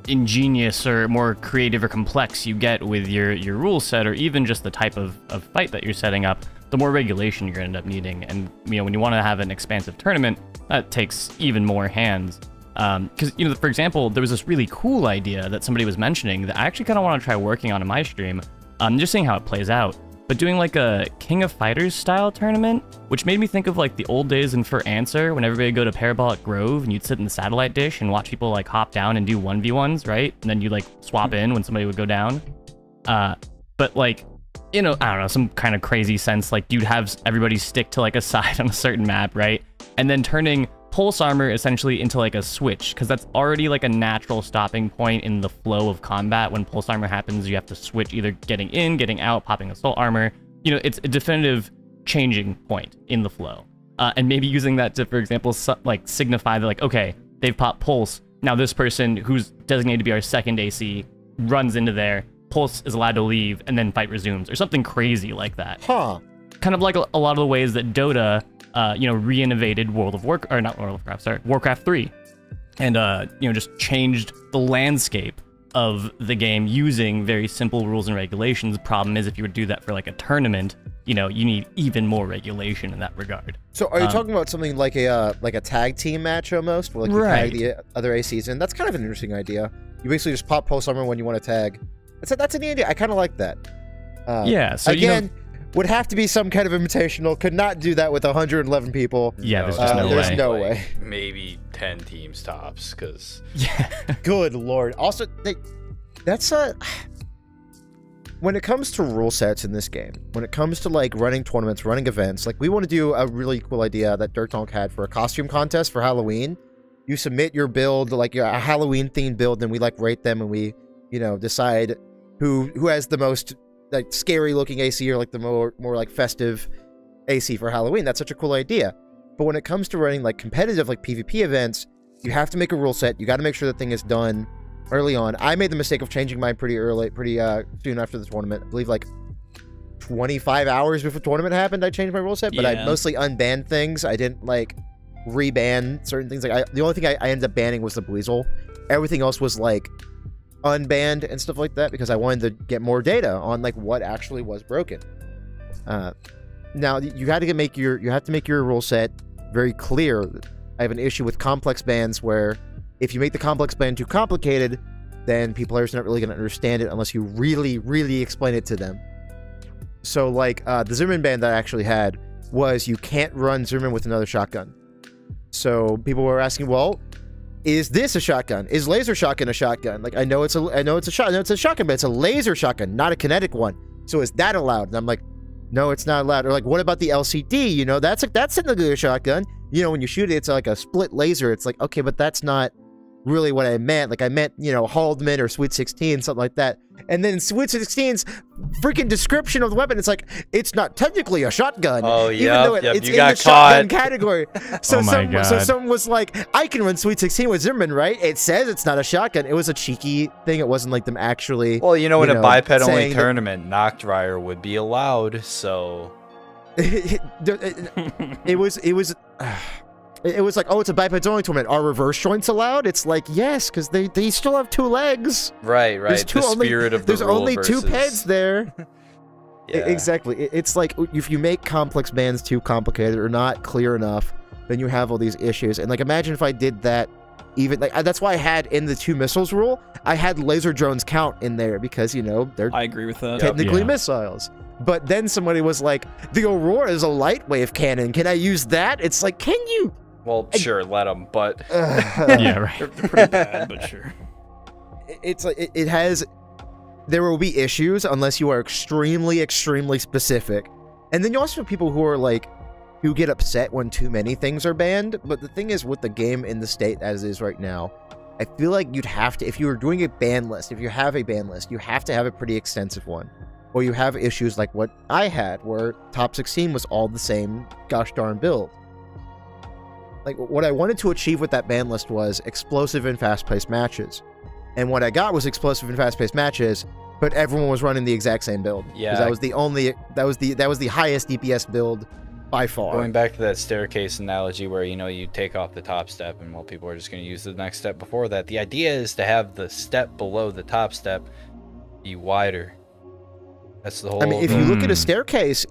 [SPEAKER 3] ingenious or more creative or complex you get with your rule set, or even just the type of fight that you're setting up, the more regulation you're going to end up needing. And, you know, when you want to have an expansive tournament, that takes even more hands. Because, you know, for example, there was this really cool idea that somebody was mentioning that I actually kind of want to try working on in my stream. Just seeing how it plays out. But doing like a King of Fighters style tournament, which made me think of like the old days in For Answer, when everybody would go to Parabolic Grove and you'd sit in the satellite dish and watch people like hop down and do 1v1s, right? And then you like swap in when somebody would go down. But like, you know, I don't know, some kind of crazy sense, like you'd have everybody stick to like a side on a certain map, right? And then turning Pulse Armor essentially into like a switch, because that's already like a natural stopping point in the flow of combat. When Pulse Armor happens, you have to switch either getting in, getting out, popping Assault Armor. You know, it's a definitive changing point in the flow. And maybe using that to, for example, like signify that like, okay, they've popped Pulse. Now this person who's designated to be our second AC runs into there, Pulse is allowed to leave, and then fight resumes, or something crazy like that.
[SPEAKER 1] Huh.
[SPEAKER 3] kind of like a lot of the ways that Dota, re-innovated Warcraft 3, and just changed the landscape of the game using very simple rules and regulations. The problem is if you would do that for like a tournament, you need even more regulation in that regard.
[SPEAKER 1] So are you talking about something like a tag team match almost, where like you tag the other ACs in? That's kind of an interesting idea. You basically just pop pulse armor when you want to tag. That's a neat idea. I kind of like that.
[SPEAKER 3] Yeah. So
[SPEAKER 1] again, would have to be some kind of invitational. Could not do that with 111 people.
[SPEAKER 3] Yeah, there's just no way.
[SPEAKER 1] There's no way.
[SPEAKER 6] Maybe 10 teams tops, because...
[SPEAKER 3] Yeah.
[SPEAKER 1] Good lord. Also, that's when it comes to rule sets in this game, when it comes to like running tournaments, running events, like we want to do a really cool idea that Dirk Donk had for a costume contest for Halloween. You submit your build, like a Halloween themed build, and we like rate them, and we, decide who has the most like scary looking AC or like the more like festive AC for Halloween. That's such a cool idea. But when it comes to running like competitive like PvP events, you have to make a rule set. You got to make sure the thing is done early on. I made the mistake of changing mine pretty soon after the tournament. I believe like 25 hours before the tournament happened, I changed my rule set. But I mostly unbanned things. I didn't like reban certain things. Like the only thing I ended up banning was the Bleasel. Everything else was like unbanned and stuff like that because I wanted to get more data on like what actually was broken. Now you have to make your rule set very clear. I have an issue with complex bans where if you make the complex ban too complicated, then players are not really going to understand it unless you really, really explain it to them. So like the Zimmerman ban that I actually had was you can't run Zimmerman with another shotgun. So people were asking, well, is this a shotgun? Is laser shotgun a shotgun? Like I know it's a shotgun, but it's a laser shotgun, not a kinetic one. So is that allowed? And I'm like, no, it's not allowed. Or like, what about the LCD? That's technically a shotgun. When you shoot it, it's like a split laser. It's like, okay, but that's not really what I meant. Like I meant, Haldeman or Sweet 16, something like that. And then Sweet 16's freaking description of the weapon, it's like, it's not technically a shotgun.
[SPEAKER 6] Oh,
[SPEAKER 1] yeah. Even though it's in the shotgun category. So someone was like, I can run Sweet 16 with Zimmerman, right? It says it's not a shotgun. It was a cheeky thing. It wasn't like them actually.
[SPEAKER 6] Well, in a biped-only tournament, knock dryer would be allowed, so...
[SPEAKER 1] it was like, oh, it's a bipeds only tournament. Are reverse joints allowed? It's like, yes, because they still have two legs.
[SPEAKER 6] Right. There's
[SPEAKER 1] only
[SPEAKER 6] versus...
[SPEAKER 1] two peds there.
[SPEAKER 6] Yeah.
[SPEAKER 1] Exactly. It's like if you make complex bans too complicated or not clear enough, then you have all these issues. And like, imagine if I did that. Even like that's why I had in the 2 missiles rule, I had laser drones count in there because they're
[SPEAKER 4] I agree with that.
[SPEAKER 1] Technically missiles. But then somebody was like, the Aurora is a light wave cannon. Can I use that? It's like, can you?
[SPEAKER 6] Well, sure, let them, but...
[SPEAKER 3] yeah, right.
[SPEAKER 4] They're pretty bad, but sure.
[SPEAKER 1] It's like, it has... There will be issues unless you are extremely, extremely specific. And then you also have people who are like, who get upset when too many things are banned. But the thing is, with the game in the state as it is right now, I feel like you'd have to, if you were doing a ban list, if you have a ban list, you have to have a pretty extensive one. Or you have issues like what I had, where top 16 was all the same gosh darn build. Like, what I wanted to achieve with that ban list was explosive and fast-paced matches. And what I got was explosive and fast-paced matches, but everyone was running the exact same build.
[SPEAKER 6] Yeah.
[SPEAKER 1] Because that was the highest DPS build by far.
[SPEAKER 6] Going back to that staircase analogy where, you take off the top step and people are just going to use the next step before that. The idea is to have the step below the top step be wider. That's the whole...
[SPEAKER 1] I mean, if you look at a staircase,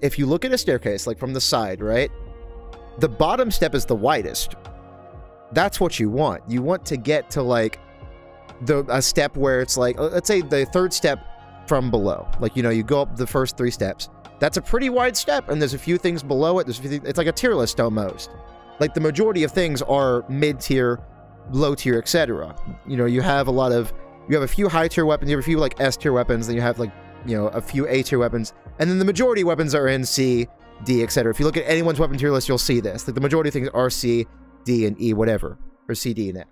[SPEAKER 1] like from the side, right? The bottom step is the widest. That's what you want. You want to get to like a step where it's like, let's say the 3rd step from below. Like, you go up the first 3 steps. That's a pretty wide step, and there's a few things below it. It's like a tier list almost. Like the majority of things are mid-tier, low-tier, etc. You have a few high-tier weapons, you have a few like S-tier weapons, then you have like, a few A-tier weapons, and then the majority of weapons are in C, D, etc. If you look at anyone's weapon tier list, you'll see this. Like the majority of things are C, D, and E, whatever, or C, D, and F.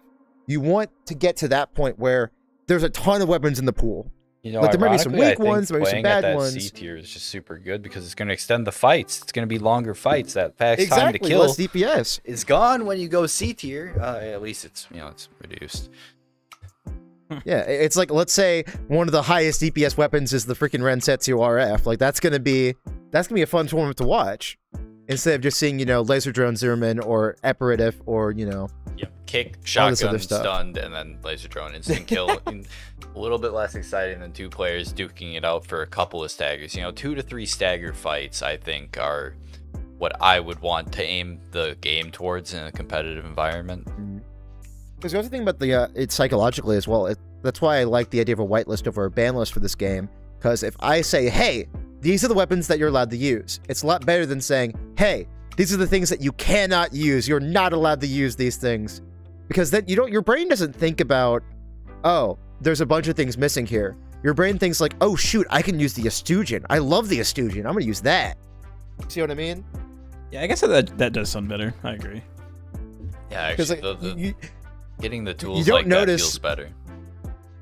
[SPEAKER 1] You want to get to that point where there's a ton of weapons in the pool.
[SPEAKER 6] Like
[SPEAKER 1] there might be some weak ones, there might be some bad ones.
[SPEAKER 6] C tier is just super good because it's going to extend the fights. It's going to be longer fights. That fast time to
[SPEAKER 1] Exactly,
[SPEAKER 6] kill
[SPEAKER 1] less DPS.
[SPEAKER 6] is gone when you go C tier. At least it's it's reduced.
[SPEAKER 1] Yeah, it's like, let's say one of the highest DPS weapons is the freaking Rensetsu RF. Like, that's going to be that's gonna be a fun tournament to watch instead of just seeing laser drone zoom in or aperitif or
[SPEAKER 2] Yep. Kick,
[SPEAKER 1] all this other
[SPEAKER 2] shotgun,
[SPEAKER 1] stuff.
[SPEAKER 2] stunned, and then laser drone instant kill. And a little bit less exciting than two players duking it out for a couple of staggers. 2 to 3 stagger fights, I think, are what I would want to aim the game towards in a competitive environment.
[SPEAKER 1] There's the other thing about the it's psychologically as well. That's why I like the idea of a whitelist over a ban list for this game. Because if I say, hey, these are the weapons that you're allowed to use, it's a lot better than saying, hey, these are the things that you cannot use. You're not allowed to use these things. Because then your brain doesn't think about, oh, there's a bunch of things missing here. Your brain thinks like, oh shoot, I can use the Astugian. I love the Astugian. I'm gonna use that. See what I mean?
[SPEAKER 4] Yeah, I guess that does sound better. I agree.
[SPEAKER 2] Yeah, actually,
[SPEAKER 1] Like,
[SPEAKER 2] getting the tools
[SPEAKER 1] don't
[SPEAKER 2] like
[SPEAKER 1] notice,
[SPEAKER 2] that feels better.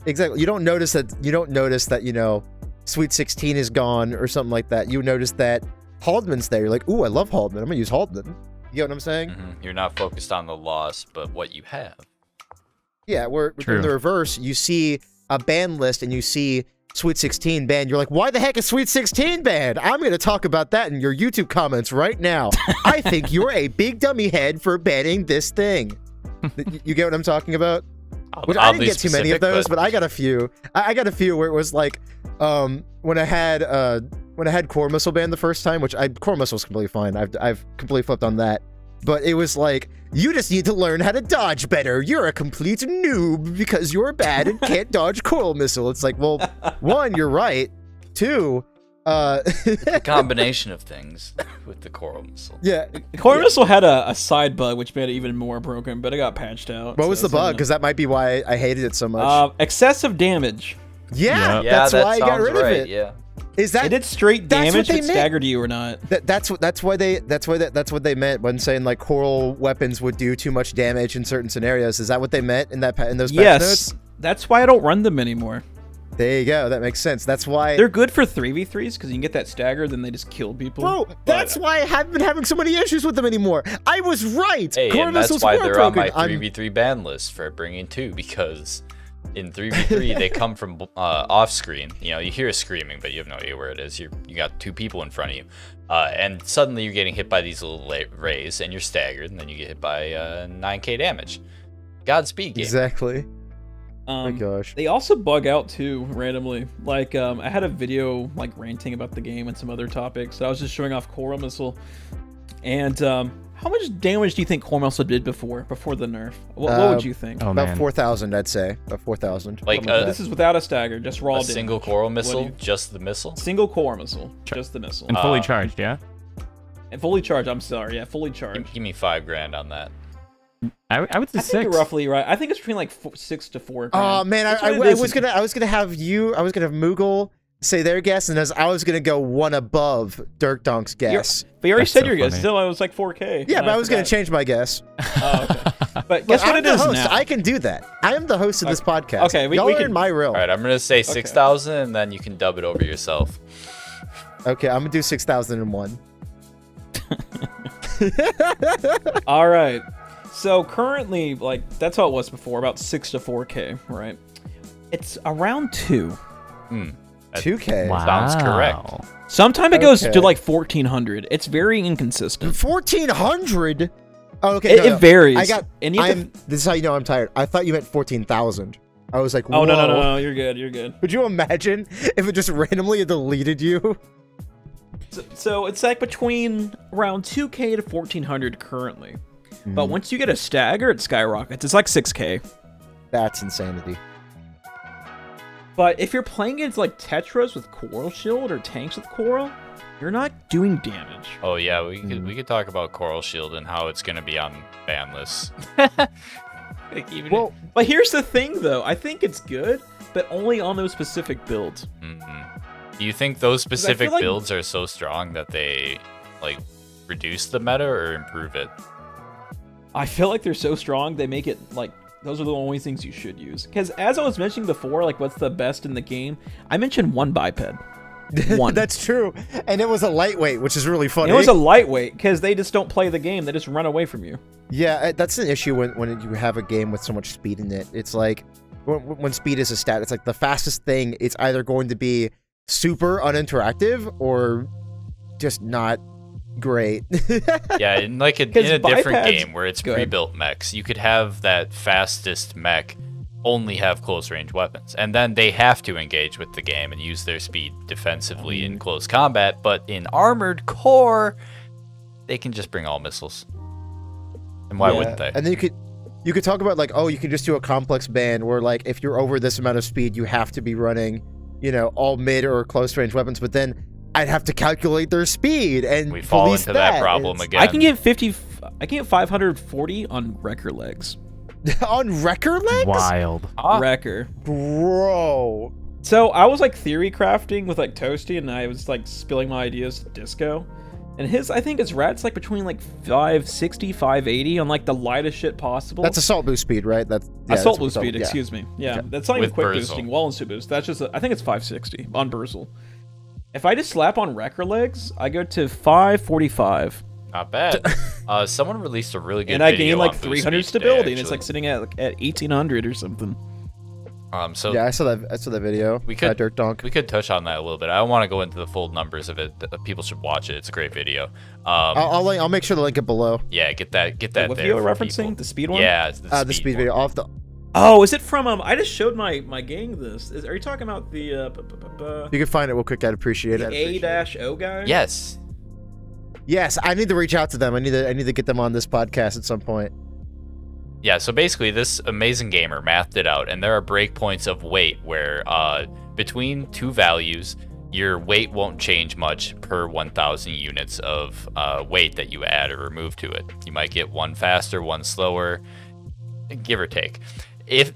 [SPEAKER 1] Exactly. You don't notice that Sweet 16 is gone or something like that. You notice that Haldeman's there. You're like, ooh, I love Haldeman. I'm gonna use Haldeman. You get what I'm saying?
[SPEAKER 2] You're not focused on the loss, but what you have.
[SPEAKER 1] Yeah, where
[SPEAKER 3] True.
[SPEAKER 1] in the reverse, you see a band list and you see Sweet 16 banned. You're like, why the heck is Sweet 16 banned? I'm going to talk about that in your YouTube comments right now. I think you're a big dummy head for banning this thing. You get what I'm talking about? Which I didn't get too many of those, but I got a few. I got a few where it was like, when I had Core Missile banned the first time, which Core Missile's completely fine. I've completely flipped on that. But it was like, you just need to learn how to dodge better. You're a complete noob because you're bad and can't dodge Coral Missile. It's like, well, one, you're right. Two,
[SPEAKER 2] It's a combination of things with the Coral Missile.
[SPEAKER 1] yeah.
[SPEAKER 4] Core Missile had a side bug which made it even more broken, but it got patched out.
[SPEAKER 1] What was the bug? Because that might be why I hated it so much.
[SPEAKER 4] Excessive damage.
[SPEAKER 1] Yeah,
[SPEAKER 2] Yeah,
[SPEAKER 1] that's
[SPEAKER 2] that
[SPEAKER 1] why I got
[SPEAKER 2] sounds
[SPEAKER 1] rid of
[SPEAKER 2] right,
[SPEAKER 1] it.
[SPEAKER 2] Yeah.
[SPEAKER 1] Is that
[SPEAKER 4] It did straight
[SPEAKER 1] that's what
[SPEAKER 4] damage
[SPEAKER 1] they
[SPEAKER 4] if it
[SPEAKER 1] meant.
[SPEAKER 4] staggered you or not.
[SPEAKER 1] that's what they meant when saying like coral weapons would do too much damage in certain scenarios? Is that what they meant in those patch
[SPEAKER 4] Yes,
[SPEAKER 1] notes?
[SPEAKER 4] that's why I don't run them anymore.
[SPEAKER 1] There you go. That makes sense. That's why.
[SPEAKER 4] They're good for 3v3s because you can get that stagger, then they just kill people.
[SPEAKER 1] Bro, that's why I haven't been having so many issues with them anymore. I was right.
[SPEAKER 2] Hey,
[SPEAKER 1] Core
[SPEAKER 2] and that's
[SPEAKER 1] missiles
[SPEAKER 2] why
[SPEAKER 1] were
[SPEAKER 2] they're on
[SPEAKER 1] broken.
[SPEAKER 2] my 3v3 ban list for bringing 2, because in 3v3 they come from off screen. You hear screaming, but you have no idea where it is. You got 2 people in front of you, and suddenly you're getting hit by these little rays, and you're staggered, and then you get hit by 9k damage. Godspeed, game.
[SPEAKER 1] Exactly. Oh my gosh.
[SPEAKER 4] They also bug out too randomly. Like I had a video like ranting about the game and some other topics. I was just showing off Coral Missile, and how much damage do you think Coral Missile did before the nerf? What would you think?
[SPEAKER 3] Oh,
[SPEAKER 1] About
[SPEAKER 3] man.
[SPEAKER 1] 4,000, I'd say. About 4,000.
[SPEAKER 2] Like,
[SPEAKER 4] This is without a stagger, just raw
[SPEAKER 2] a
[SPEAKER 4] damage.
[SPEAKER 2] single Coral
[SPEAKER 4] What do
[SPEAKER 2] Missile,
[SPEAKER 4] you-
[SPEAKER 2] just the missile.
[SPEAKER 4] Single Coral Missile, just the missile.
[SPEAKER 3] And fully charged, yeah?
[SPEAKER 4] And fully charged. I'm sorry, yeah, fully charged.
[SPEAKER 2] Give me $5,000 on that.
[SPEAKER 3] I would say
[SPEAKER 4] I think you're
[SPEAKER 3] 6.
[SPEAKER 4] roughly right. I think it's between like 6 to 4 grand.
[SPEAKER 1] Oh man,
[SPEAKER 4] That's
[SPEAKER 1] I
[SPEAKER 4] what it is.
[SPEAKER 1] was gonna have Moogle say their guess, and I was gonna go one above Dirk Donk's guess.
[SPEAKER 4] But you already
[SPEAKER 3] That's
[SPEAKER 4] said
[SPEAKER 3] so
[SPEAKER 4] your guess.
[SPEAKER 3] funny.
[SPEAKER 4] Still, it was like 4K.
[SPEAKER 1] Yeah,
[SPEAKER 4] and
[SPEAKER 1] but I was gonna
[SPEAKER 4] forgot.
[SPEAKER 1] change my guess.
[SPEAKER 4] Oh, okay. But
[SPEAKER 1] But
[SPEAKER 4] guess what
[SPEAKER 1] I'm
[SPEAKER 4] it
[SPEAKER 1] the
[SPEAKER 4] is
[SPEAKER 1] host.
[SPEAKER 4] now.
[SPEAKER 1] I can do that. I am the host of this podcast.
[SPEAKER 4] Okay, we
[SPEAKER 1] Y'all are
[SPEAKER 4] can-
[SPEAKER 1] in my realm.
[SPEAKER 2] All right, I'm gonna say 6,000, and then you can dub it over yourself.
[SPEAKER 1] Okay, I'm gonna do 6,001.
[SPEAKER 4] All right. So currently, like that's how it was before, about 6 to 4K, right? It's around 2.
[SPEAKER 1] 2K.
[SPEAKER 3] Wow.
[SPEAKER 2] Sounds correct.
[SPEAKER 4] Sometime it goes
[SPEAKER 1] Okay.
[SPEAKER 4] to like 1,400. It's very inconsistent.
[SPEAKER 1] 1,400. Oh, okay.
[SPEAKER 4] It varies.
[SPEAKER 1] I got.
[SPEAKER 4] And you have to-
[SPEAKER 1] This is how you know I'm tired. I thought you meant 14,000. I was like,
[SPEAKER 4] Oh
[SPEAKER 1] whoa.
[SPEAKER 4] no, you're good, you're good.
[SPEAKER 1] Could you imagine if it just randomly deleted you?
[SPEAKER 4] So it's like between around 2K to 1,400 currently. But once you get a stagger, it skyrockets. It's like 6K.
[SPEAKER 1] That's insanity.
[SPEAKER 4] But if you're playing against like Tetras with Coral Shield or tanks with Coral, you're not doing damage.
[SPEAKER 2] Oh yeah, we could talk about Coral Shield and how it's gonna be on ban lists. Like, even
[SPEAKER 1] Well,
[SPEAKER 4] But here's the thing, though. I think it's good, but only on those specific builds.
[SPEAKER 2] do you think those specific
[SPEAKER 4] like-
[SPEAKER 2] builds are so strong that they like reduce the meta or improve it?
[SPEAKER 4] I feel like they're so strong, they make it like those are the only things you should use. Because as I was mentioning before, like what's the best in the game? I mentioned one biped. One.
[SPEAKER 1] that's true. And it was a lightweight, which is really funny.
[SPEAKER 4] It was a lightweight because they just don't play the game; they just run away from you.
[SPEAKER 1] Yeah, that's an issue when you have a game with so much speed in it. It's like when speed is a stat, it's like the fastest thing. It's either going to be super uninteractive or just not great.
[SPEAKER 2] Yeah, in like in a different
[SPEAKER 4] bipeds-
[SPEAKER 2] game where it's
[SPEAKER 4] Go ahead.
[SPEAKER 2] pre-built mechs, you could have that fastest mech only have close range weapons, and then they have to engage with the game and use their speed defensively in close combat. But in Armored Core, they can just bring all missiles. And why wouldn't they?
[SPEAKER 1] And then you could talk about like, oh, you can just do a complex ban where like if you're over this amount of speed, you have to be running, you know, all mid or close range weapons. But then I'd have to calculate their speed, and
[SPEAKER 2] We fall
[SPEAKER 1] police
[SPEAKER 2] into that problem
[SPEAKER 1] It's-
[SPEAKER 2] again.
[SPEAKER 4] I can get 50. I can get 540 on Wrecker legs.
[SPEAKER 1] on Wrecker legs.
[SPEAKER 3] Wild.
[SPEAKER 4] Wrecker.
[SPEAKER 1] Bro.
[SPEAKER 4] So I was like theory crafting with like Toasty, and I was like spilling my ideas to Disco. And his, I think his rat's like between like 560, 580 on like the lightest shit possible.
[SPEAKER 1] That's assault boost speed, right? That's
[SPEAKER 4] assault
[SPEAKER 1] that's
[SPEAKER 4] boost speed,
[SPEAKER 1] yeah.
[SPEAKER 4] excuse me. Yeah,
[SPEAKER 1] Okay.
[SPEAKER 4] that's not even
[SPEAKER 2] With
[SPEAKER 4] quick
[SPEAKER 2] Burzle.
[SPEAKER 4] boosting, wall and suit boost. That's just, I think it's 560 on Burzle. If I just slap on Wrecker legs, I go to 545.
[SPEAKER 2] Not bad. Someone released a really good
[SPEAKER 4] And I
[SPEAKER 2] video
[SPEAKER 4] gain like
[SPEAKER 2] on boost
[SPEAKER 4] 300
[SPEAKER 2] speed today,
[SPEAKER 4] stability, and it's
[SPEAKER 2] actually.
[SPEAKER 4] like sitting at 1800 or something.
[SPEAKER 2] So
[SPEAKER 1] Yeah, I saw that video.
[SPEAKER 2] We could-
[SPEAKER 1] Dirt Donk.
[SPEAKER 2] we could touch on that a little bit. I don't want to go into the full numbers of it. People should watch it. It's a great video.
[SPEAKER 1] I'll make sure to link it below.
[SPEAKER 2] Yeah, get that
[SPEAKER 4] What
[SPEAKER 2] there
[SPEAKER 4] video
[SPEAKER 2] for
[SPEAKER 4] referencing?
[SPEAKER 2] people.
[SPEAKER 4] The speed one?
[SPEAKER 2] Yeah, it's
[SPEAKER 1] The speed video off the.
[SPEAKER 4] Oh, is it from I just showed my gang this. Are you talking about the
[SPEAKER 1] You can find it real quick. I'd appreciate it.
[SPEAKER 4] A-O guy?
[SPEAKER 2] Yes.
[SPEAKER 1] Yes, I need to reach out to them. I need to get them on this podcast at some point.
[SPEAKER 2] Yeah, so basically this amazing gamer mathed it out, and there are breakpoints of weight where between two values, your weight won't change much per 1,000 units of weight that you add or remove to it. You might get one faster, one slower, give or take.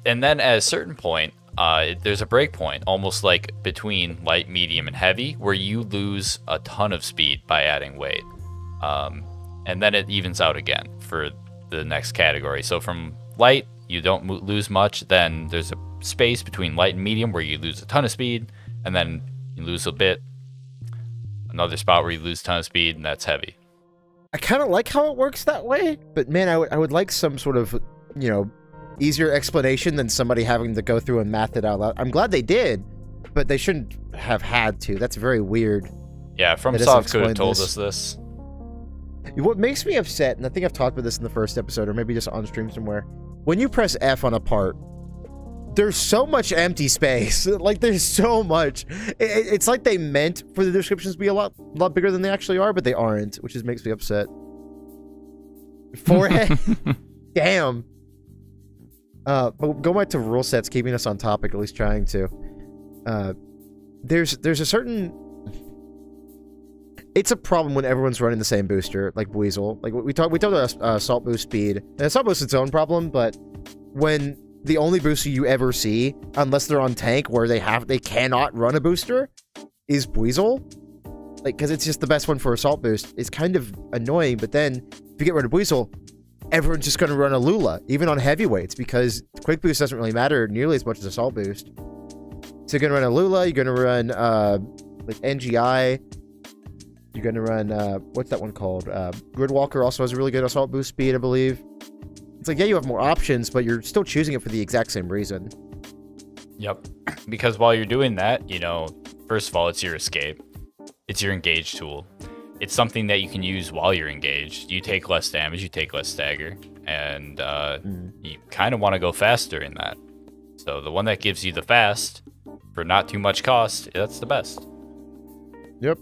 [SPEAKER 2] And then at a certain point, there's a breakpoint, almost like between light, medium, and heavy, where you lose a ton of speed by adding weight. And then it evens out again for the next category. So from light, you don't lose much. Then there's a space between light and medium where you lose a ton of speed, and then you lose a bit. Another spot where you lose a ton of speed, and that's heavy.
[SPEAKER 1] I kind of like how it works that way, but man, I would like some sort of, you know, easier explanation than somebody having to go through and math it out loud. I'm glad they did, but they shouldn't have had to. That's very weird.
[SPEAKER 2] Yeah,
[SPEAKER 1] That doesn't
[SPEAKER 2] FromSoft could have
[SPEAKER 1] explain
[SPEAKER 2] told
[SPEAKER 1] this.
[SPEAKER 2] us this.
[SPEAKER 1] What makes me upset, and I think I've talked about this in the first episode, or maybe just on stream somewhere, when you press F on a part, there's so much empty space. Like, there's so much. It's like they meant for the descriptions to be a lot bigger than they actually are, but they aren't, which just makes me upset. Forehead. Damn. But going back to rule sets, keeping us on topic, at least trying to. There's a certain... It's a problem when everyone's running the same booster, like Weasel. Like we talked about assault boost speed. And assault boost is its own problem, but when the only booster you ever see, unless they're on tank where they cannot run a booster, is Weasel. Like, because it's just the best one for assault boost. It's kind of annoying, but then if you get rid of Weasel, everyone's just going to run a Lula, even on heavyweights, because quick boost doesn't really matter nearly as much as assault boost. So you're going to run a Lula, you're going to run like NGI. You're going to run, what's that one called? Gridwalker also has a really good assault boost speed, I believe. It's like, yeah, you have more options, but you're still choosing it for the exact same reason.
[SPEAKER 2] Yep. Because while you're doing that, you know, first of all, it's your escape. It's your engage tool. It's something that you can use while you're engaged. You take less damage, you take less stagger, and you kind of want to go faster in that. So the one that gives you the fast for not too much cost, that's the best.
[SPEAKER 1] Yep.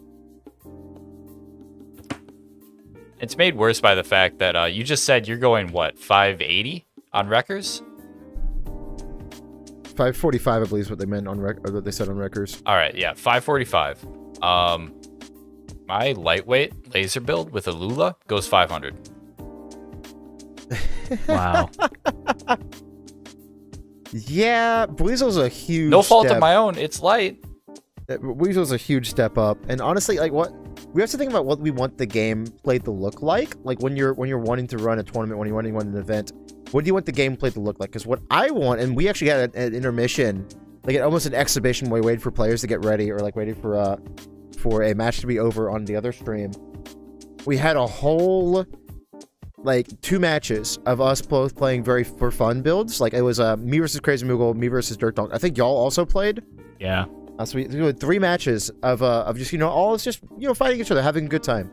[SPEAKER 2] It's made worse by the fact that you just said you're going, what, 580 on Wreckers?
[SPEAKER 1] 545, I believe, is what they meant on or what they said on Wreckers.
[SPEAKER 2] All right, yeah, 545. My lightweight laser build with a Lula goes 500.
[SPEAKER 3] Wow.
[SPEAKER 1] Yeah, Weasel's a huge
[SPEAKER 2] No fault
[SPEAKER 1] step.
[SPEAKER 2] of my own. It's light.
[SPEAKER 1] Weasel's a huge step up, and honestly, like we have to think about what we want the gameplay to look like. Like when you're wanting to run a tournament, when you're wanting to run an event, what do you want the gameplay to look like? Because what I want, and we actually had an intermission, like almost an exhibition where we waited for players to get ready, or like waiting for a match to be over on the other stream. We had a whole like 2 matches of us both playing very for fun builds. Like it was me versus Crazy Moogle, me versus Dirt Donk. I think y'all also played.
[SPEAKER 3] Yeah.
[SPEAKER 1] So we did 3 matches of just all it's just fighting each other, having a good time,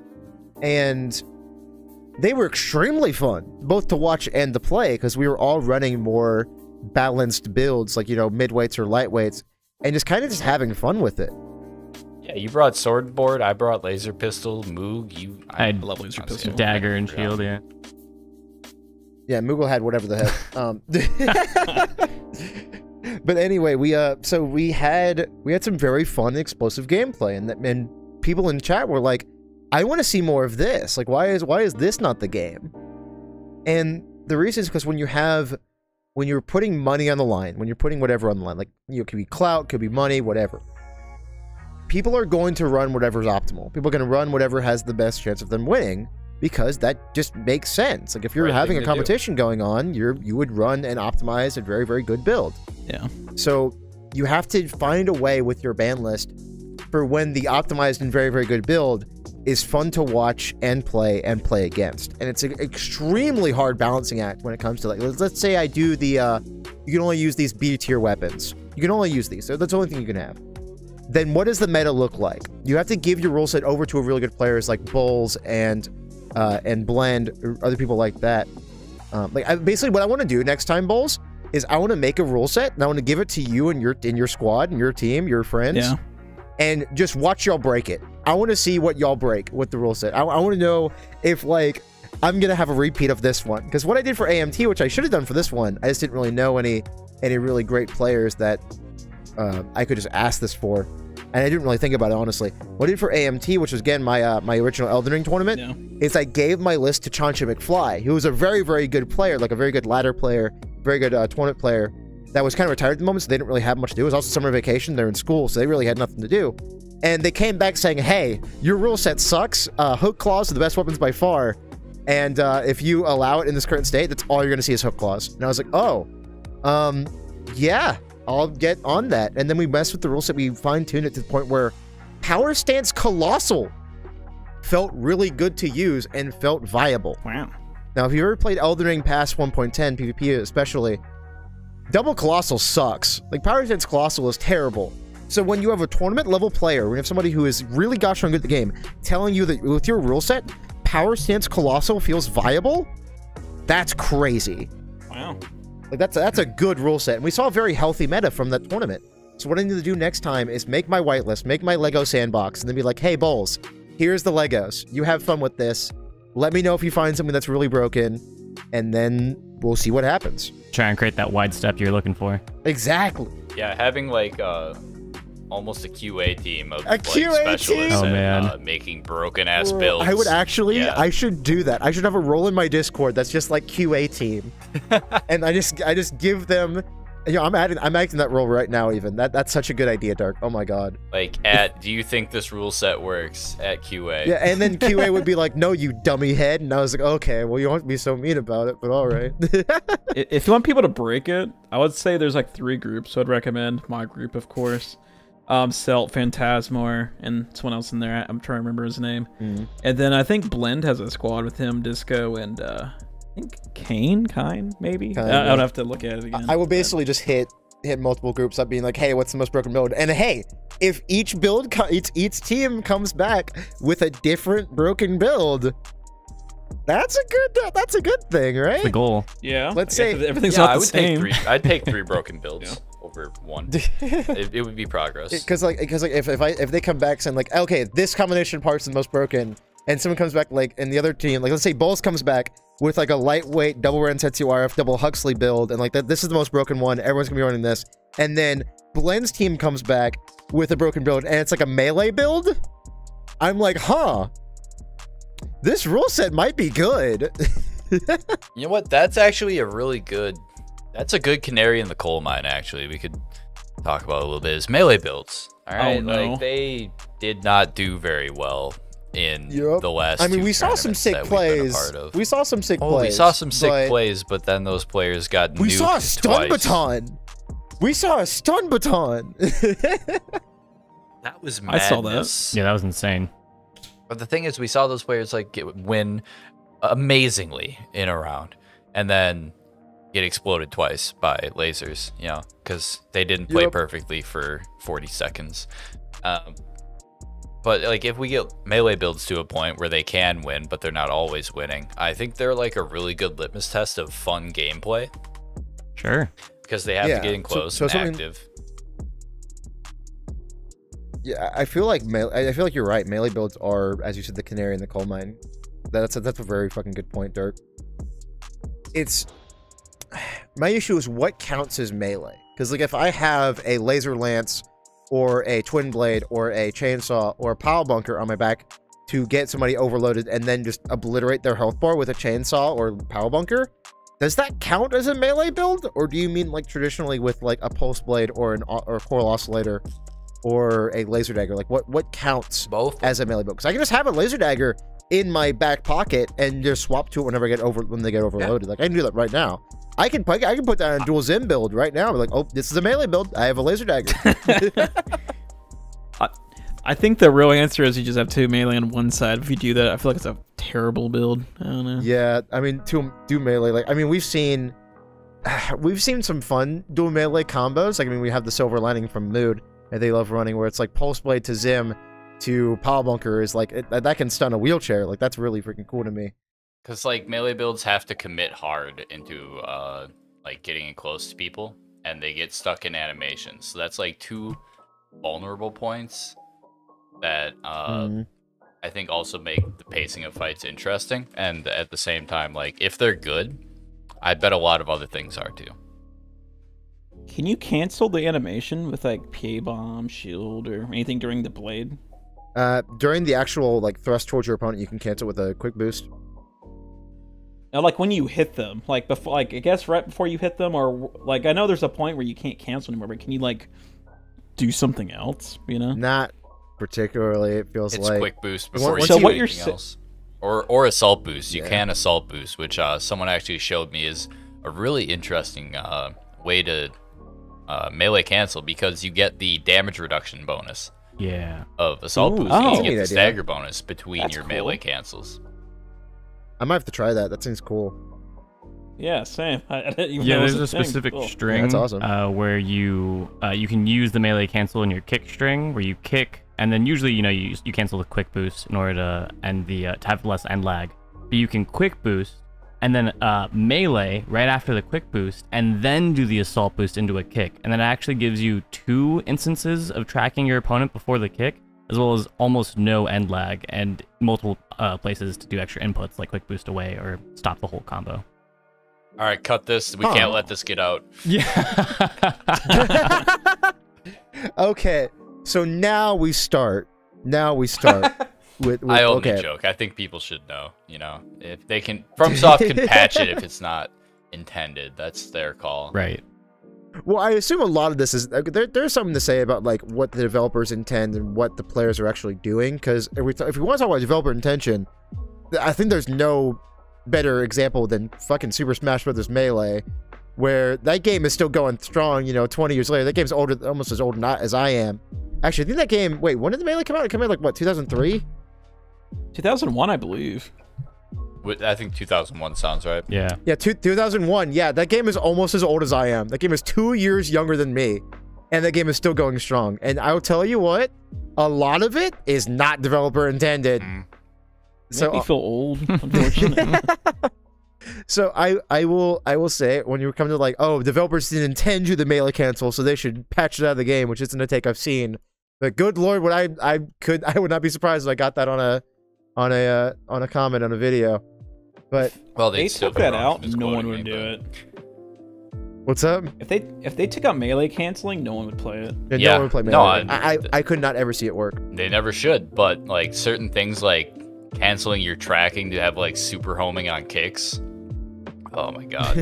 [SPEAKER 1] and they were extremely fun, both to watch and to play, because we were all running more balanced builds, like midweights or lightweights, and just kind of just having fun with it.
[SPEAKER 6] Yeah, you brought sword board. I brought laser pistol. Moog,
[SPEAKER 3] I
[SPEAKER 4] love laser pistol.
[SPEAKER 3] Dagger and shield. Yeah.
[SPEAKER 1] Yeah, Moogle had whatever the heck. But anyway, we had some very fun, explosive gameplay, and people in chat were like, "I want to see more of this. Like, why is this not the game?" And the reason is because when you're putting money on the line, when you're putting whatever on the line, like it could be clout, could be money, whatever. People are going to run whatever's optimal. People are going to run whatever has the best chance of them winning, because that just makes sense. Like if you're having a competition going on, you would run and optimize a very, very good build.
[SPEAKER 4] Yeah.
[SPEAKER 1] So you have to find a way with your ban list for when the optimized and very, very good build is fun to watch and play against. And it's an extremely hard balancing act when it comes to, like, let's say I do the you can only use these B tier weapons. You can only use these. So that's the only thing you can have. Then what does the meta look like? You have to give your rule set over to a really good players like Bulls and Blend, or other people like that. Basically what I want to do next time, Bulls, is I want to make a rule set and I want to give it to you and your squad and your team, your friends, and just watch y'all break it. I want to see what y'all break with the rule set. I want to know if, like, I'm gonna have a repeat of this one, because what I did for AMT, which I should have done for this one, I just didn't really know any really great players that I could just ask this for, and I didn't really think about it, honestly. What I did for AMT, which was again my original Elden Ring tournament, is I gave my list to Chancha McFly, who was a very, very good player, like a very good ladder player, very good tournament player, that was kind of retired at the moment, so they didn't really have much to do. It was also summer vacation, they're in school, so they really had nothing to do. And they came back saying, hey, your rule set sucks, hook claws are the best weapons by far, and if you allow it in this current state, that's all you're gonna see is hook claws. And I was like, oh, yeah, I'll get on that. And then we messed with the rule set, we fine-tuned it to the point where Power Stance Colossal felt really good to use and felt viable.
[SPEAKER 4] Wow.
[SPEAKER 1] Now, if you ever played Elden Ring past 1.10, PvP especially, Double Colossal sucks. Like, Power Stance Colossal is terrible. So when you have a tournament-level player, when you have somebody who is really gosh darn good at the game, telling you that with your rule set, Power Stance Colossal feels viable, that's crazy.
[SPEAKER 4] Wow.
[SPEAKER 1] Like, that's a good rule set. And we saw a very healthy meta from that tournament. So what I need to do next time is make my whitelist, make my Lego sandbox, and then be like, hey, Bulls, here's the Legos. You have fun with this. Let me know if you find something that's really broken, and then we'll see what happens.
[SPEAKER 3] Try and create that wide step you're looking for.
[SPEAKER 1] Exactly.
[SPEAKER 6] Yeah, having like almost a QA team of like
[SPEAKER 1] QA
[SPEAKER 6] specialists
[SPEAKER 1] team?
[SPEAKER 3] Oh,
[SPEAKER 6] and
[SPEAKER 3] man.
[SPEAKER 6] making broken ass builds.
[SPEAKER 1] I would actually,
[SPEAKER 6] Yeah.
[SPEAKER 1] I should do that. I should have a role in my Discord that's just like QA team, and I just give them. I'm acting that role right now. Even that's such a good idea, Dark. Oh my god.
[SPEAKER 6] Like do you think this rule set works at QA?
[SPEAKER 1] Yeah, and then QA would be like, no, you dummy head, and I was like, okay, well, you won't be so mean about it, but all right.
[SPEAKER 4] If you want people to break it, I would say there's like 3 groups. So I'd recommend my group, of course. Selt, Phantasmor, and someone else in there. I'm trying to remember his name. And then I think Blend has a squad with him, Disco, and I think Kine, maybe? I would have to look at it again.
[SPEAKER 1] I will basically just hit multiple groups up being like, hey, what's the most broken build? And hey, if each build, each team comes back with a different broken build, that's a good thing, right?
[SPEAKER 3] The goal.
[SPEAKER 4] Yeah.
[SPEAKER 1] Let's say
[SPEAKER 4] everything's
[SPEAKER 6] Yeah,
[SPEAKER 4] not
[SPEAKER 6] I
[SPEAKER 4] the
[SPEAKER 6] would
[SPEAKER 4] same.
[SPEAKER 6] take 3. I'd take 3 broken builds over 1. It would be progress.
[SPEAKER 1] Because if they come back saying like, okay, this combination part's the most broken, and someone comes back like in the other team, like let's say Bulls comes back with like a lightweight double Rensetsu RF double Huxley build, and like this is the most broken one, everyone's gonna be running this, and then Blend's team comes back with a broken build and it's like a melee build, I'm like, huh, this rule set might be good.
[SPEAKER 6] You know what? That's actually that's a good canary in the coal mine, actually. We could talk about a little bit is melee builds. All right,
[SPEAKER 4] Oh, no.
[SPEAKER 6] like they did not do very well in the last.
[SPEAKER 1] I mean,
[SPEAKER 6] 2
[SPEAKER 1] we saw some
[SPEAKER 6] tournaments
[SPEAKER 1] sick
[SPEAKER 6] that we've been a
[SPEAKER 1] plays.
[SPEAKER 6] part of.
[SPEAKER 1] We saw some sick plays.
[SPEAKER 6] We saw some sick
[SPEAKER 1] but
[SPEAKER 6] plays, but then those players got
[SPEAKER 1] we
[SPEAKER 6] nuked
[SPEAKER 1] saw a stun
[SPEAKER 6] twice.
[SPEAKER 1] baton. We saw a stun baton.
[SPEAKER 6] That was
[SPEAKER 4] I saw that.
[SPEAKER 6] madness.
[SPEAKER 3] Yeah, that was insane.
[SPEAKER 6] But the thing is, we saw those players like win amazingly in a round, and then
[SPEAKER 2] get exploded twice by lasers, you know, because they didn't play perfectly for 40 seconds. But like if we get melee builds to a point where they can win, but they're not always winning, I think they're like a really good litmus test of fun gameplay.
[SPEAKER 3] Sure.
[SPEAKER 2] Because they have to get in close and active.
[SPEAKER 1] Yeah, I feel like you're right. Melee builds are, as you said, the canary in the coal mine. That's a very fucking good point, Dirk. It's my issue is what counts as melee. Because like if I have a laser lance or a twin blade or a chainsaw or a pile bunker on my back to get somebody overloaded and then just obliterate their health bar with a chainsaw or pile bunker, does that count as a melee build? Or do you mean like traditionally with like a pulse blade or a coral oscillator or a laser dagger? Like what counts
[SPEAKER 2] both
[SPEAKER 1] as a melee build? Because I can just have a laser dagger in my back pocket and just swap to it whenever when they get overloaded. Like I can do that right now. I can put that on a dual Zim build right now. Like, oh, this is a melee build. I have a laser dagger.
[SPEAKER 4] I think the real answer is you just have 2 melee on one side. If you do that, I feel like it's a terrible build. I don't know.
[SPEAKER 1] Yeah, I mean, do melee. Like, I mean, we've seen some fun dual melee combos. Like, I mean, we have the Silver Lining from Mood that they love running, where it's like Pulse Blade to Zim to Pile Bunker is like that can stun a wheelchair. Like, that's really freaking cool to me.
[SPEAKER 2] Because like melee builds have to commit hard into like getting in close to people, and they get stuck in animations. So that's like 2 vulnerable points that I think also make the pacing of fights interesting. And at the same time, like if they're good, I bet a lot of other things are too.
[SPEAKER 4] Can you cancel the animation with like PA bomb, shield, or anything during the blade?
[SPEAKER 1] During the actual like thrust towards your opponent, you can cancel with a quick boost.
[SPEAKER 4] Now, like when you hit them, like before, like I guess right before you hit them, or like I know there's a point where you can't cancel anymore, but can you like do something else? You know,
[SPEAKER 1] not particularly. It feels
[SPEAKER 2] it's
[SPEAKER 1] like
[SPEAKER 2] quick boost before you
[SPEAKER 4] so
[SPEAKER 2] do
[SPEAKER 4] what you're
[SPEAKER 2] anything else, or assault boost. You can assault boost, which someone actually showed me is a really interesting way to melee cancel, because you get the damage reduction bonus.
[SPEAKER 3] Yeah.
[SPEAKER 2] Of assault boost, and you get the stagger bonus between your melee cancels.
[SPEAKER 1] I might have to try that. That seems cool.
[SPEAKER 4] Yeah, same. I didn't even
[SPEAKER 3] yeah,
[SPEAKER 4] know
[SPEAKER 3] there's
[SPEAKER 4] it was
[SPEAKER 3] a
[SPEAKER 4] thing.
[SPEAKER 3] specific
[SPEAKER 4] Cool.
[SPEAKER 3] string
[SPEAKER 1] that's awesome.
[SPEAKER 3] Where you can use the melee cancel in your kick string, where you kick, and then usually you cancel the quick boost in order to end the to have less end lag. But you can quick boost and then melee right after the quick boost, and then do the assault boost into a kick, and then it actually gives you 2 instances of tracking your opponent before the kick, as well as almost no end lag and multiple places to do extra inputs like quick boost away or stop the whole combo.
[SPEAKER 2] All right, cut this. We can't let this get out.
[SPEAKER 3] Yeah.
[SPEAKER 1] Okay, so now we start. With
[SPEAKER 2] I only joke. I think people should know. You know, if they can, FromSoft can patch it if it's not intended. That's their call.
[SPEAKER 3] Right.
[SPEAKER 1] Well, I assume a lot of this is there's something to say about like what the developers intend and what the players are actually doing. Because if we want to talk about developer intention, I think there's no better example than fucking Super Smash Bros. Melee, where that game is still going strong. 20 years later, that game's older, almost as old as I am. Actually, I think that game. Wait, when did the Melee come out? It came out like what, 2003?
[SPEAKER 4] 2001, I believe.
[SPEAKER 2] I think 2001 sounds right.
[SPEAKER 3] Yeah.
[SPEAKER 1] Yeah, 2001. Yeah, that game is almost as old as I am. That game is 2 years younger than me, and that game is still going strong. And I'll tell you what, a lot of it is not developer intended.
[SPEAKER 4] So make me feel old, unfortunately.
[SPEAKER 1] So I will say, when you come to like, oh, developers didn't intend you the melee cancel, so they should patch it out of the game, which isn't a take I've seen. But good lord, what I would not be surprised if I got that on a comment on a video. But
[SPEAKER 2] well,
[SPEAKER 4] they took that out, no one would do it.
[SPEAKER 1] What's up?
[SPEAKER 4] If they took out melee canceling, no one would play it.
[SPEAKER 1] Yeah, no one would play melee. No, I could not ever see it work.
[SPEAKER 2] They never should, but like certain things like canceling your tracking to have like super homing on kicks. Oh my god.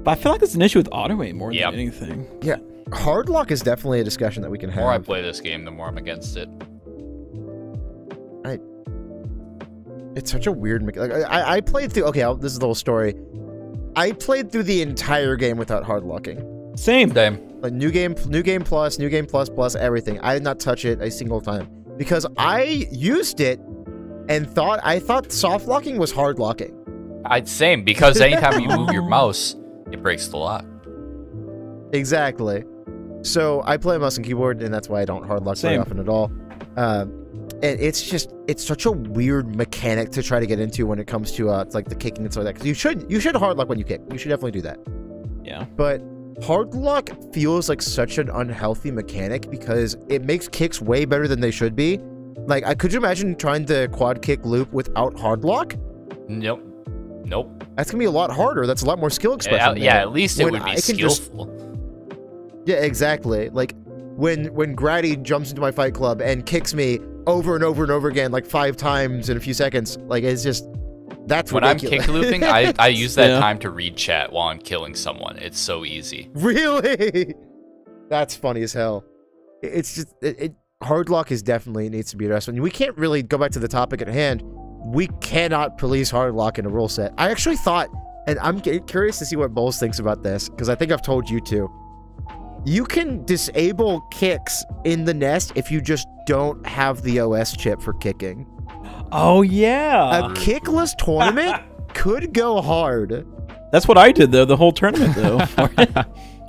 [SPEAKER 4] But I feel like it's an issue with auto aim more than anything.
[SPEAKER 1] Yeah. Hard lock is definitely a discussion that we can have.
[SPEAKER 2] The more I play this game, the more I'm against it.
[SPEAKER 1] It's such a weird mechanic. Like, I played through. Okay, this is the whole story. I played through the entire game without hard locking.
[SPEAKER 4] Same.
[SPEAKER 1] Like new game plus, everything. I did not touch it a single time because I used it and I thought soft locking was hard locking.
[SPEAKER 2] Same, because anytime you move your mouse, it breaks the lock.
[SPEAKER 1] Exactly. So I play mouse and keyboard, and that's why I don't hard lock very often at all. And it's such a weird mechanic to try to get into when it comes to like the kicking and stuff like that. Because you should hard lock when you kick. You should definitely do that.
[SPEAKER 4] Yeah.
[SPEAKER 1] But hard lock feels like such an unhealthy mechanic because it makes kicks way better than they should be. Like, could you imagine trying to quad kick loop without hard lock?
[SPEAKER 2] Nope.
[SPEAKER 1] That's gonna be a lot harder. That's a lot more skill expression.
[SPEAKER 2] Yeah, at least it would be skillful.
[SPEAKER 1] Yeah, exactly. Like when Grady jumps into my fight club and kicks me over and over and over again, like 5 times in a few seconds, like it's just that's
[SPEAKER 2] when
[SPEAKER 1] ridiculous.
[SPEAKER 2] I'm kick looping, I use that time to read chat while I'm killing someone. It's so easy.
[SPEAKER 1] Really? That's funny as hell. It's just hard lock is definitely needs to be addressed. And we can't really go back to the topic at hand. We cannot police hard lock in a rule set. I actually thought, and I'm curious to see what Bowles thinks about this, because I think I've told you too. You can disable kicks in the nest if you just don't have the OS chip for kicking.
[SPEAKER 4] Oh, yeah.
[SPEAKER 1] A kickless tournament could go hard.
[SPEAKER 4] That's what I did, though, the whole tournament, though.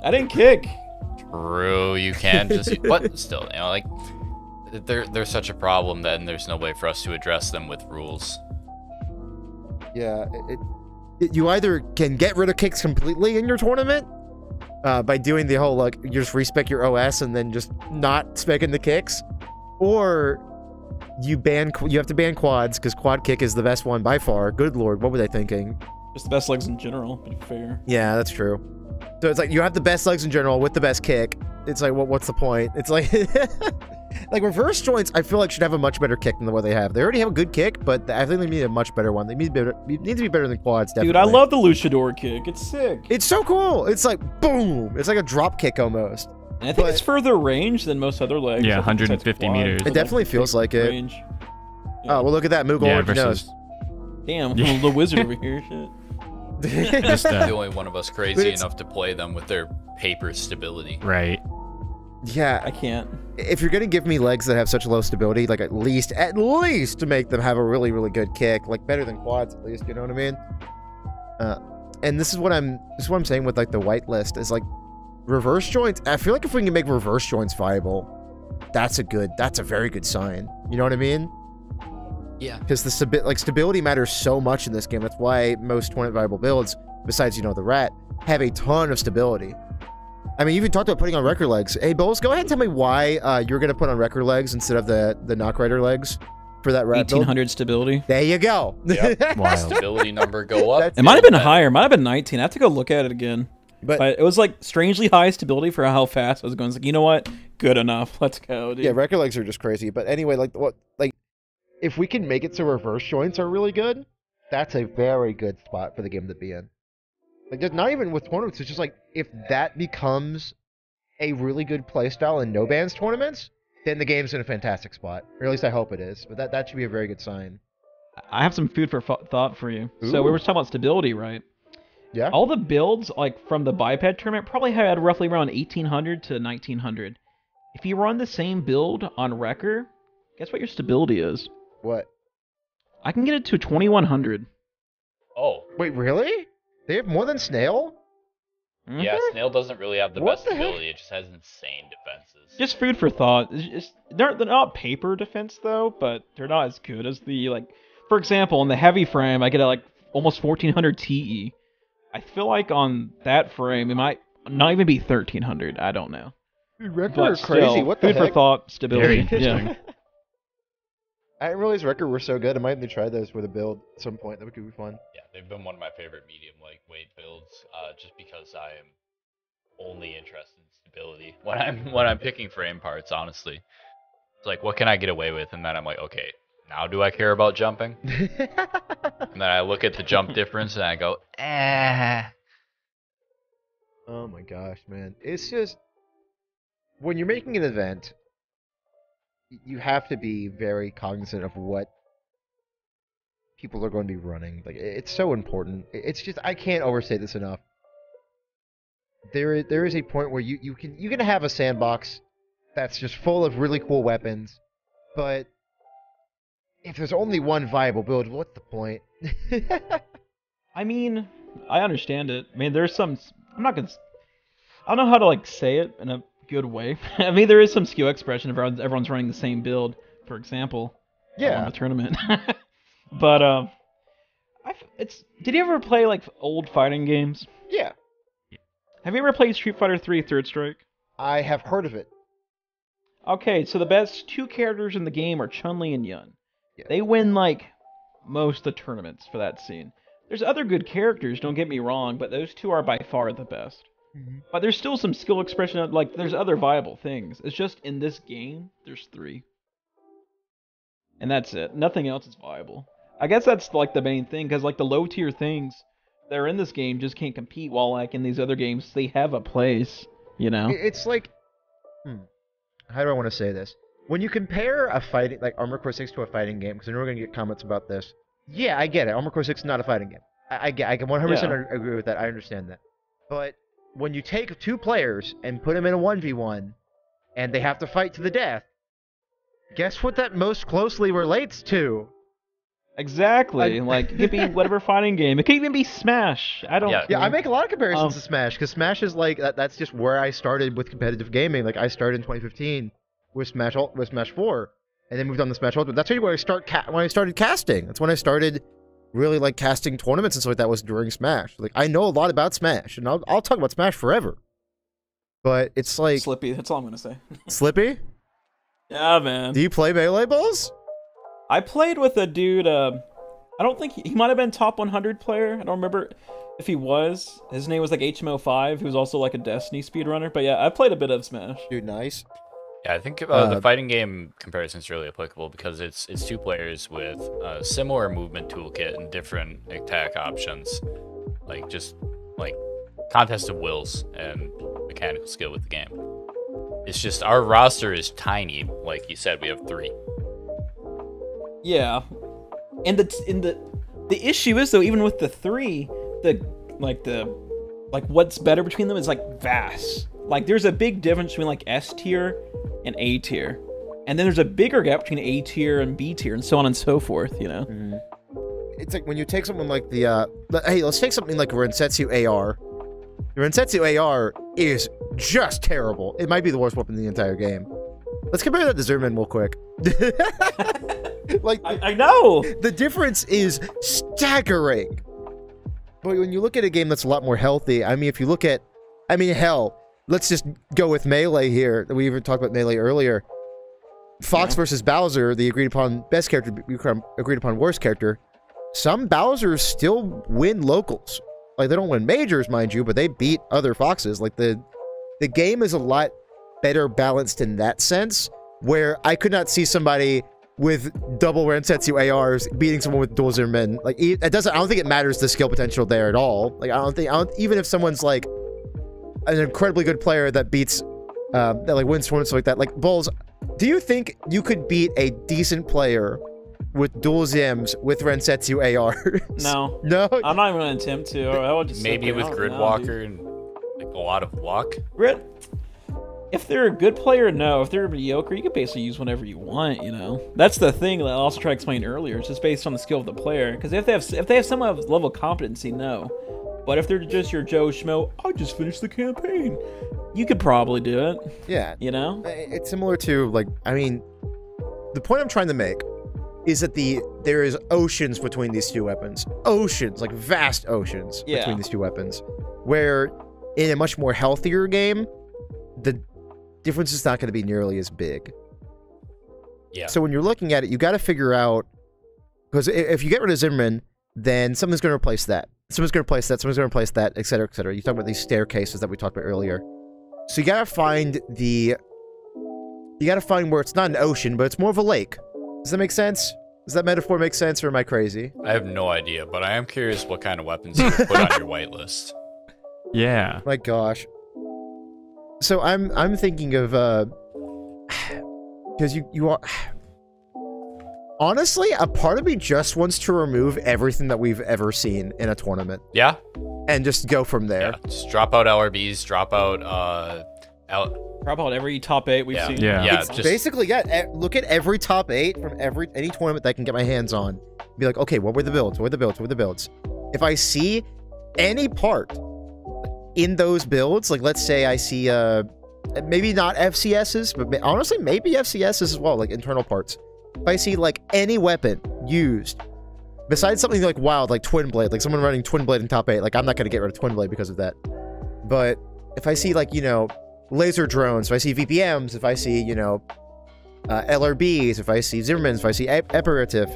[SPEAKER 4] I didn't kick.
[SPEAKER 2] True, you can just... But still, you know, like... They're such a problem that there's no way for us to address them with rules.
[SPEAKER 1] Yeah, you either can get rid of kicks completely in your tournament by doing the whole, like, you just respec your OS and then just not specking the kicks, or you have to ban quads because quad kick is the best one by far. Good lord, what were they thinking?
[SPEAKER 4] Just the best legs in general, to be fair.
[SPEAKER 1] Yeah, that's true. So it's like you have the best legs in general with the best kick. It's like, what's the point? It's like... Like, reverse joints, I feel like should have a much better kick than the one they have. They already have a good kick, but I think they need a much better one. They need to be better than quads, definitely.
[SPEAKER 4] Dude, I love the luchador kick. It's sick.
[SPEAKER 1] It's so cool. It's like, boom. It's like a drop kick almost.
[SPEAKER 4] And I think it's further range than most other legs.
[SPEAKER 3] Yeah, 150 meters.
[SPEAKER 1] It definitely feels like it.
[SPEAKER 4] Range.
[SPEAKER 1] Yeah. Oh, well, look at that. Moogle already knows.
[SPEAKER 4] Damn, the wizard over here. Shit.
[SPEAKER 2] Just the only one of us crazy enough to play them with their paper stability.
[SPEAKER 3] Right.
[SPEAKER 1] Yeah,
[SPEAKER 4] I can't.
[SPEAKER 1] If you're gonna give me legs that have such low stability, like at least to make them have a really, really good kick, like better than quads at least, you know what I mean? And this is what I'm saying with like the white list is like reverse joints. I feel like if we can make reverse joints viable, that's a very good sign. You know what I mean?
[SPEAKER 2] Yeah.
[SPEAKER 1] Because the stability matters so much in this game. That's why most tournament viable builds, besides the rat, have a ton of stability. I mean, you even talked about putting on record legs. Hey, Bowles, go ahead and tell me why you're going to put on record legs instead of the knock rider legs for that rat
[SPEAKER 4] 1800
[SPEAKER 1] build.
[SPEAKER 4] stability.
[SPEAKER 1] There you go.
[SPEAKER 2] Yep. Stability number go up.
[SPEAKER 4] It might have been higher. It might have been 19. I have to go look at it again. But it was like strangely high stability for how fast I was going. It's like, you know what? Good enough. Let's go, dude.
[SPEAKER 1] Yeah, record legs are just crazy. But anyway, if we can make it so reverse joints are really good, that's a very good spot for the game to be in. Like, just not even with tournaments, it's just like, if that becomes a really good playstyle in no bans tournaments, then the game's in a fantastic spot. Or at least I hope it is. But that should be a very good sign.
[SPEAKER 4] I have some food for thought for you.
[SPEAKER 1] Ooh.
[SPEAKER 4] So we were talking about stability, right?
[SPEAKER 1] Yeah.
[SPEAKER 4] All the builds, like from the biped tournament, probably had roughly around 1800 to 1900. If you run the same build on Wrecker, guess what your stability is?
[SPEAKER 1] What?
[SPEAKER 4] I can get it to 2100.
[SPEAKER 2] Oh.
[SPEAKER 1] Wait, really? They have more than Snail?
[SPEAKER 4] Mm-hmm.
[SPEAKER 2] Yeah, Snail doesn't really have the
[SPEAKER 1] What
[SPEAKER 2] best
[SPEAKER 1] the heck?
[SPEAKER 2] ability. It just has insane defenses.
[SPEAKER 4] Just food for thought. They're not paper defense though, but they're not as good as the For example, in the heavy frame, I get almost 1400 TE. I feel like on that frame, it might not even be 1300. I don't know.
[SPEAKER 1] Dude, Wrecker
[SPEAKER 4] But
[SPEAKER 1] are crazy.
[SPEAKER 4] still,
[SPEAKER 1] What the
[SPEAKER 4] food
[SPEAKER 1] heck?
[SPEAKER 4] for thought, stability.
[SPEAKER 3] Very
[SPEAKER 4] Yeah.
[SPEAKER 1] I didn't realize Wrecker were so good. I might have to try those with a build at some point. That could be fun.
[SPEAKER 2] Yeah, they've been one of my favorite medium weight builds, just because I am only interested in stability when I'm picking frame parts. Honestly, it's like, what can I get away with? And then I'm like, okay, now do I care about jumping? And then I look at the jump difference and I go,
[SPEAKER 1] Oh my gosh, man. It's just... When you're making an event, you have to be very cognizant of what people are going to be running. Like, it's so important. It's just... I can't overstate this enough. There is a point where you can have a sandbox that's just full of really cool weapons, but if there's only one viable build, what's the point?
[SPEAKER 4] I mean, I understand it. I mean, there's some. I'm not gonna. I don't know how to like say it in a good way. I mean, there is some skill expression if everyone's running the same build, for example.
[SPEAKER 1] Yeah.
[SPEAKER 4] On a tournament. But Did you ever play like old fighting games?
[SPEAKER 1] Yeah.
[SPEAKER 4] Have you ever played Street Fighter 3 Third Strike?
[SPEAKER 1] I have heard of it.
[SPEAKER 4] Okay, so the best 2 characters in the game are Chun-Li and Yun.
[SPEAKER 1] Yeah.
[SPEAKER 4] They win like most of the tournaments for that scene. There's other good characters, don't get me wrong, but those 2 are by far the best.
[SPEAKER 1] Mm-hmm.
[SPEAKER 4] But there's still some skill expression, like there's other viable things. It's just in this game, there's 3. And that's it. Nothing else is viable. I guess that's like the main thing, because like the low tier things that are in this game just can't compete, while like in these other games they have a place, you know?
[SPEAKER 1] It's like, how do I want to say this? When you compare a fighting, like Armored Core 6 to a fighting game, because I know we're going to get comments about this. Yeah, I get it. Armored Core 6 is not a fighting game. I can 100% agree with that. I understand that. But when you take 2 players and put them in a 1v1, and they have to fight to the death, guess what that most closely relates to?
[SPEAKER 4] Exactly. Like, it could be whatever fighting game. It could even be Smash. I don't.
[SPEAKER 1] Yeah, I make a lot of comparisons to Smash, because Smash is like that's just where I started with competitive gaming. Like I started in 2015 with Smash 4, and then moved on to Smash Ultimate. That's really where I started casting. That's when I started really like casting tournaments and stuff like that, was during Smash. Like I know a lot about Smash, and I'll talk about Smash forever. But it's like
[SPEAKER 4] Slippy. That's all I'm gonna say.
[SPEAKER 1] Slippy?
[SPEAKER 4] Yeah, man.
[SPEAKER 1] Do you play Melee Balls?
[SPEAKER 4] I played with a dude, I don't think he might have been top 100 player. I don't remember if he was. His name was like HMO5. He was also like a Destiny speedrunner. But yeah, I played a bit of Smash.
[SPEAKER 1] Dude, nice.
[SPEAKER 6] Yeah, I think the fighting game comparison is really applicable because it's 2 players with a similar movement toolkit and different attack options. Like, just, like, contest of wills and mechanical skill with the game. It's just, our roster is tiny. Like you said, we have 3.
[SPEAKER 4] Yeah, and the issue is though, even with the 3, what's better between them is like vast. Like there's a big difference between like S tier and A tier, and then there's a bigger gap between A tier and B tier, and so on and so forth. You know.
[SPEAKER 1] Mm-hmm. It's like when you take something like the hey, let's take something like Rensetsu AR. The Rensetsu AR is just terrible. It might be the worst weapon in the entire game. Let's compare that to Zerman real quick. Like
[SPEAKER 4] I know
[SPEAKER 1] the difference is staggering. But when you look at a game that's a lot more healthy, I mean, if you look at, hell, let's just go with Melee here. We even talked about Melee earlier. Fox versus Bowser, the agreed upon best character, agreed upon worst character. Some Bowsers still win locals. Like they don't win majors, mind you, but they beat other Foxes. Like the game is a lot better balanced in that sense, where I could not see somebody with double Rensetsu ARs beating someone with dual Zimmerman. Like I don't think it matters the skill potential there at all. Like even if someone's like an incredibly good player that beats that like wins tournaments like that. Like Bulls, do you think you could beat a decent player with dual Zims with Rensetsu ARs?
[SPEAKER 4] No.
[SPEAKER 1] No?
[SPEAKER 4] I'm not even gonna attempt to. I would just
[SPEAKER 6] maybe with Gridwalker and like a lot of luck.
[SPEAKER 4] If they're a good player, no. If they're mediocre, you can basically use whenever you want, you know? That's the thing that I also tried to explain earlier. It's just based on the skill of the player. Because if they have some level of competency, no. But if they're just your Joe Schmo, I just finished the campaign, you could probably do it.
[SPEAKER 1] Yeah.
[SPEAKER 4] You know?
[SPEAKER 1] It's similar to, like, I mean, the point I'm trying to make is that there is oceans between these 2 weapons. Oceans, like vast oceans between these 2 weapons. Where in a much more healthier game, the difference is not going to be nearly as big.
[SPEAKER 6] Yeah.
[SPEAKER 1] So when you're looking at it, you got to figure out, because if you get rid of Zimmerman, then something's going to replace that. Someone's going to replace that. Someone's going to replace that, etc., etc. You talk about these staircases that we talked about earlier. So you got to find where it's not an ocean, but it's more of a lake. Does that make sense? Does that metaphor make sense, or am I crazy?
[SPEAKER 6] I have no idea, but I am curious what kind of weapons you put on your whitelist.
[SPEAKER 3] Yeah.
[SPEAKER 1] My gosh. So I'm thinking of because you are honestly, a part of me just wants to remove everything that we've ever seen in a tournament.
[SPEAKER 6] Yeah.
[SPEAKER 1] And just go from there.
[SPEAKER 6] Yeah. Just drop out LRBs, drop out
[SPEAKER 4] Drop out every top 8 we've seen.
[SPEAKER 3] Yeah.
[SPEAKER 6] Just
[SPEAKER 1] basically, look at every top 8 from any tournament that I can get my hands on. Be like, okay, what were the builds? What were the builds? What were the builds? if I see any part in those builds, like let's say I see maybe not FCSs, but honestly maybe FCSs as well, like internal parts. If I see like any weapon used besides something like wild, like Twin Blade, like someone running Twin Blade in top 8, like I'm not gonna get rid of Twin Blade because of that. But if I see like, you know, laser drones, if I see VPMs, if I see, you know, LRBs, if I see Zimmermans, if I see Epirative,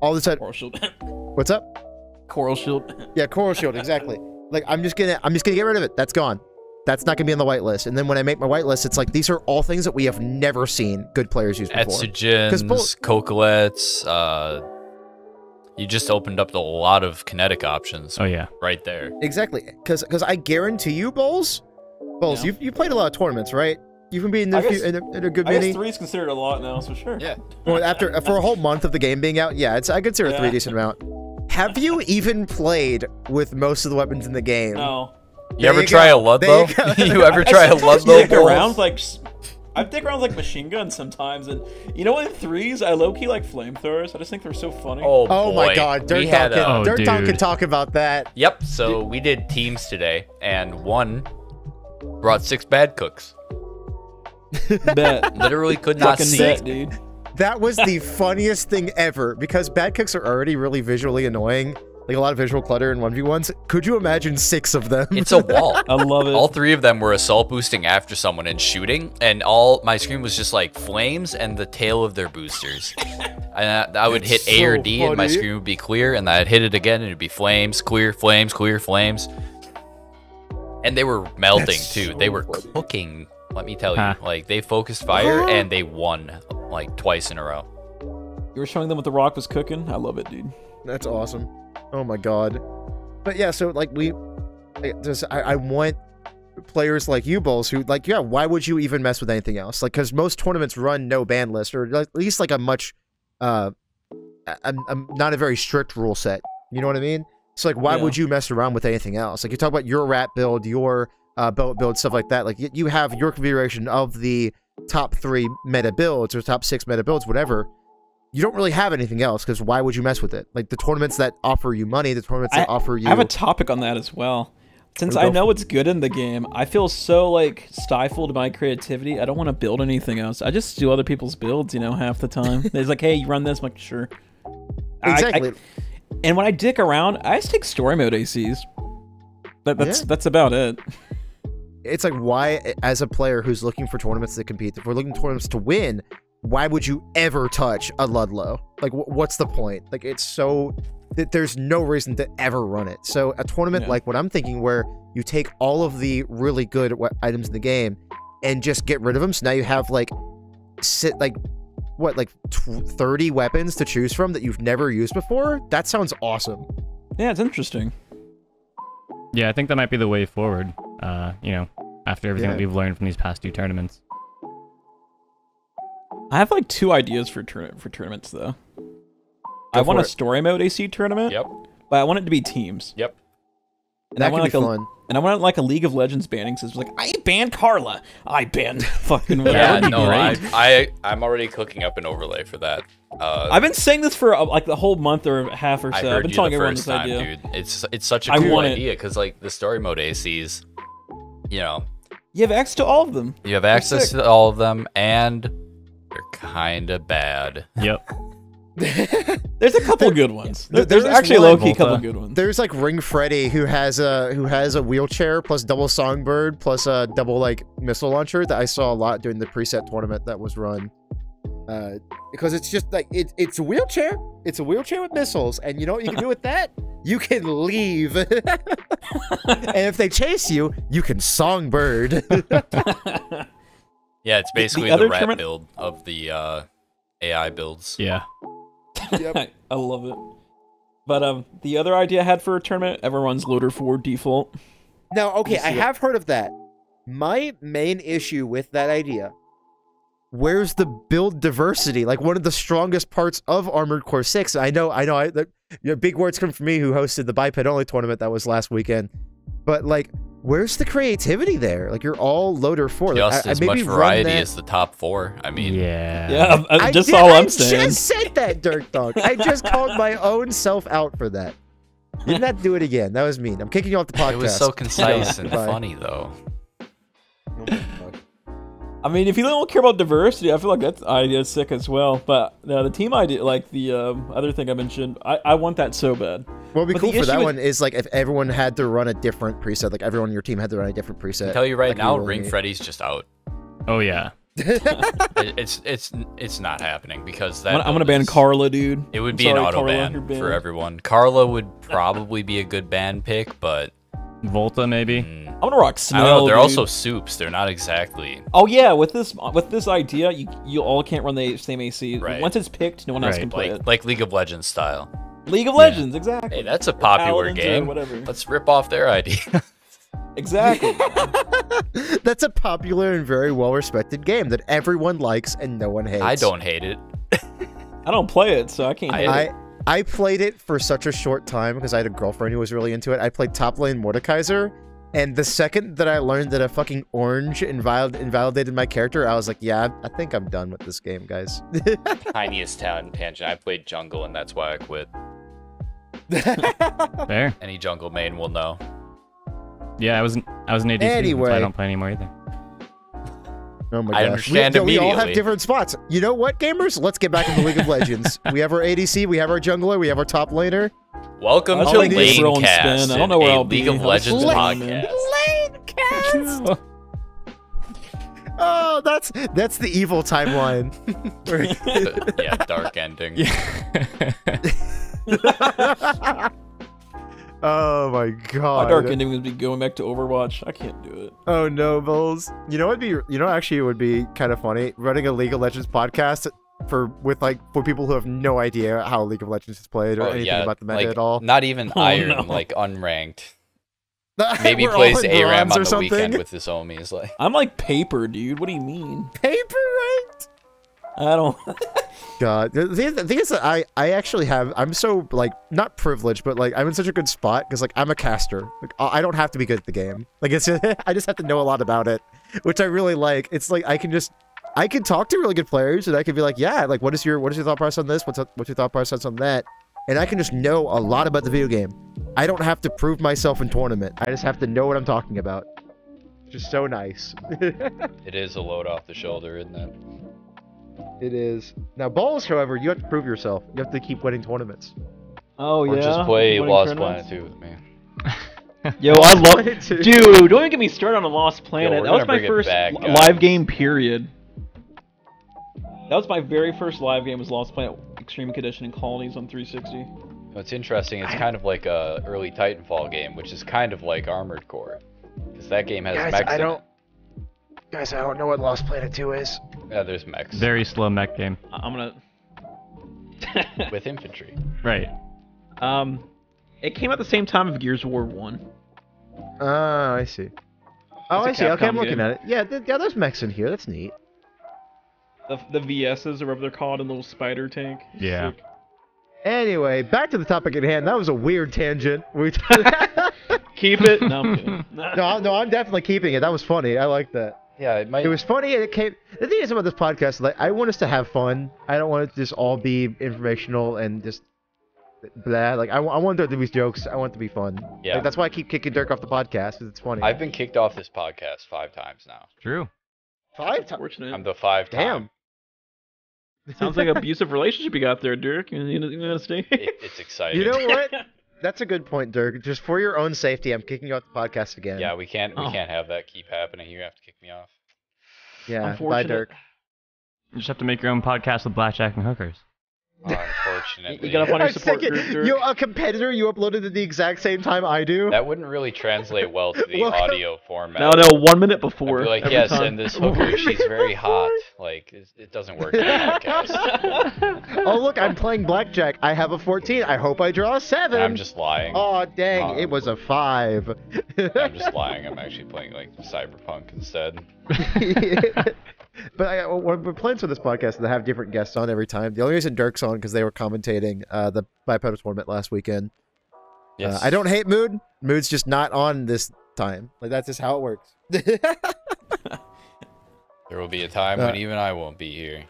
[SPEAKER 1] all the time.
[SPEAKER 4] Coral Shield.
[SPEAKER 1] What's up?
[SPEAKER 4] Coral Shield.
[SPEAKER 1] Yeah, Coral Shield, exactly. Like I'm just gonna get rid of it. That's gone. That's not gonna be on the whitelist. And then when I make my whitelist, it's like these are all things that we have never seen good players use before.
[SPEAKER 2] Etsugens, Cocolettes, you just opened up a lot of kinetic options.
[SPEAKER 3] Oh yeah,
[SPEAKER 2] right there.
[SPEAKER 1] Exactly, because I guarantee you, Bowles,
[SPEAKER 4] Yeah.
[SPEAKER 1] you played a lot of tournaments, right? You can be in, in a good
[SPEAKER 4] I
[SPEAKER 1] mini.
[SPEAKER 4] guess 3 is considered a lot now, so sure.
[SPEAKER 2] Yeah.
[SPEAKER 1] Well, for a whole month of the game being out, yeah, I consider it 3 decent amount. Have you even played with most of the weapons in the game?
[SPEAKER 4] No.
[SPEAKER 2] You ever try a Ludlow? You ever try a Ludlow?
[SPEAKER 4] I dig around like machine guns sometimes, and you know, in 3s, I low key like flamethrowers. I just think they're so funny.
[SPEAKER 1] Oh my god, Dirt Dog can talk about that.
[SPEAKER 2] Yep. So we did teams today, and one brought 6 bad cooks.
[SPEAKER 4] Bet.
[SPEAKER 2] Literally could not
[SPEAKER 4] Fucking
[SPEAKER 2] see.
[SPEAKER 4] bet, dude.
[SPEAKER 1] That was the funniest thing ever, because bad cooks are already really visually annoying. Like a lot of visual clutter in 1v1s. Could you imagine 6 of them?
[SPEAKER 2] It's a wall.
[SPEAKER 4] I love it.
[SPEAKER 2] All 3 of them were assault boosting after someone and shooting, and my screen was just like flames and the tail of their boosters. And I would hit A or D, and my screen would be clear, and I'd hit it again, and it'd be flames, clear, flames, clear, flames. And they were melting too. They were cooking. Let me tell you, like they focused fire and they won like twice in a row.
[SPEAKER 4] You were showing them what the rock was cooking. I love it, dude.
[SPEAKER 1] That's awesome. Oh my god. But yeah, so like I want players like you, Bulls, who like, yeah, why would you even mess with anything else? Like, because most tournaments run no ban list, or at least like a much, not a very strict rule set. You know what I mean? So like, why would you mess around with anything else? Like you talk about your rat build, your belt build, stuff like that. Like you have your configuration of the top 3 meta builds or top 6 meta builds, whatever. You don't really have anything else, because why would you mess with it? Like the tournaments that offer you money, the tournaments that offer you...
[SPEAKER 4] I have a topic on that as well. Since I know it's good in the game, I feel so like stifled by creativity. I don't want to build anything else. I just do other people's builds, you know, half the time. It's like, hey, you run this? I'm like, sure.
[SPEAKER 1] Exactly.
[SPEAKER 4] And when I dick around, I just take story mode ACs. That's about it.
[SPEAKER 1] It's like, why, as a player who's looking for tournaments to compete, if we're looking for tournaments to win, why would you ever touch a Ludlow? Like, what's the point? Like, it's so... There's no reason to ever run it. So a tournament like what I'm thinking, where you take all of the really good items in the game and just get rid of them, so now you have, like, 30 weapons to choose from that you've never used before? That sounds awesome.
[SPEAKER 4] Yeah, it's interesting.
[SPEAKER 3] Yeah, I think that might be the way forward, you know, after everything that we've learned from these past 2 tournaments.
[SPEAKER 4] I have like 2 ideas for tournaments though. I want a story mode AC tournament.
[SPEAKER 2] Yep.
[SPEAKER 4] But I want it to be teams.
[SPEAKER 2] Yep.
[SPEAKER 1] And that could be fun.
[SPEAKER 4] And I want like a League of Legends banning system. Like, I banned Carla. I banned fucking whatever.
[SPEAKER 2] Yeah, no, I'm already cooking up an overlay for that.
[SPEAKER 4] I've been saying this for like the whole month or half or so. I've been telling everyone this idea.
[SPEAKER 2] Dude. It's such a cool idea, because like the story mode ACs, you know,
[SPEAKER 4] you have access to all of them.
[SPEAKER 2] You have access to all of them, and they're kind of bad.
[SPEAKER 3] Yep.
[SPEAKER 4] There's a couple good ones. There's actually low-key a couple good ones.
[SPEAKER 1] There's like Ring Freddy, who has a wheelchair plus double songbird plus a double like missile launcher that I saw a lot during the preset tournament that was run. Because it's just like it's a wheelchair. It's a wheelchair with missiles, and you know what you can do with that? You can leave. And if they chase you, you can songbird.
[SPEAKER 2] Yeah, it's basically the rat build of the AI builds.
[SPEAKER 3] Yeah.
[SPEAKER 1] Yep.
[SPEAKER 4] I love it. But the other idea I had for a tournament, everyone's loader 4 default.
[SPEAKER 1] Now, okay, I have heard of that. My main issue with that idea, where's the build diversity? Like, one of the strongest parts of Armored Core 6, I know, big words come from me, who hosted the biped only tournament that was last weekend. But like, where's the creativity there? Like, you're all loader 4.
[SPEAKER 2] Just as much variety as the top 4. I mean,
[SPEAKER 4] yeah. I'm saying.
[SPEAKER 1] I just said that, Dirk Dog. I just called my own self out for that. You didn't have to do it again. That was mean. I'm kicking you off the podcast.
[SPEAKER 2] It was so concise and
[SPEAKER 1] Bye.
[SPEAKER 2] funny, though.
[SPEAKER 4] I mean, if you don't care about diversity, I feel like that idea is sick as well. But the team idea, like the other thing I mentioned, I want that so bad.
[SPEAKER 1] What would be
[SPEAKER 4] But
[SPEAKER 1] cool
[SPEAKER 4] the
[SPEAKER 1] for that
[SPEAKER 4] issue
[SPEAKER 1] one is like if everyone had to run a different preset, like everyone on your team had to run a different preset.
[SPEAKER 2] I tell you right
[SPEAKER 1] like
[SPEAKER 2] now,
[SPEAKER 1] will
[SPEAKER 2] Ring
[SPEAKER 1] need.
[SPEAKER 2] Freddy's just out.
[SPEAKER 3] Oh yeah.
[SPEAKER 2] It's not happening because that.
[SPEAKER 4] I'm gonna ban Carla, dude.
[SPEAKER 2] It would
[SPEAKER 4] I'm
[SPEAKER 2] be an
[SPEAKER 4] sorry,
[SPEAKER 2] auto
[SPEAKER 4] Carla,
[SPEAKER 2] ban
[SPEAKER 4] you're banned.
[SPEAKER 2] for everyone. Carla would probably be a good ban pick, but
[SPEAKER 3] Volta maybe.
[SPEAKER 4] I'm gonna rock
[SPEAKER 2] I
[SPEAKER 4] Snell.
[SPEAKER 2] don't know. They're
[SPEAKER 4] dude.
[SPEAKER 2] also soups. They're not exactly.
[SPEAKER 4] Oh yeah, with this idea, you all can't run the same AC.
[SPEAKER 2] Right.
[SPEAKER 4] Once it's picked, no one else
[SPEAKER 3] Right.
[SPEAKER 4] can play it.
[SPEAKER 2] Like League of Legends style.
[SPEAKER 4] League of Legends, exactly.
[SPEAKER 2] Hey, that's a popular
[SPEAKER 4] Paladins or
[SPEAKER 2] game.
[SPEAKER 4] whatever.
[SPEAKER 2] Let's rip off their idea.
[SPEAKER 4] Exactly.
[SPEAKER 1] That's a popular and very well-respected game that everyone likes and no one hates.
[SPEAKER 2] I don't hate it.
[SPEAKER 4] I don't play it, so I can't. hate it.
[SPEAKER 1] I played it for such a short time because I had a girlfriend who was really into it. I played top lane Mordekaiser, and the second that I learned that a fucking orange invalidated my character, I was like, yeah, I think I'm done with this game, guys.
[SPEAKER 2] Tiniest tangent. I played jungle, and that's why I quit.
[SPEAKER 3] Fair.
[SPEAKER 2] Any jungle main will know.
[SPEAKER 3] Yeah, I was an ADC. That's
[SPEAKER 1] Anyway.
[SPEAKER 3] why I don't play anymore either.
[SPEAKER 1] Oh my
[SPEAKER 2] I
[SPEAKER 1] gosh.
[SPEAKER 2] understand
[SPEAKER 1] we all have
[SPEAKER 2] immediately.
[SPEAKER 1] different spots. You know what, gamers? Let's get back into League of Legends. We have our ADC, we have our jungler, we have our top laner.
[SPEAKER 2] Welcome
[SPEAKER 4] I'll
[SPEAKER 2] to
[SPEAKER 4] take this throw and
[SPEAKER 2] Lanecast,
[SPEAKER 4] spin. I don't know where
[SPEAKER 2] a
[SPEAKER 4] I'll be.
[SPEAKER 2] League of
[SPEAKER 4] I'll
[SPEAKER 2] Legends
[SPEAKER 4] just
[SPEAKER 2] podcast.
[SPEAKER 1] Lanecast! Oh, that's the evil timeline.
[SPEAKER 2] Yeah, dark ending.
[SPEAKER 1] Oh my god.
[SPEAKER 4] My dark ending would be going back to Overwatch. I can't do it.
[SPEAKER 1] Oh no, Bulls. You know actually it would be kind of funny running a League of Legends podcast for people who have no idea how League of Legends is played or anything about the meta
[SPEAKER 2] like,
[SPEAKER 1] at all.
[SPEAKER 2] Not even
[SPEAKER 4] Oh,
[SPEAKER 2] iron,
[SPEAKER 4] no.
[SPEAKER 2] like unranked. Maybe
[SPEAKER 1] We're all
[SPEAKER 2] plays
[SPEAKER 1] in
[SPEAKER 2] ARAM
[SPEAKER 1] bronze
[SPEAKER 2] on
[SPEAKER 1] or
[SPEAKER 2] the weekend
[SPEAKER 1] something.
[SPEAKER 2] with his homies. Like,
[SPEAKER 4] I'm like paper, dude. What do you mean?
[SPEAKER 1] Paper ranked.
[SPEAKER 4] I don't.
[SPEAKER 1] God, the thing is that I actually I'm so like not privileged, but like I'm in such a good spot because like I'm a caster. Like I don't have to be good at the game. Like it's I just have to know a lot about it, which I really like. It's like I can talk to really good players and I can be like, yeah, like what is your thought process on this? What's your thought process on that? And I can just know a lot about the video game. I don't have to prove myself in tournament. I just have to know what I'm talking about. Just so nice.
[SPEAKER 2] it is a load off the shoulder, isn't it?
[SPEAKER 1] It is. Now balls, however, you have to prove yourself. You have to keep winning tournaments.
[SPEAKER 4] Oh
[SPEAKER 2] Or
[SPEAKER 4] yeah.
[SPEAKER 2] just play
[SPEAKER 4] Winning
[SPEAKER 2] Lost
[SPEAKER 4] tournaments?
[SPEAKER 2] Planet 2 with me.
[SPEAKER 4] Yo, I love.
[SPEAKER 1] Planet 2.
[SPEAKER 4] Dude, don't even get me started on the Lost Planet.
[SPEAKER 2] we're
[SPEAKER 4] That was
[SPEAKER 2] gonna
[SPEAKER 4] my
[SPEAKER 2] bring it
[SPEAKER 4] first
[SPEAKER 2] back, guys.
[SPEAKER 4] live game. Period. That was my very first live game. Was Lost Planet Extreme Conditioning Colonies on 360.
[SPEAKER 2] What's interesting, it's kind of like a early Titanfall game, which is kind of like Armored Core. Because that game has mechs in it.
[SPEAKER 1] Guys, I don't know what Lost Planet 2 is.
[SPEAKER 2] Yeah, there's mechs.
[SPEAKER 3] Very slow mech game.
[SPEAKER 4] I'm gonna.
[SPEAKER 2] With infantry.
[SPEAKER 3] Right.
[SPEAKER 4] It came out the same time of Gears of War 1.
[SPEAKER 1] Oh, I see. Oh, I
[SPEAKER 4] It's a
[SPEAKER 1] see. Okay, I'm
[SPEAKER 4] Capcom
[SPEAKER 1] looking
[SPEAKER 4] game.
[SPEAKER 1] at it. Yeah, yeah, there's mechs in here. That's neat.
[SPEAKER 4] The VSs or whatever they're called, in the little spider tank.
[SPEAKER 3] Yeah.
[SPEAKER 4] Sick.
[SPEAKER 1] Anyway, back to the topic at hand. That was a weird tangent.
[SPEAKER 4] Keep it. No, I'm kidding.
[SPEAKER 1] No, I'm definitely keeping it. That was funny. I like that.
[SPEAKER 2] Yeah, it might.
[SPEAKER 1] It was funny, and it came. The thing is about this podcast, like, I want us to have fun. I don't want it to just all be informational and just blah. Like, I want there to be jokes. I want it to be fun.
[SPEAKER 2] Yeah.
[SPEAKER 1] Like, that's why I keep kicking Dirk off the podcast, because it's funny.
[SPEAKER 2] I've been kicked off this podcast 5 times now.
[SPEAKER 3] True.
[SPEAKER 1] 5 times.
[SPEAKER 4] Unfortunate.
[SPEAKER 2] I'm the 5 time.
[SPEAKER 1] Damn.
[SPEAKER 4] Sounds like an abusive relationship you got there, Dirk. You gonna stay?
[SPEAKER 2] It's exciting.
[SPEAKER 1] You know what? That's a good point, Dirk. Just for your own safety, I'm kicking you off the podcast again.
[SPEAKER 2] Yeah, we can't
[SPEAKER 4] Oh.
[SPEAKER 2] have that keep happening. You have to kick me off.
[SPEAKER 1] Yeah. Bye,
[SPEAKER 4] Unfortunate.
[SPEAKER 1] Dirk.
[SPEAKER 3] You just have to make your own podcast with blackjack and hookers.
[SPEAKER 2] Unfortunately.
[SPEAKER 4] You gotta find your
[SPEAKER 1] I
[SPEAKER 4] support
[SPEAKER 1] second-
[SPEAKER 4] group, Dirk.
[SPEAKER 1] You a competitor you uploaded at the exact same time I do.
[SPEAKER 2] That wouldn't really translate well to the
[SPEAKER 1] Welcome-
[SPEAKER 2] audio format.
[SPEAKER 4] No, 1 minute
[SPEAKER 2] I'd
[SPEAKER 4] before.
[SPEAKER 2] be like,
[SPEAKER 4] every
[SPEAKER 2] yes,
[SPEAKER 4] time.
[SPEAKER 2] and this hooker, she's very hot. Like, it doesn't work in a podcast.
[SPEAKER 1] Oh look, I'm playing blackjack. I have a 14. I hope I draw a 7.
[SPEAKER 2] And I'm just lying.
[SPEAKER 1] Oh dang, it was a 5.
[SPEAKER 2] I'm just lying. I'm actually playing, like, Cyberpunk instead.
[SPEAKER 1] But we're playing for this podcast that have different guests on every time. The only reason Dirk's on because they were commentating the biped tournament last weekend.
[SPEAKER 2] Yes.
[SPEAKER 1] I don't hate Mood. Mood's just not on this time. Like, that's just how it works.
[SPEAKER 2] There will be a time when even I won't be here.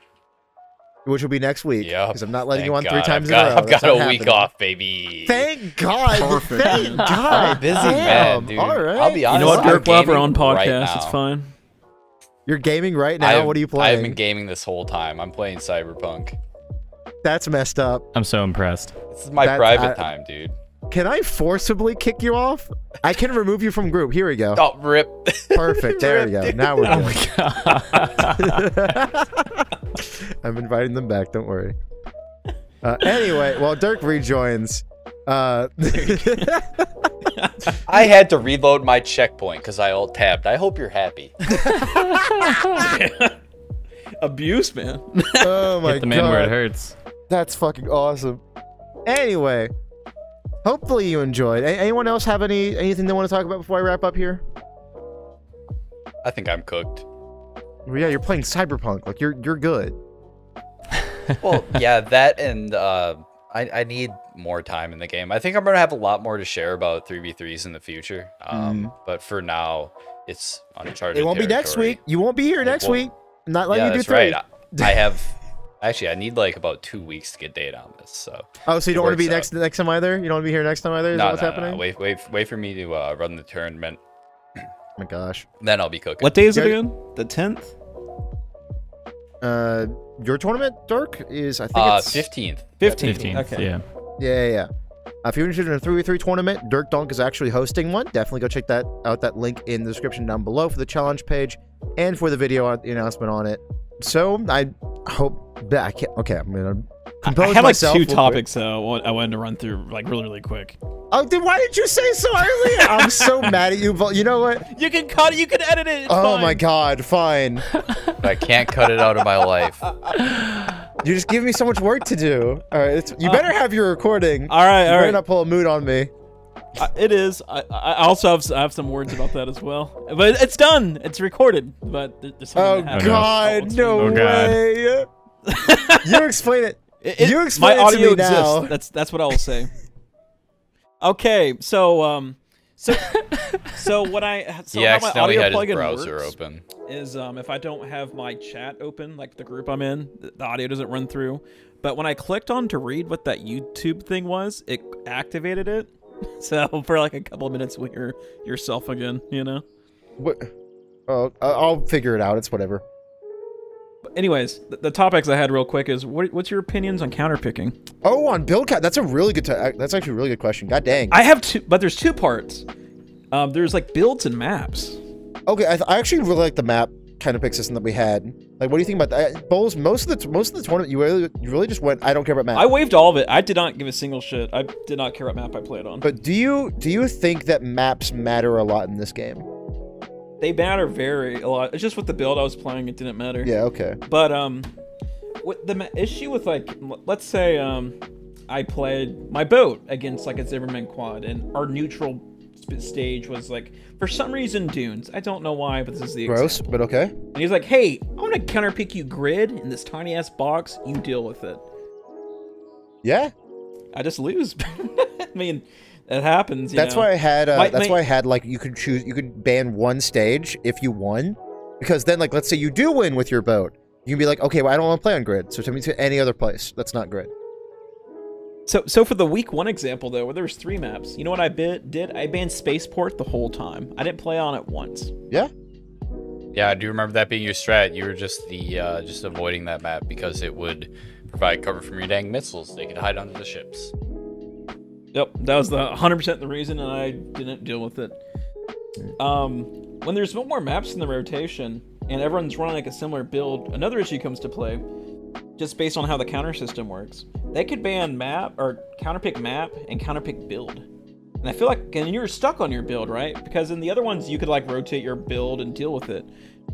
[SPEAKER 1] which will be next week.
[SPEAKER 6] Yeah,
[SPEAKER 1] because I'm not letting you on
[SPEAKER 6] thank
[SPEAKER 1] 3
[SPEAKER 6] God.
[SPEAKER 1] times in a row.
[SPEAKER 6] I've
[SPEAKER 1] That's
[SPEAKER 6] got
[SPEAKER 1] not
[SPEAKER 6] a week
[SPEAKER 1] happening.
[SPEAKER 6] off, baby.
[SPEAKER 1] Thank God.
[SPEAKER 4] Perfect.
[SPEAKER 1] Thank God.
[SPEAKER 6] I'm busy, man, dude.
[SPEAKER 1] All right.
[SPEAKER 6] I'll be honest.
[SPEAKER 4] You know what,
[SPEAKER 6] I'm
[SPEAKER 4] Dirk? We'll have our
[SPEAKER 6] gaming
[SPEAKER 4] own podcast.
[SPEAKER 6] right now.
[SPEAKER 4] It's fine.
[SPEAKER 1] You're gaming right now. What are you playing?
[SPEAKER 6] I've been gaming this whole time. I'm playing Cyberpunk.
[SPEAKER 1] That's messed up.
[SPEAKER 3] I'm so impressed.
[SPEAKER 6] This is my private time, dude.
[SPEAKER 1] Can I forcibly kick you off? I can remove you from group. Here we go.
[SPEAKER 6] Oh, rip.
[SPEAKER 1] Perfect. There we go. Now we're
[SPEAKER 3] Oh
[SPEAKER 1] good.
[SPEAKER 3] my god.
[SPEAKER 1] I'm inviting them back. Don't worry. Anyway, while Dirk rejoins,
[SPEAKER 6] I had to reload my checkpoint because I alt-tabbed. I hope you're happy.
[SPEAKER 4] Abuse, man.
[SPEAKER 1] oh my
[SPEAKER 3] Hit the man where it
[SPEAKER 1] God,
[SPEAKER 3] hurts.
[SPEAKER 1] that's fucking awesome. Anyway, hopefully you enjoyed. Anyone else have anything they want to talk about before I wrap up here?
[SPEAKER 6] I think I'm cooked.
[SPEAKER 1] Well, yeah, you're playing Cyberpunk. Like you're good.
[SPEAKER 6] Well, yeah, that and I need more time in the game. I think I'm gonna have a lot more to share about 3v3s in the future. But for now, it's uncharted.
[SPEAKER 1] It won't be next
[SPEAKER 6] territory.
[SPEAKER 1] week. You won't be here next week. I'm not letting
[SPEAKER 6] Yeah,
[SPEAKER 1] you do
[SPEAKER 6] that's
[SPEAKER 1] 3.
[SPEAKER 6] right. I have actually I need like about 2 weeks to get data on this. So
[SPEAKER 1] Oh, so you don't want to be
[SPEAKER 6] works
[SPEAKER 1] next time either? You don't want to be here next time either? Is that
[SPEAKER 6] no,
[SPEAKER 1] what's
[SPEAKER 6] no,
[SPEAKER 1] happening?
[SPEAKER 6] no. Wait for me to run the tournament.
[SPEAKER 1] Oh my gosh.
[SPEAKER 6] Then I'll be cooking.
[SPEAKER 4] What day is it
[SPEAKER 1] Yeah.
[SPEAKER 4] again? The 10th?
[SPEAKER 1] Your tournament, Dirk, is I think it's
[SPEAKER 6] 15th.
[SPEAKER 4] 15th.
[SPEAKER 3] 15th.
[SPEAKER 4] Okay.
[SPEAKER 1] Yeah. If you're interested in a 3v3 tournament, Dirk Donk is actually hosting one. Definitely go check that out. That link in the description down below for the challenge page and for the video announcement on it. So I hope that I can't. Okay, I'm gonna compose
[SPEAKER 4] I had like
[SPEAKER 1] myself
[SPEAKER 4] 2
[SPEAKER 1] real quick.
[SPEAKER 4] topics I wanted to run through like really quick.
[SPEAKER 1] Oh, then why did you say so early? I'm so mad at you. You know what?
[SPEAKER 4] You can cut it. You can edit it. It's
[SPEAKER 1] Oh
[SPEAKER 4] fine.
[SPEAKER 1] my God, fine.
[SPEAKER 6] I can't cut it out of my life.
[SPEAKER 1] You just give me so much work to do. All right, you better have your recording.
[SPEAKER 4] All right,
[SPEAKER 1] You
[SPEAKER 4] all
[SPEAKER 1] better
[SPEAKER 4] right.
[SPEAKER 1] not pull a mood on me.
[SPEAKER 4] It is. I also have some words about that as well. But it's done. It's recorded. But there's something
[SPEAKER 1] Oh
[SPEAKER 4] that happened.
[SPEAKER 1] God,
[SPEAKER 4] it's
[SPEAKER 1] no
[SPEAKER 3] Oh, God.
[SPEAKER 1] way. You explain it. You explain
[SPEAKER 4] my
[SPEAKER 1] it to
[SPEAKER 4] audio
[SPEAKER 1] me now.
[SPEAKER 4] exists. That's what I will say. Okay, so what I
[SPEAKER 6] He
[SPEAKER 4] how my
[SPEAKER 6] accidentally
[SPEAKER 4] audio
[SPEAKER 6] had his
[SPEAKER 4] plugin
[SPEAKER 6] browser
[SPEAKER 4] works
[SPEAKER 6] open.
[SPEAKER 4] is if I don't have my chat open, like the group I'm in, the audio doesn't run through. But when I clicked on to read what that YouTube thing was, it activated it. So for like a couple of minutes, we hear yourself again. You know.
[SPEAKER 1] What? Oh, I'll figure it out. It's whatever.
[SPEAKER 4] But anyways, the topics I had real quick is what's your opinions on counterpicking?
[SPEAKER 1] Oh, on build count. That's a really good. That's actually a really good question. God dang.
[SPEAKER 4] I have 2, but there's 2 parts. There's like builds and maps.
[SPEAKER 1] Okay, I actually really like the map kind of pick system that we had. Like, what do you think about that? Bowles, most of the tournament, you really just went, I don't care about map.
[SPEAKER 4] I waived all of it. I did not give a single shit. I did not care what map I played on.
[SPEAKER 1] But do you think that maps matter a lot in this game?
[SPEAKER 4] They matter a lot. It's just with the build I was playing, it didn't matter.
[SPEAKER 1] Yeah, okay.
[SPEAKER 4] But what the issue with like, let's say I played my boat against like a Zimmerman quad, and our neutral stage was like, for some reason, dunes. I don't know why, but this is the
[SPEAKER 1] Gross,
[SPEAKER 4] example.
[SPEAKER 1] but okay.
[SPEAKER 4] And he's like, hey, I'm gonna counterpick you grid in this tiny ass box. You deal with it.
[SPEAKER 1] Yeah.
[SPEAKER 4] I just lose. I mean, it happens.
[SPEAKER 1] That's why I had.
[SPEAKER 4] My-
[SPEAKER 1] that's
[SPEAKER 4] my-
[SPEAKER 1] why I had like you could ban one stage if you won, because then like let's say you do win with your boat, you can be like, okay, well I don't want to play on grid, so tell me to any other place that's not grid.
[SPEAKER 4] So for the week 1 example though, where there was 3 maps, you know what I did? I banned Spaceport the whole time. I didn't play on it once.
[SPEAKER 1] Yeah.
[SPEAKER 6] Yeah, I do remember that being your strat. You were just just avoiding that map because it would provide cover from your dang missiles. They could hide under the ships.
[SPEAKER 4] Yep, that was the 100% the reason, and I didn't deal with it. When there's no more maps in the rotation, and everyone's running like a similar build, another issue comes to play, just based on how the counter system works. They could ban map, or counterpick map, and counterpick build. And I feel like, and you're stuck on your build, right? Because in the other ones, you could like rotate your build and deal with it.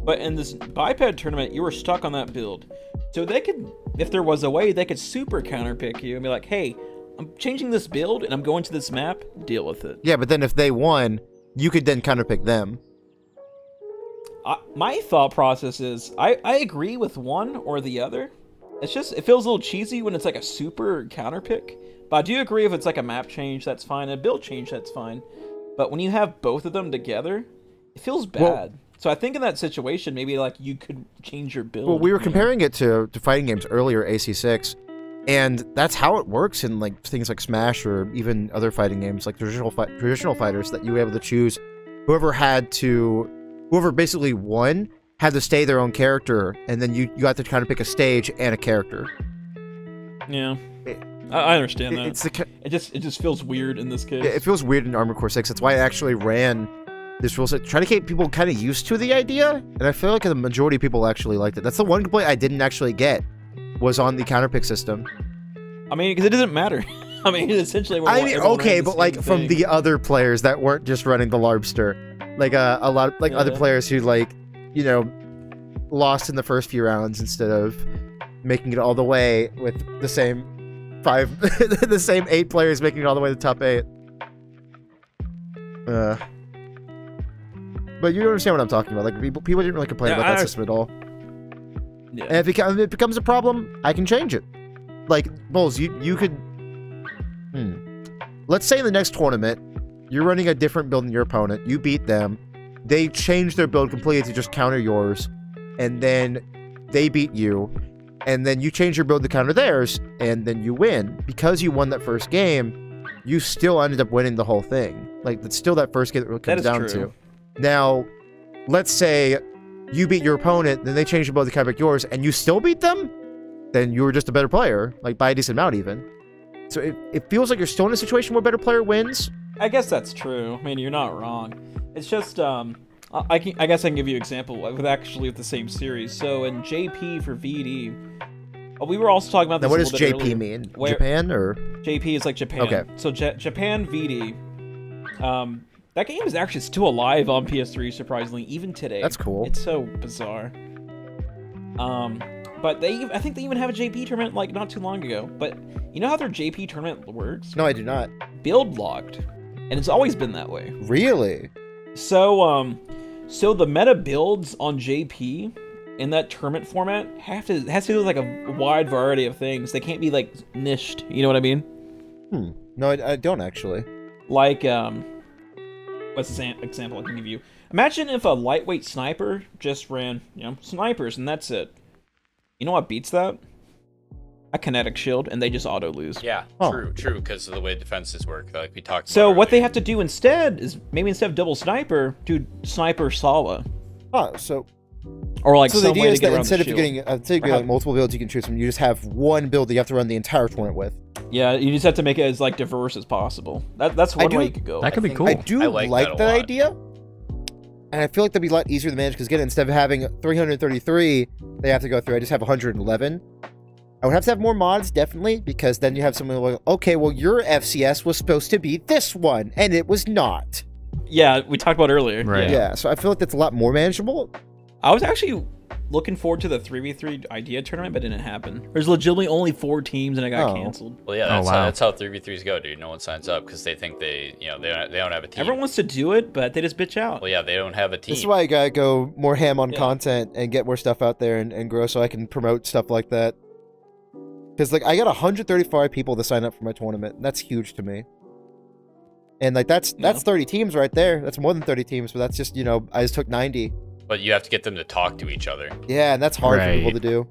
[SPEAKER 4] But in this biped tournament, you were stuck on that build. So they could, if there was a way, they could super counterpick you and be like, hey, I'm changing this build and I'm going to this map, deal with it.
[SPEAKER 1] Yeah, but then if they won, you could then counterpick them.
[SPEAKER 4] My thought process is, I agree with one or the other. It's just, it feels a little cheesy when it's like a super counterpick. But I do agree if it's like a map change, that's fine. A build change, that's fine. But when you have both of them together, it feels bad. So I think in that situation, maybe like you could change your build.
[SPEAKER 1] Well, we were
[SPEAKER 4] you know?
[SPEAKER 1] comparing it to fighting games earlier, AC6, and that's how it works in like things like Smash or even other fighting games like traditional fighters, that you were able to choose whoever basically won had to stay their own character, and then you got to kind of pick a stage and a character.
[SPEAKER 4] Yeah, I understand that.
[SPEAKER 1] It's
[SPEAKER 4] It just feels weird in this case.
[SPEAKER 1] it feels weird in Armored Core 6. That's why I actually ran this rule set, try to get people kind of used to the idea, and I feel like the majority of people actually liked it. That's the one complaint I didn't actually get, was on the counterpick system.
[SPEAKER 4] I mean, because it doesn't matter. I mean, essentially,
[SPEAKER 1] Okay, but like from the other players that weren't just running the Larbster, like a lot of, like other players who like, you know, lost in the first few rounds instead of making it all the way with the same the same 8 players making it all the way to the top 8. But you understand what I'm talking about. Like people didn't really complain about that system at all.
[SPEAKER 4] Yeah.
[SPEAKER 1] And if it becomes a problem, I can change it. Like Bulls, you could. Let's say in the next tournament, you're running a different build than your opponent. You beat them. They change their build completely to just counter yours, and then they beat you, and then you change your build to counter theirs, and then you win. Because you won that first game, you still ended up winning the whole thing. Like, it's still that first game that it comes down to. Now, let's say you beat your opponent, then they change your build to counter yours, and you still beat them, then you were just a better player, like by a decent amount even. So it feels like you're still in a situation where a better player wins.
[SPEAKER 4] I guess that's true. I mean, you're not wrong. It's just, I guess I can give you an example with the same series. So in JP for VD, we were also talking about this.
[SPEAKER 1] Now, what does JP
[SPEAKER 4] earlier,
[SPEAKER 1] mean? Japan or?
[SPEAKER 4] JP is like Japan.
[SPEAKER 1] Okay.
[SPEAKER 4] So Japan VD, that game is actually still alive on PS3, surprisingly, even today.
[SPEAKER 1] That's cool.
[SPEAKER 4] It's so bizarre. But I think they even have a JP tournament like not too long ago. But you know how their JP tournament works?
[SPEAKER 1] No, I do not.
[SPEAKER 4] Build locked, and it's always been that way.
[SPEAKER 1] Really?
[SPEAKER 4] So so the meta builds on JP in that tournament format has to do with like a wide variety of things. They can't be like niched. You know what I mean?
[SPEAKER 1] No, I don't actually.
[SPEAKER 4] Like what's the example I can give you? Imagine if a lightweight sniper just ran, snipers, and that's it. You know what beats that? A kinetic shield, and they just auto lose.
[SPEAKER 6] Yeah, true, because of the way defenses work, like we talked about.
[SPEAKER 4] So what
[SPEAKER 6] earlier.
[SPEAKER 4] they have to do instead is maybe instead of double sniper, do sniper Sawa.
[SPEAKER 1] So
[SPEAKER 4] Or like
[SPEAKER 1] the
[SPEAKER 4] some
[SPEAKER 1] idea
[SPEAKER 4] way
[SPEAKER 1] is
[SPEAKER 4] to get
[SPEAKER 1] that
[SPEAKER 4] around
[SPEAKER 1] instead
[SPEAKER 4] the
[SPEAKER 1] of you
[SPEAKER 4] shield.
[SPEAKER 1] getting like multiple builds you can choose from, you just have one build that you have to run the entire tournament with.
[SPEAKER 4] Yeah, you just have to make it as like diverse as possible. That's one way you could go.
[SPEAKER 3] That could be cool.
[SPEAKER 1] I do like that idea, and I feel like that'd be a lot easier to manage because again, instead of having 333, they have to go through. I just have 111. I would have to have more mods, definitely, because then you have someone like, okay, well, your FCS was supposed to be this one, and it was not.
[SPEAKER 4] Yeah, we talked about earlier.
[SPEAKER 3] Right.
[SPEAKER 1] Yeah, so I feel like that's a lot more manageable.
[SPEAKER 4] I was actually looking forward to the 3v3 idea tournament, but it didn't happen. There's legitimately only 4 teams, and it got canceled.
[SPEAKER 6] Well, yeah, that's how 3v3s go, dude. No one signs up because they think they don't have a team.
[SPEAKER 4] Everyone wants to do it, but they just bitch out.
[SPEAKER 6] Well, yeah, they don't have a team.
[SPEAKER 1] This is why I gotta go more ham on content and get more stuff out there and grow so I can promote stuff like that. Because, like, I got 135 people to sign up for my tournament. That's huge to me. And, like, that's 30 teams right there. That's more than 30 teams, but that's just, I just took 90.
[SPEAKER 6] But you have to get them to talk to each other.
[SPEAKER 1] Yeah, and that's hard for people to do.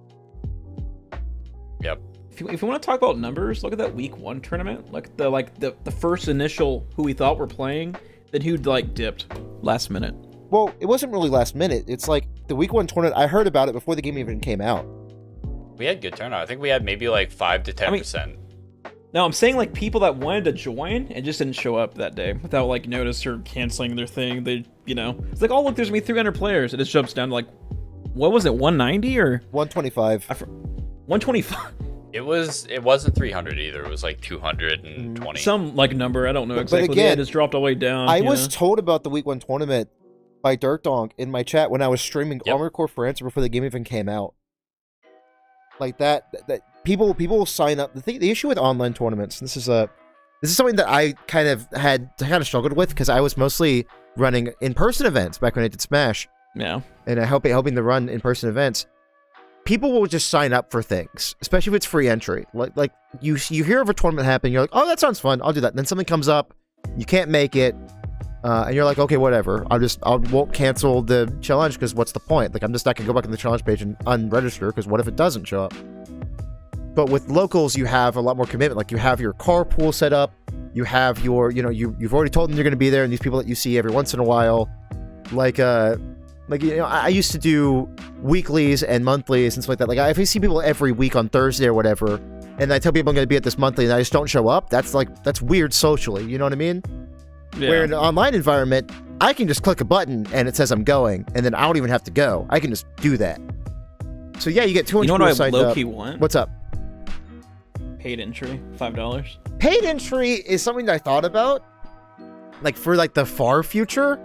[SPEAKER 6] Yep.
[SPEAKER 4] If you want to talk about numbers, look at that week 1 tournament. Like the first initial who we thought were playing, then who like dipped last minute.
[SPEAKER 1] Well, it wasn't really last minute. It's like the week 1 tournament. I heard about it before the game even came out.
[SPEAKER 6] We had good turnout. I think we had maybe like 5 to 10%.
[SPEAKER 4] No, I'm saying like people that wanted to join and just didn't show up that day without like notice or canceling their thing. They, it's like, oh look, there's gonna be 300 players. It just jumps down to like, what was it, 190 or
[SPEAKER 1] 125?
[SPEAKER 4] 125.
[SPEAKER 6] It wasn't 300 either. It was like 220.
[SPEAKER 4] Some like number, I don't know exactly.
[SPEAKER 1] But again,
[SPEAKER 4] it just dropped all the way down.
[SPEAKER 1] I was told about the week 1 tournament by Dirt Donk in my chat when I was streaming Armored Core for Answer before the game even came out. Like that people will sign up. The issue with online tournaments, this is something that I kind of struggled with because I was mostly running in-person events back when I did Smash.
[SPEAKER 4] Yeah.
[SPEAKER 1] And helping to run in-person events. People will just sign up for things, especially if it's free entry. Like you hear of a tournament happening, you're like, oh, that sounds fun, I'll do that. And then something comes up, you can't make it, and you're like, okay, whatever. I won't cancel the challenge because what's the point? Like, I'm just not gonna go back on the challenge page and unregister because what if it doesn't show up? But with locals, you have a lot more commitment. Like, you have your carpool set up. You have your, you know, you've already told them you're going to be there, and these people that you see every once in a while, like you know, I used to do weeklies and monthlies and stuff like that. Like, if I see people every week on Thursday or whatever, and I tell people I'm going to be at this monthly and I just don't show up, that's weird socially. You know what I mean? Yeah. Where in an online environment, I can just click a button and it says I'm going, and then I don't even have to go. I can just do that. So yeah, you get 200 people signed up.
[SPEAKER 4] You know what I low-key want?
[SPEAKER 1] What's up?
[SPEAKER 4] Paid entry, $5.
[SPEAKER 1] Paid entry is something that I thought about, like for like the far future.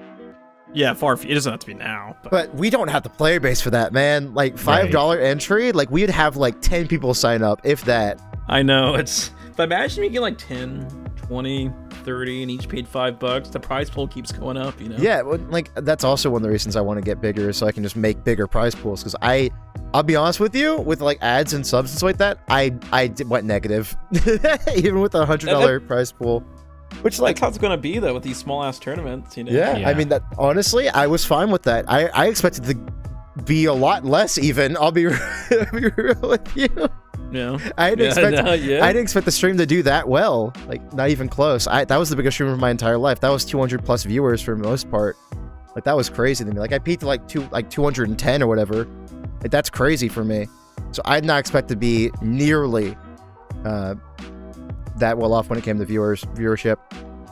[SPEAKER 4] Yeah, it doesn't have to be now.
[SPEAKER 1] But we don't have the player base for that, man. Like $5 entry, like we'd have like 10 people sign up, if that.
[SPEAKER 4] I know, but imagine you get like 10, 20, 30, and each paid $5. The prize pool keeps going up, you know?
[SPEAKER 1] Yeah, well, like that's also one of the reasons I want to get bigger, so I can just make bigger prize pools. Because I'll be honest with you, with like ads and subs and stuff like that, I went negative, even with a $100 prize pool. Which
[SPEAKER 4] that's how it's gonna be though with these small ass tournaments, you know?
[SPEAKER 1] Yeah, I mean that honestly, I was fine with that. I expected to be a lot less even. I'll be real with you.
[SPEAKER 4] Yeah.
[SPEAKER 1] I didn't expect the stream to do that well. Like not even close. That was the biggest stream of my entire life. That was 200 plus viewers for the most part. Like that was crazy to me. Like I peaked at like 210 or whatever. Like that's crazy for me. So I did not expect to be nearly that well off when it came to viewership.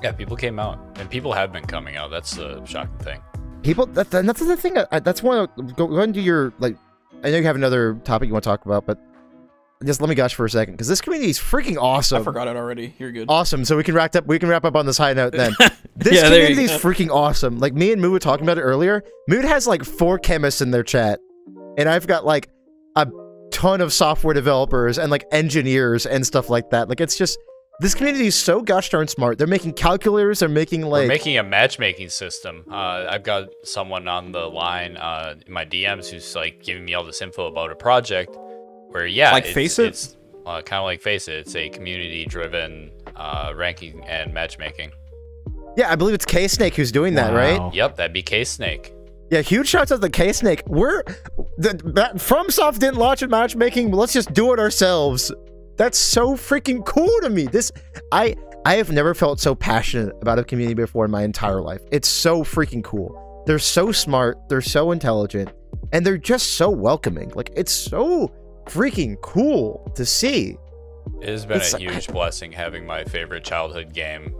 [SPEAKER 6] Yeah, people came out, and people have been coming out. That's the shocking thing.
[SPEAKER 1] People, that's the thing. That's one. Go ahead and do your like. I know you have another topic you want to talk about, but just let me gush for a second because this community is freaking awesome.
[SPEAKER 4] I forgot it already. You're good.
[SPEAKER 1] Awesome. So we can wrap up on this high note then. This community is freaking awesome. Like me and Moo were talking about it earlier. Mood has like 4 chemists in their chat, and I've got like a ton of software developers and like engineers and stuff like that. Like it's just. This community is so gosh darn smart. They're making calculators. They're making like...
[SPEAKER 6] We're making a matchmaking system. I've got someone on the line in my DMs who's like giving me all this info about a project where, yeah...
[SPEAKER 4] Like Faceit?
[SPEAKER 6] It's kind of like Faceit. It's a community-driven ranking and matchmaking.
[SPEAKER 1] Yeah, I believe it's K-Snake who's doing that, right?
[SPEAKER 6] Yep, that'd be K-Snake.
[SPEAKER 1] Yeah, huge shouts out to K-Snake. FromSoft didn't launch in matchmaking, but let's just do it ourselves. That's so freaking cool to me. I have never felt so passionate about a community before in my entire life. It's so freaking cool. They're so smart, they're so intelligent, and they're just so welcoming. Like, it's so freaking cool to see.
[SPEAKER 6] It has been a huge blessing having my favorite childhood game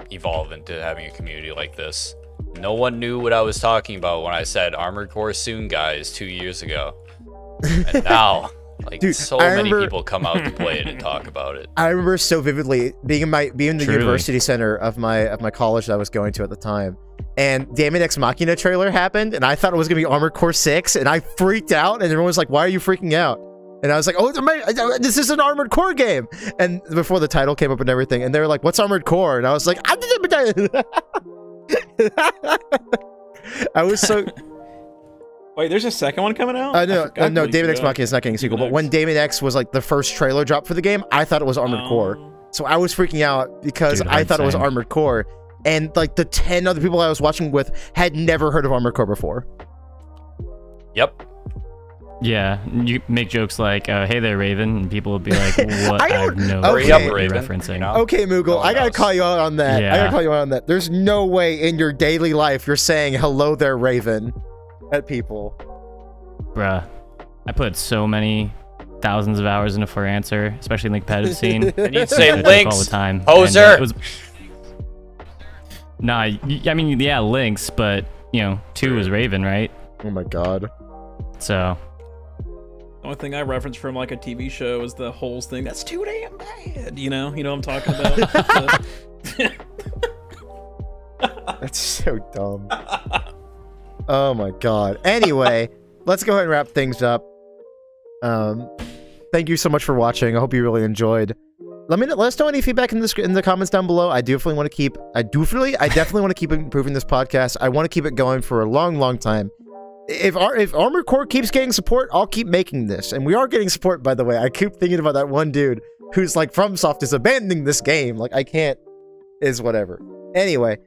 [SPEAKER 6] evolve into having a community like this. No one knew what I was talking about when I said Armored Core soon, guys, 2 years ago. And now... Like, dude, so many people come out to play it and talk about it.
[SPEAKER 1] I remember so vividly being in the university center of my college that I was going to at the time, and Daemon X Machina trailer happened, and I thought it was gonna be Armored Core 6, and I freaked out, and everyone was like, "Why are you freaking out?" And I was like, "Oh, this is an Armored Core game!" And before the title came up and everything, and they were like, "What's Armored Core?" And I was like, "I was so."
[SPEAKER 4] Wait, there's a second one coming out?
[SPEAKER 1] No, Daemon X Machina is not getting a sequel, but when Daemon X was like the first trailer drop for the game, I thought it was Armored Core. So I was freaking out because I thought it was Armored Core, and like the 10 other people I was watching with had never heard of Armored Core before.
[SPEAKER 6] Yep.
[SPEAKER 3] Yeah, you make jokes like, "Hey there, Raven," and people will be like, "What?" I have no
[SPEAKER 1] idea
[SPEAKER 3] what you're referencing.
[SPEAKER 1] Okay, Moogle, I gotta call you out on that.
[SPEAKER 3] Yeah.
[SPEAKER 1] I gotta call you out on that. There's no way in your daily life you're saying "Hello there, Raven" at people.
[SPEAKER 3] Bruh, I put so many thousands of hours into For Answer, especially in the competitive scene.
[SPEAKER 6] And you'd say Lynx
[SPEAKER 3] all the time.
[SPEAKER 6] Poser.
[SPEAKER 3] Nah, I mean, yeah, Lynx, but you know, 2 was Raven, right?
[SPEAKER 1] Oh my god.
[SPEAKER 3] So.
[SPEAKER 4] The only thing I reference from like a TV show is the holes thing. That's too damn bad. You know what I'm talking about?
[SPEAKER 1] That's so dumb. Oh my god. Anyway, let's go ahead and wrap things up. Thank you so much for watching. I hope you really enjoyed. Let us know any feedback in the comments down below. I definitely want to keep improving this podcast. I want to keep it going for a long time. If Armored Core keeps getting support, I'll keep making this. And we are getting support, by the way. I keep thinking about that one dude who's like, FromSoft is abandoning this game. Like, I can't. Is whatever. Anyway,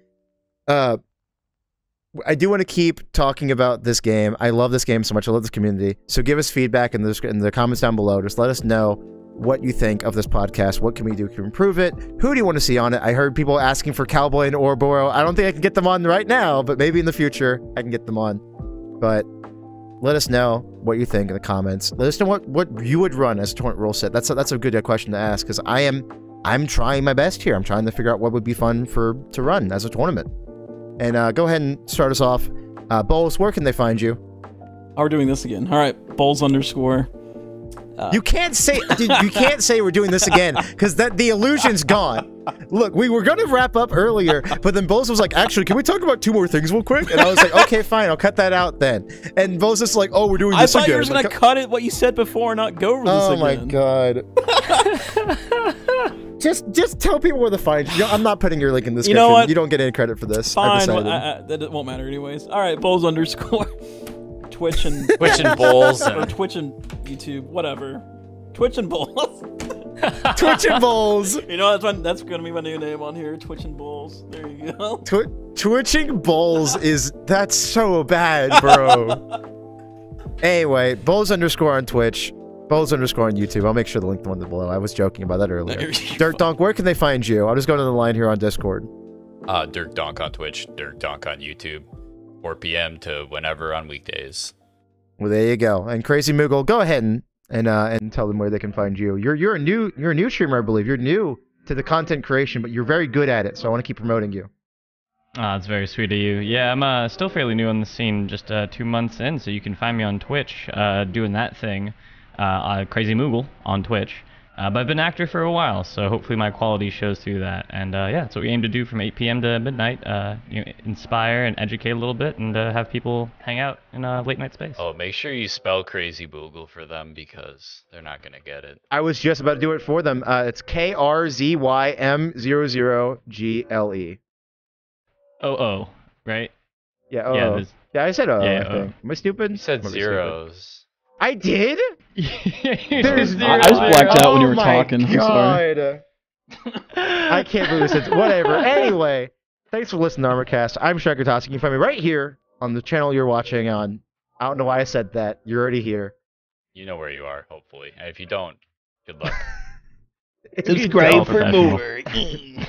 [SPEAKER 1] I do want to keep talking about this game. I love this game so much. I love this community. So give us feedback in the comments down below. Just let us know what you think of this podcast. What can we do to improve it? Who do you want to see on it? I heard people asking for Cowboy and Ouroboros. I don't think I can get them on right now, but maybe in the future I can get them on. But let us know what you think in the comments. Let us know what you would run as a tournament rule set. That's a good question to ask, because I'm trying my best here. I'm trying to figure out what would be fun to run as a tournament. And go ahead and start us off. Bowls, where can they find you?
[SPEAKER 4] Oh, we're doing this again. All right, Bowls _
[SPEAKER 1] You can't say dude, you can't say we're doing this again, because the illusion's gone. Look, we were gonna wrap up earlier, but then Bowles was like, actually, can we talk about 2 more things real quick? And I was like, okay, fine, I'll cut that out then. And Bowles is like, oh, we're doing this again.
[SPEAKER 4] I thought you were gonna cut it what you said before and not go over this again.
[SPEAKER 1] Oh my god. Just tell people where to find you. I'm not putting your link in the description.
[SPEAKER 4] You know what?
[SPEAKER 1] You don't get any credit for this.
[SPEAKER 4] Fine, that won't matter anyways. All right, Bowls _ Twitch and
[SPEAKER 2] Bowls
[SPEAKER 4] or Twitch and YouTube, whatever. Twitch and Bowls.
[SPEAKER 1] Twitch and Bowls.
[SPEAKER 4] You know that's gonna be my new name on here. Twitch and Bowls. There you go.
[SPEAKER 1] Twitching Bowls that's so bad, bro. Anyway, Bowls _ on Twitch, Bowls _ on YouTube. I'll make sure to link the one below. I was joking about that earlier. Dirk Donk, where can they find you? I'll just go to the line here on Discord.
[SPEAKER 2] Dirk Donk on Twitch, Dirk Donk on YouTube, 4 p.m. to whenever on weekdays.
[SPEAKER 1] Well, there you go. And Crazy Moogle, go ahead and tell them where they can find you. You're a new streamer, I believe. You're new to the content creation, but you're very good at it. So I want to keep promoting you.
[SPEAKER 3] That's very sweet of you. Yeah, I'm still fairly new on the scene, just 2 months in, so you can find me on Twitch doing that thing. Crazy Moogle on Twitch. But I've been an actor for a while, so hopefully my quality shows through that. And yeah, that's what we aim to do from 8 p.m. to midnight. Inspire and educate a little bit, and have people hang out in a late night space.
[SPEAKER 2] Oh, make sure you spell Crazy Boogle for them, because they're not gonna get it.
[SPEAKER 1] I was just about to do it for them. It's KRZYM00GLE.
[SPEAKER 3] Oh, right?
[SPEAKER 1] Yeah,
[SPEAKER 3] Yeah,
[SPEAKER 1] yeah, I said
[SPEAKER 3] yeah,
[SPEAKER 1] I think. Am I stupid?
[SPEAKER 2] You said zeros.
[SPEAKER 1] I did?
[SPEAKER 3] There's
[SPEAKER 4] I just blacked out when you were talking. I'm sorry.
[SPEAKER 1] I can't believe this. Whatever. Anyway, thanks for listening to ARMOREDCAST. I'm Hutassa. You can find me right here on the channel you're watching on. I don't know why I said that. You're already here.
[SPEAKER 2] You know where you are, hopefully. And if you don't, good luck.
[SPEAKER 7] Subscribe for more.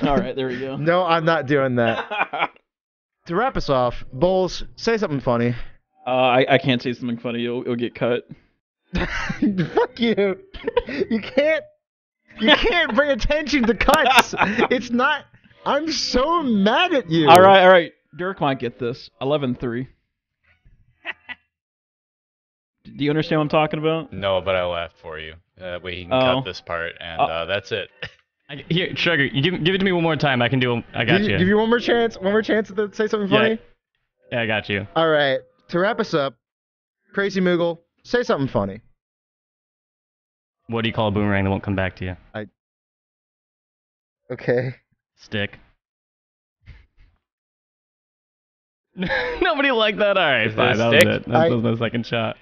[SPEAKER 4] All right, there we go.
[SPEAKER 1] No, I'm not doing that. To wrap us off, Bowls, say something funny.
[SPEAKER 4] I can't say something funny. It'll get cut.
[SPEAKER 1] Fuck you. You can't bring attention to cuts. It's not. I'm so mad at you.
[SPEAKER 4] All right. Dirk might get this. 11-3. Do you understand what I'm talking about?
[SPEAKER 2] No, but I laughed for you. Wait, he can cut this part, and that's it.
[SPEAKER 3] Here, Sugar, you give it to me one more time. I can do. I got you.
[SPEAKER 1] Give you one more chance. One more chance to say something funny.
[SPEAKER 3] Yeah, I got you.
[SPEAKER 1] All right. To wrap us up, Crazy Moogle, say something funny.
[SPEAKER 3] What do you call a boomerang that won't come back to you?
[SPEAKER 1] Okay.
[SPEAKER 3] Stick. Nobody liked that. All right, fine. That was it. That was my second shot.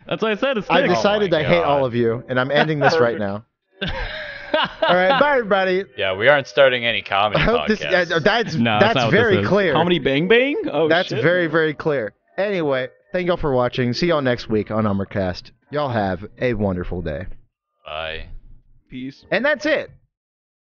[SPEAKER 3] That's what I said. A stick.
[SPEAKER 1] I decided I hate all of you, and I'm ending this right now. All right, bye everybody.
[SPEAKER 2] Yeah, we aren't starting any comedy podcasts.
[SPEAKER 1] That's very clear.
[SPEAKER 4] Comedy Bang Bang? Oh,
[SPEAKER 1] that's
[SPEAKER 4] shit.
[SPEAKER 1] very, very clear. Anyway, thank y'all for watching. See y'all next week on ARMOREDCAST. Y'all have a wonderful day.
[SPEAKER 2] Bye.
[SPEAKER 4] Peace.
[SPEAKER 1] And that's it.